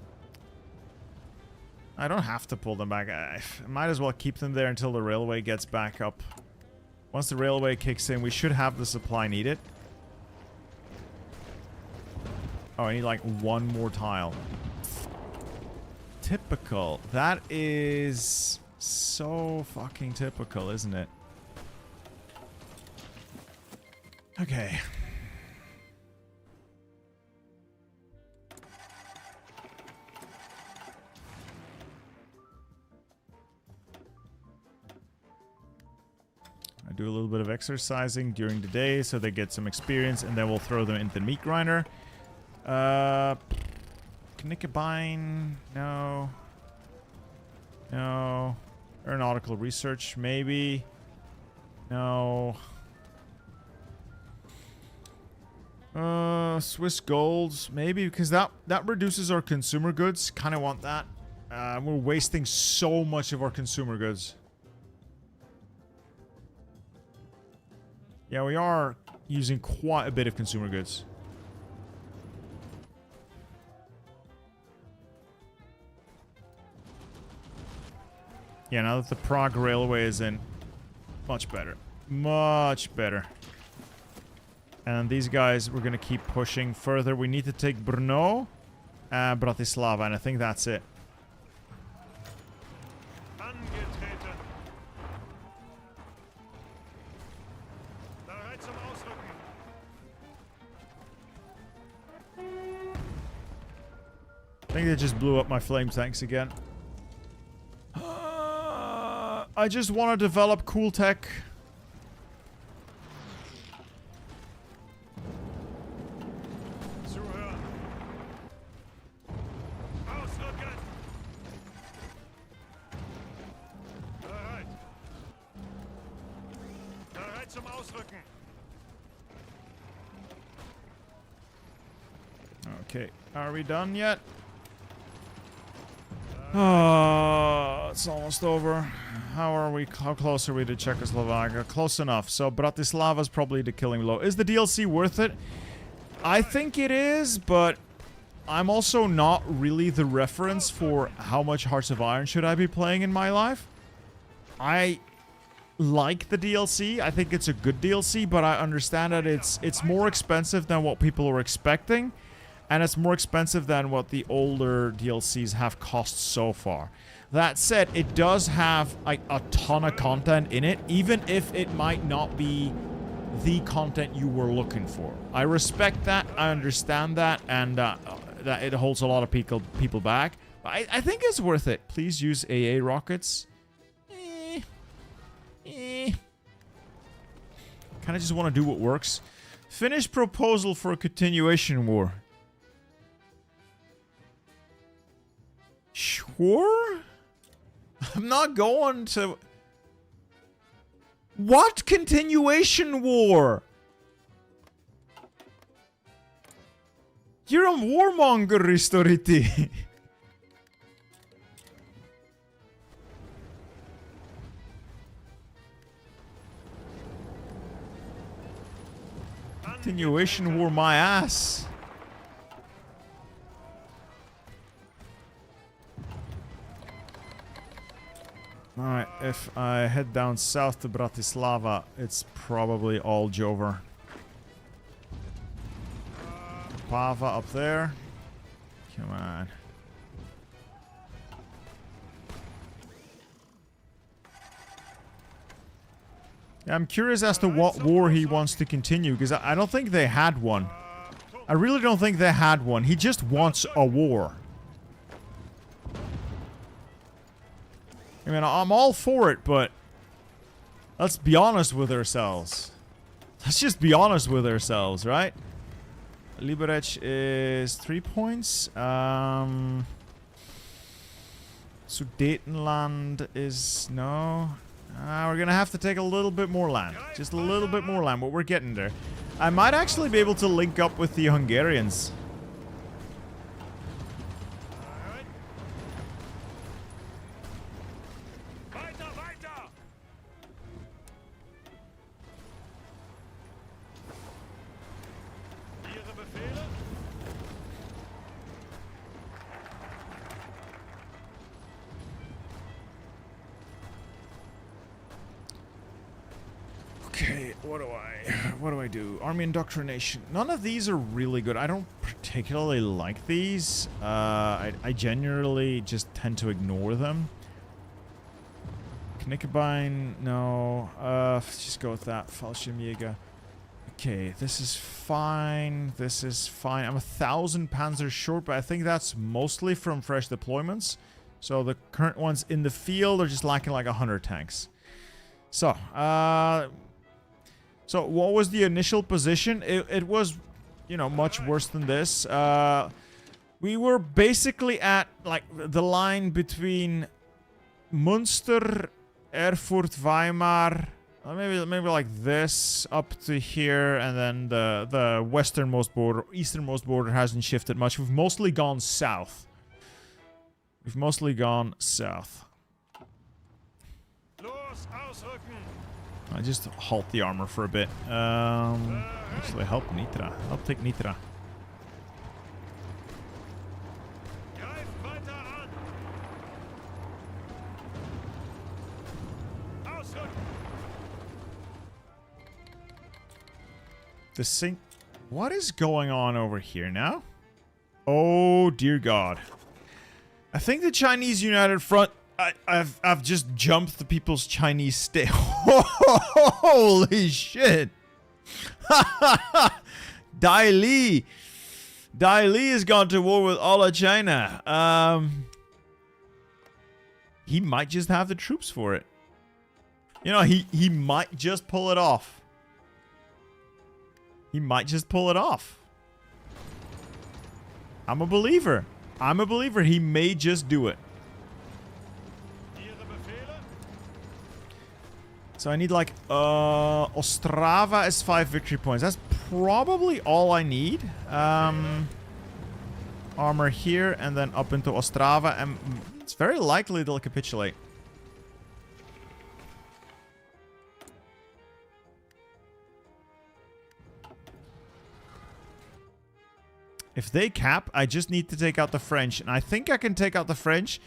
don't have to pull them back. I might as well keep them there until the railway gets back up. Once the railway kicks in, we should have the supply needed. Oh, I need like one more tile. Typical. That is so fucking typical, isn't it? Okay. I do a little bit of exercising during the day so they get some experience, and then we'll throw them into the meat grinder. Knickerbine, no. No. Aeronautical research, maybe. No. Swiss golds, maybe, because that reduces our consumer goods. Kind of want that. We're wasting so much of our consumer goods. Yeah, we are using quite a bit of consumer goods. Yeah, now that the Prague Railway is in, much better. Much better. And these guys, we're going to keep pushing further. We need to take Brno, Bratislava, and I think that's it. I think they just blew up my flame tanks again. I just want to develop cool tech. Okay, are we done yet? Oh, it's almost over. How close are we to Czechoslovakia? Close enough. So Bratislava's probably the killing blow. Is the DLC worth it? I think it is, but I'm also not really the reference for how much Hearts of Iron should I be playing in my life. I like the DLC. I think it's a good DLC, but I understand that it's more expensive than what people were expecting. And it's more expensive than what the older DLCs have cost so far. That said, it does have like a ton of content in it, even if it might not be the content you were looking for. I respect that, I understand that, and that it holds a lot of people back. I think it's worth it. Please use AA rockets. Kind of just want to do what works. Finish proposal for a continuation war. Sure? I'm not going to... What continuation war? You're a warmonger, Ristoriti. Continuation war my ass. Alright, if I head down south to Bratislava, it's probably all Jover. Pava up there. Come on. Yeah, I'm curious as to what war he wants to continue, because I don't think they had one. I really don't think they had one. He just wants a war. I mean, I'm all for it, but let's be honest with ourselves. Let's just be honest with ourselves, right? Liberec is 3 points. Sudetenland is... no. We're gonna have to take a little bit more land. Just a little bit more land, but we're getting there. I might actually be able to link up with the Hungarians. Okay, what do I do? Army indoctrination. None of these are really good. I don't particularly like these. I generally just tend to ignore them. Knickebein, no. Let's just go with that. Fallschirmjäger. Okay, this is fine. This is fine. I'm 1,000 panzers short, but I think that's mostly from fresh deployments. So the current ones in the field are just lacking like 100 tanks. So, so what was the initial position? It was, you know, much worse than this. We were basically at like the line between Münster, Erfurt, Weimar, maybe like this up to here, and then the westernmost border, easternmost border hasn't shifted much. We've mostly gone south. We've mostly gone south. I just halt the armor for a bit. Actually, help Nitra. Help take Nitra. The sink. What is going on over here now? Oh dear God! I think the Chinese United Front. I've just jumped the people's Chinese state. Holy shit! Dai Li has gone to war with all of China. He might just have the troops for it. You know, he might just pull it off. He might just pull it off. I'm a believer. I'm a believer. He may just do it. So I need like, Ostrava is 5 victory points. That's probably all I need. Armor here and then up into Ostrava. And it's very likely they'll capitulate. If they cap, I just need to take out the French. And I think I can take out the French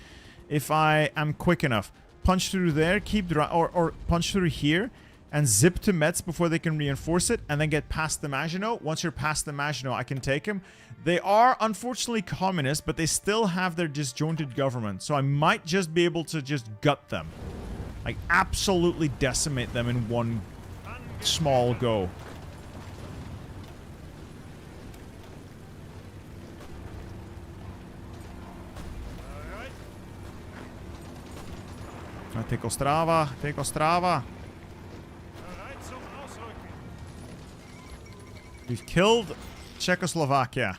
if I am quick enough. Punch through there, keep or punch through here, and zip to Metz before they can reinforce it, and then get past the Maginot. Once you're past the Maginot, I can take them. They are unfortunately communist, but they still have their disjointed government, so I might just be able to just gut them, like absolutely decimate them in one small go. Take Ostrava, take Ostrava. We've killed Czechoslovakia.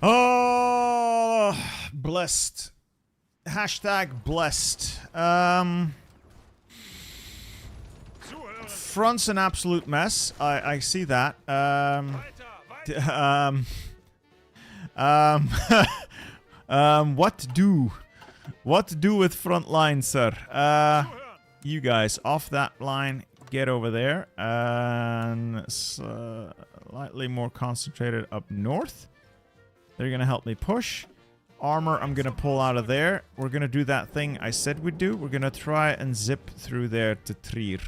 Oh, blessed. Hashtag blessed. Front's an absolute mess. I see that. What to do? What to do with front line, sir? You guys, off that line. get over there. And slightly more concentrated up north. They're going to help me push. Armor, I'm going to pull out of there. We're going to do that thing I said we'd do. We're going to try and zip through there to Trier.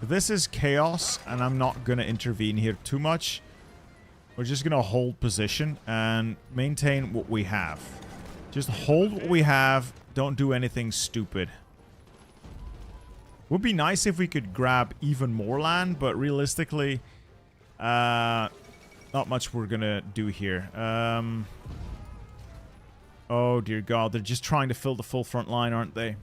This is chaos, and I'm not going to intervene here too much. We're just going to hold position and maintain what we have. Just hold what we have. Don't do anything stupid. Would be nice if we could grab even more land, but realistically, not much we're going to do here. Oh, dear God. They're just trying to fill the full front line, aren't they?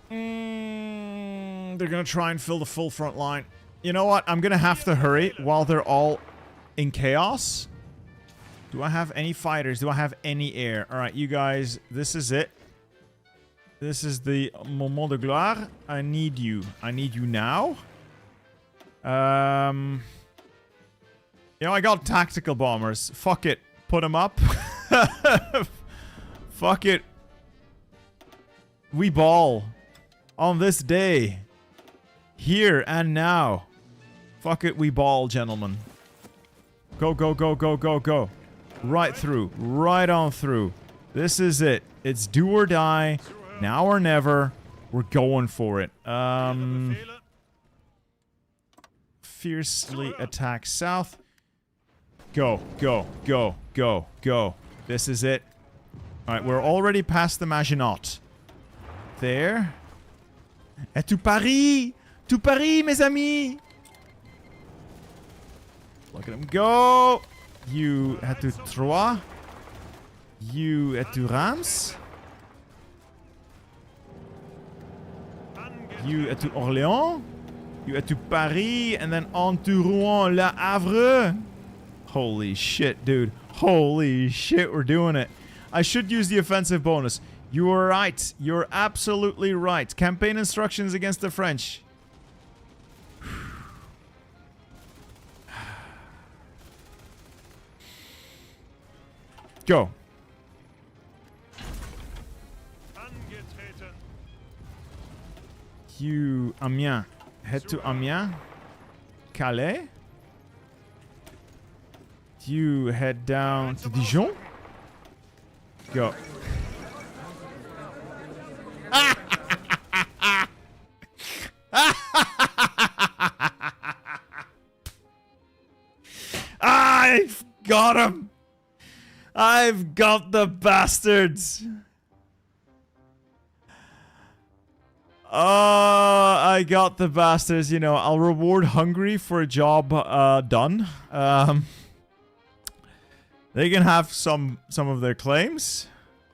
They're going to try and fill the full front line. You know what? I'm going to have to hurry while they're all in chaos. Do I have any fighters? Do I have any air? All right, you guys, this is it. This is the moment de gloire. I need you. I need you now. You know, I got tactical bombers. Fuck it. Put them up. Fuck it. We ball. On this day. Here and now. Fuck it, we ball, gentlemen. Go, go, go, go, go, go. Right through. Right on through. This is it. It's do or die. Now or never. We're going for it. Fiercely attack south. Go, go, go, go, go. This is it. Alright, we're already past the Maginot. There. Et tu Paris! To Paris, mes amis! Look at him go! You head to Troyes. You head to Reims. You head to Orléans. You head to Paris, and then on to Rouen, Le Havre. Holy shit, dude. Holy shit, we're doing it. I should use the offensive bonus. You are right. You're absolutely right. Campaign instructions against the French. Go. You, Amiens. Head to Amiens. Calais. You head down to Dijon. Go. I've got him. I've got the bastards. Oh, I got the bastards. You know, I'll reward Hungary for a job done. They can have some of their claims.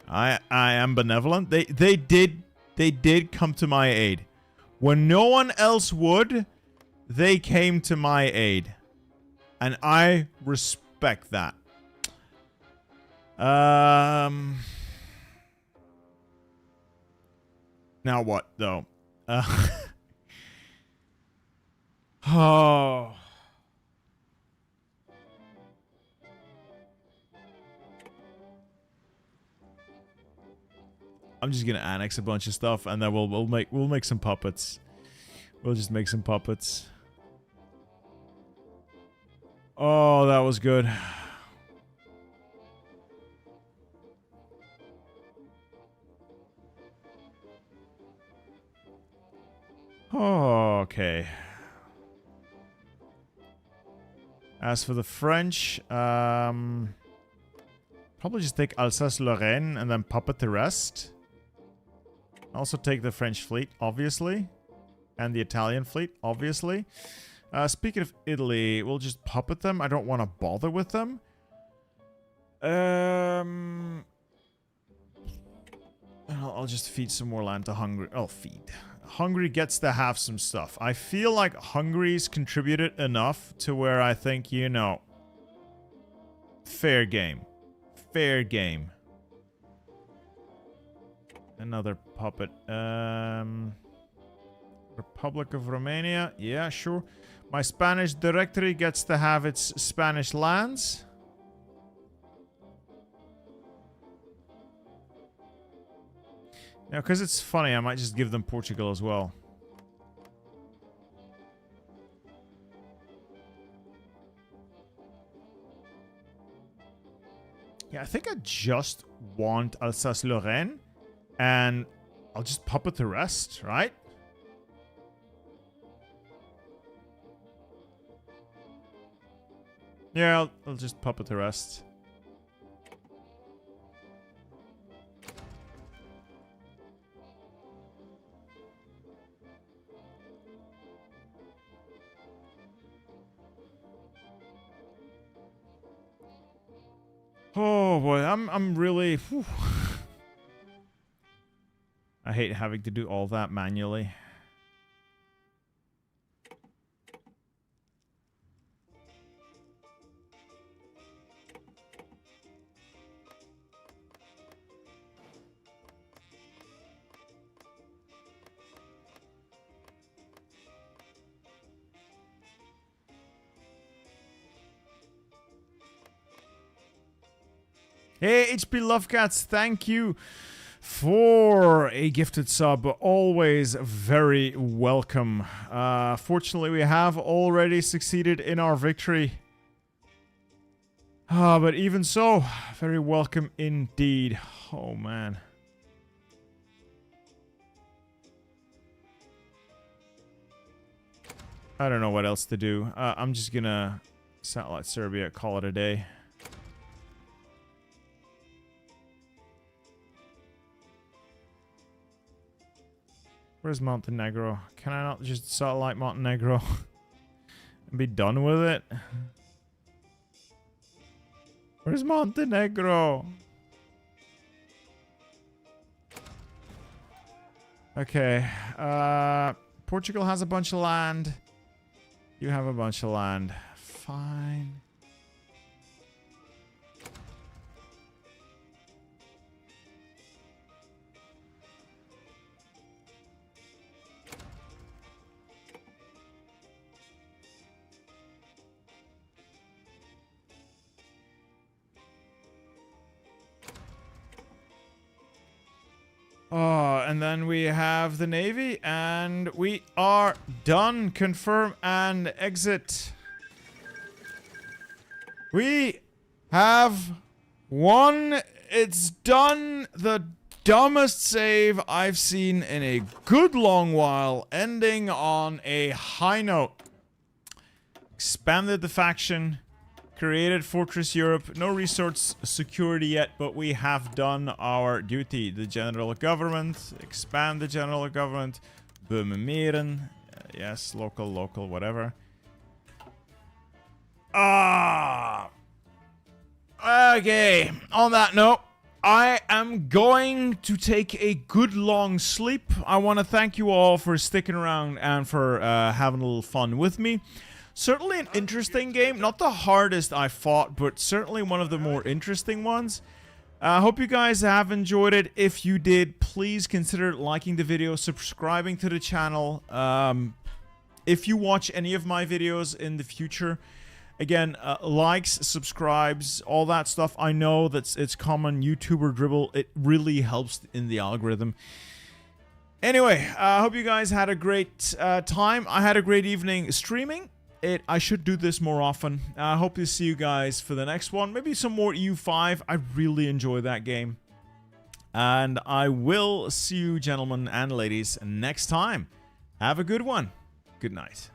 I am benevolent. They did come to my aid. When no one else would, they came to my aid. And I respect that. Now what, though? Oh. I'm just gonna annex a bunch of stuff, and then we'll make some puppets. We'll just make some puppets. Oh, that was good. Oh, okay. As for the French, probably just take Alsace-Lorraine and then puppet the rest. Also take the French fleet, obviously. And the Italian fleet, obviously. Speaking of Italy, we'll just puppet them. I don't want to bother with them. I'll just feed some more land to Hungary. I'll feed. Hungary gets to have some stuff. I feel like Hungary's contributed enough to where I think, you know, fair game. Fair game. Another puppet. Republic of Romania. Yeah, sure. My Spanish directory gets to have its Spanish lands. Now, because it's funny, I might just give them Portugal as well. Yeah, I think I just want Alsace-Lorraine, and I'll just puppet the rest, right? Yeah, I'll just puppet the rest. Oh boy, I'm really... Whew. I hate having to do all that manually. Hey, HP Lovecats, thank you for a gifted sub. Always very welcome. Fortunately, we have already succeeded in our victory. But even so, very welcome indeed. Oh, man. I don't know what else to do. I'm just gonna satellite Serbia, call it a day. Where's Montenegro? Can I not just satellite Montenegro and be done with it? Where's Montenegro? Okay. Portugal has a bunch of land. You have a bunch of land. Fine. Oh, and then we have the Navy, and we are done. Confirm and exit. We have won. It's done. The dumbest save I've seen in a good long while, ending on a high note. Expanded the faction. Created Fortress Europe. No resource security yet, but we have done our duty. The general government. Expand the general government. Böhmemiren. Yes, local, whatever. Okay. On that note, I am going to take a good long sleep. I want to thank you all for sticking around and for having a little fun with me. Certainly an interesting game. Not the hardest I fought, but certainly one of the more interesting ones. I hope you guys have enjoyed it. If you did, please consider liking the video, subscribing to the channel. If you watch any of my videos in the future, again, likes, subscribes, all that stuff. I know that's it's common YouTuber dribble. It really helps in the algorithm. Anyway, I hope you guys had a great time. I had a great evening streaming. I should do this more often. I hope to see you guys for the next one. Maybe some more EU5. I really enjoy that game. And I will see you, gentlemen and ladies, next time. Have a good one. Good night.